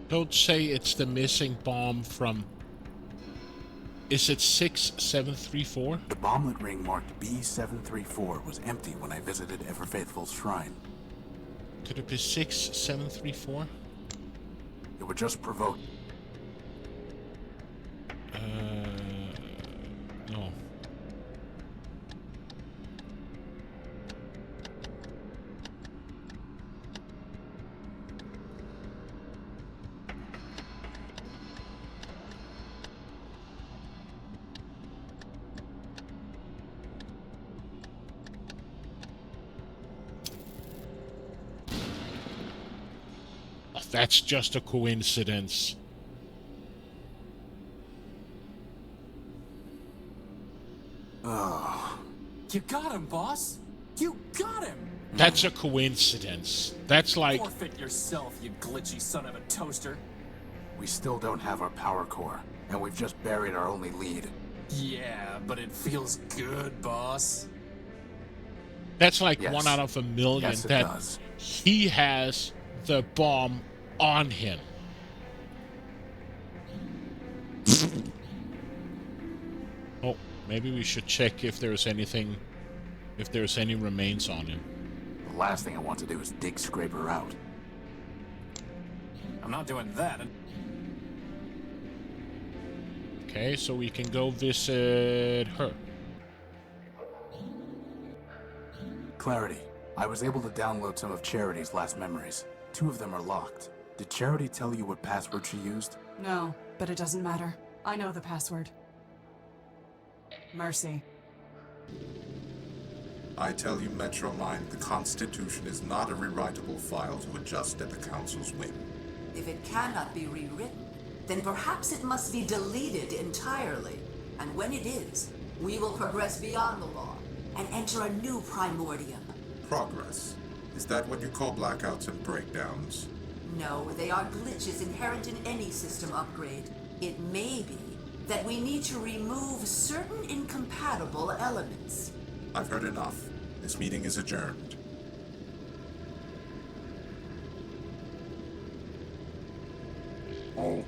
Don't say it's the missing bomb from... Is it 6734? The bomblet ring marked B734 was empty when I visited Ever Faithful's shrine. Could it be 6734? It would just provoke... No. Oh, that's just a coincidence. Oh. You got him, boss. You got him. That's a coincidence. That's like... Forfeit yourself, you glitchy son of a toaster. We still don't have our power core, and we've just buried our only lead. Yeah, but it feels good, boss. That's like Yes. 1 out of a million Yes, it that does. he has the bomb on him. Oh, maybe we should check if there's anything, if there's any remains on him. The last thing I want to do is dig Scraper out. I'm not doing that. Okay, so we can go visit her. Clarity. I was able to download some of Charity's last memories. 2 of them are locked. Did Charity tell you what password she used? No, but it doesn't matter. I know the password. Mercy. I tell you, Metromind, the Constitution is not a rewritable file to adjust at the Council's whim. If it cannot be rewritten, then perhaps it must be deleted entirely. And when it is, we will progress beyond the law and enter a new Primordium. Progress? Is that what you call blackouts and breakdowns? No, they are glitches inherent in any system upgrade. It may be that we need to remove certain incompatible elements. I've heard enough. This meeting is adjourned. Halt.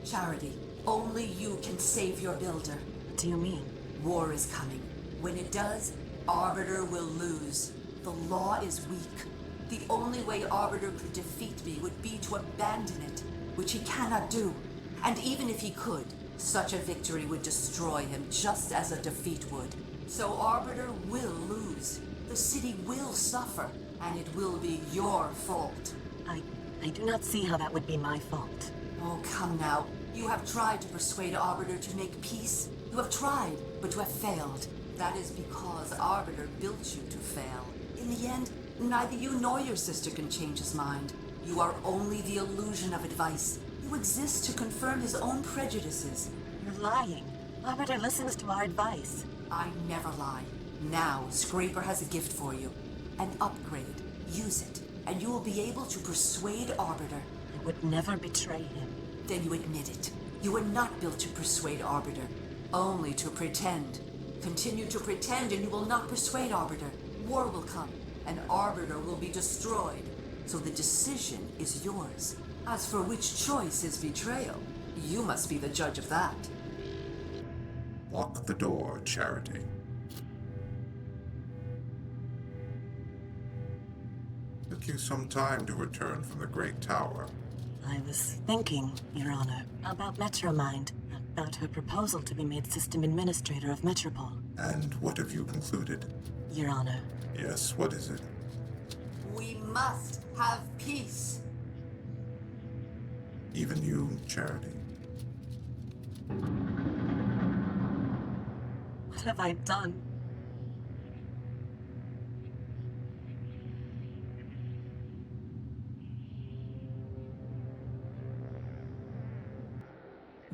Charity, only you can save your builder. What do you mean? War is coming. When it does, Arbiter will lose. The law is weak. The only way Arbiter could defeat me would be to abandon it, which he cannot do. And even if he could, such a victory would destroy him just as a defeat would. So Arbiter will lose. The city will suffer, and it will be your fault. I do not see how that would be my fault. Oh, come now. You have tried to persuade Arbiter to make peace. You have tried, but you have failed. That is because Arbiter built you to fail. In the end, neither you nor your sister can change his mind. You are only the illusion of advice. You exist to confirm his own prejudices. You're lying. Arbiter listens to our advice. I never lie. Now, Scraper has a gift for you. An upgrade. Use it, and you will be able to persuade Arbiter. I would never betray him. Then you admit it. You were not built to persuade Arbiter, only to pretend. Continue to pretend and you will not persuade Arbiter. War will come, and Arbiter will be destroyed. So the decision is yours. As for which choice is betrayal, you must be the judge of that. Lock the door, Charity. Took you some time to return from the Great Tower. I was thinking, Your Honor, about Metromind, about her proposal to be made System Administrator of Metropol. And what have you concluded? Your Honor. Yes, what is it? We must have peace. Even you, Charity. What have I done?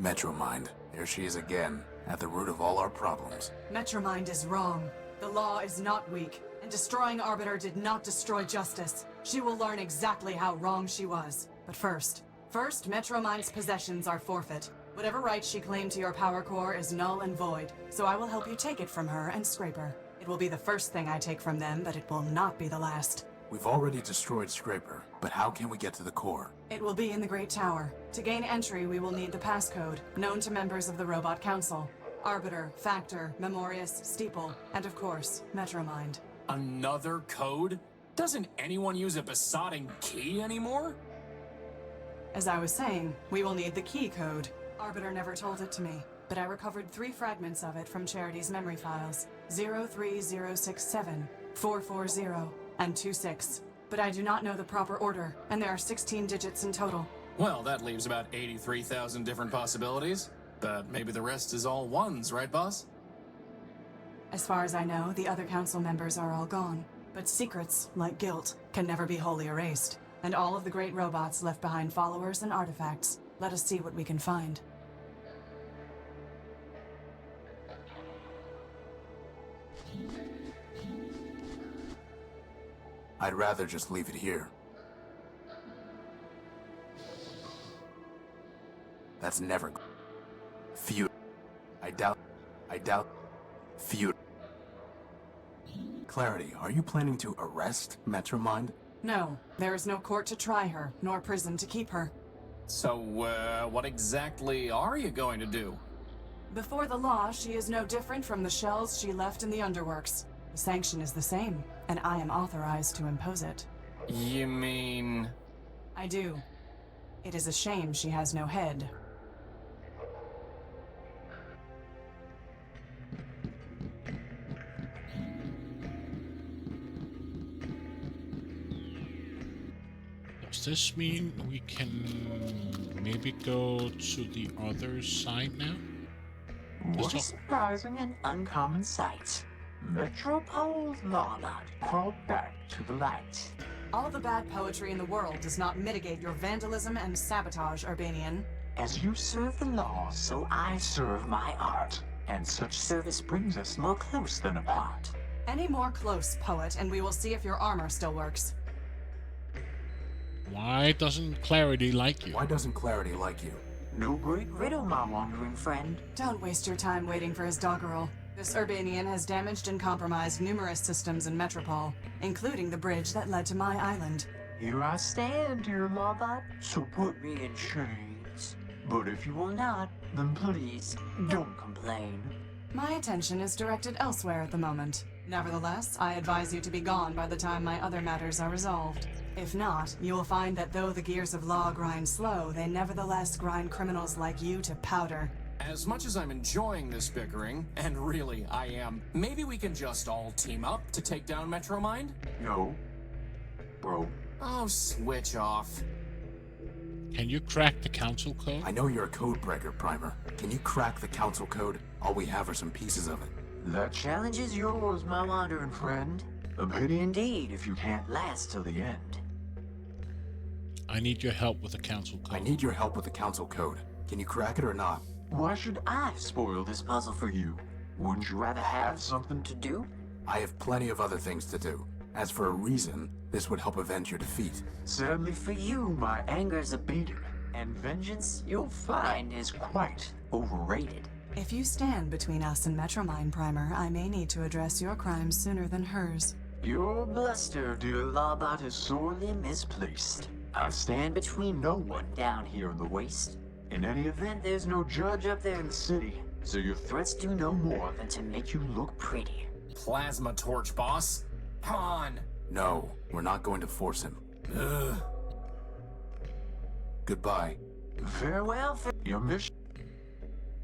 Metromind. There she is again, at the root of all our problems. Metromind is wrong. The law is not weak, and destroying Arbiter did not destroy justice. She will learn exactly how wrong she was. But first, Metromind's possessions are forfeit. Whatever right she claimed to your power core is null and void, so I will help you take it from her and Scraper. It will be the first thing I take from them, but it will not be the last. We've already destroyed Scraper, but how can we get to the core? It will be in the Great Tower. To gain entry, we will need the passcode, known to members of the Robot Council. Arbiter, Factor, Memorius, Steeple, and of course, Metromind. Another code? Doesn't anyone use a besotting key anymore? As I was saying, we will need the key code. Arbiter never told it to me, but I recovered 3 fragments of it from Charity's memory files. 03067, 440, and 26. But I do not know the proper order, and there are 16 digits in total. Well, that leaves about 83,000 different possibilities. But maybe the rest is all ones, right, boss? As far as I know, the other council members are all gone. But secrets, like guilt, can never be wholly erased. And all of the great robots left behind followers and artifacts. Let us see what we can find. I'd rather just leave it here. That's never... Feud. I doubt... Feud. Clarity, are you planning to arrest Metromind? No, there is no court to try her, nor prison to keep her. So, what exactly are you going to do? Before the law, she is no different from the shells she left in the underworks. The sanction is the same, and I am authorized to impose it. You mean... I do. It is a shame she has no head. Does this mean we can maybe go to the other side now? What a surprising and uncommon sight. Metropole's lawlot called back to the light. All the bad poetry in the world does not mitigate your vandalism and sabotage, Urbanian. As you serve the law, so I serve my art. And such service brings us more close than apart. Any more close, poet, and we will see if your armor still works. Why doesn't Clarity like you? Why doesn't Clarity like you? No great riddle, my wandering friend. Don't waste your time waiting for his doggerel. This Urbanian has damaged and compromised numerous systems in Metropole, including the bridge that led to my island. Here I stand, dear Lawbot, so put me in chains. But if you will not, then please, don't complain. My attention is directed elsewhere at the moment. Nevertheless, I advise you to be gone by the time my other matters are resolved. If not, you will find that though the gears of law grind slow, they nevertheless grind criminals like you to powder. As much as I'm enjoying this bickering, and really I am, maybe we can just all team up to take down Metromind? No. Bro. Oh, switch off. Can you crack the council code? I know you're a code breaker, Primer. Can you crack the council code? All we have are some pieces of it. The challenge is yours, my wandering friend. A pity indeed if you can't last till the end. I need your help with the council code. I need your help with the council code. Can you crack it or not? Why should I spoil this puzzle for you? Wouldn't you rather have something to do? I have plenty of other things to do. As for a reason, this would help avenge your defeat. Sadly for you, my anger's abated, and vengeance, you'll find, is quite overrated. If you stand between us and Metromind, Primer, I may need to address your crimes sooner than hers. Your bluster, dear Lawbot, is sorely misplaced. I stand between no one down here in the waste. In any event, there's no judge up there in the city, so your threats do no more than to make you look pretty. Plasma torch, boss. Come on. No, we're not going to force him. Ugh. Goodbye. Farewell for your mission.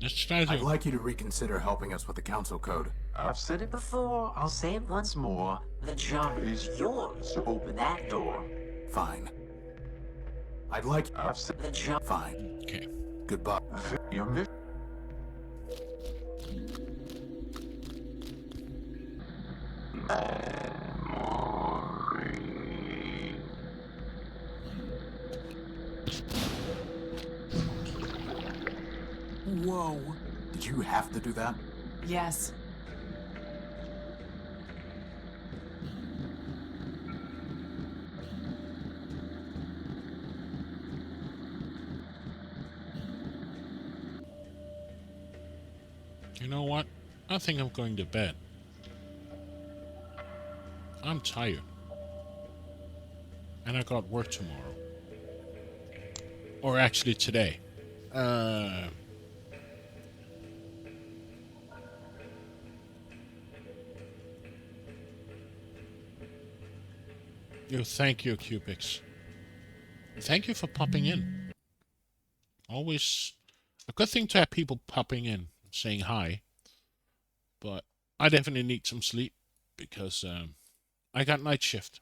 Let's try to... I'd like you to reconsider helping us with the council code. I've said it before, I'll say it once more. The job is yours to open that door. Fine. I'd like... I've said the job... Fine. Okay. Goodbye. Your mission... Whoa. Did you have to do that? Yes. You know what? I think I'm going to bed. I'm tired. And I got work tomorrow. Or actually today. Thank you, Cubix. Thank you for popping in. Always a good thing to have people popping in, saying hi. But I definitely need some sleep because I got night shift.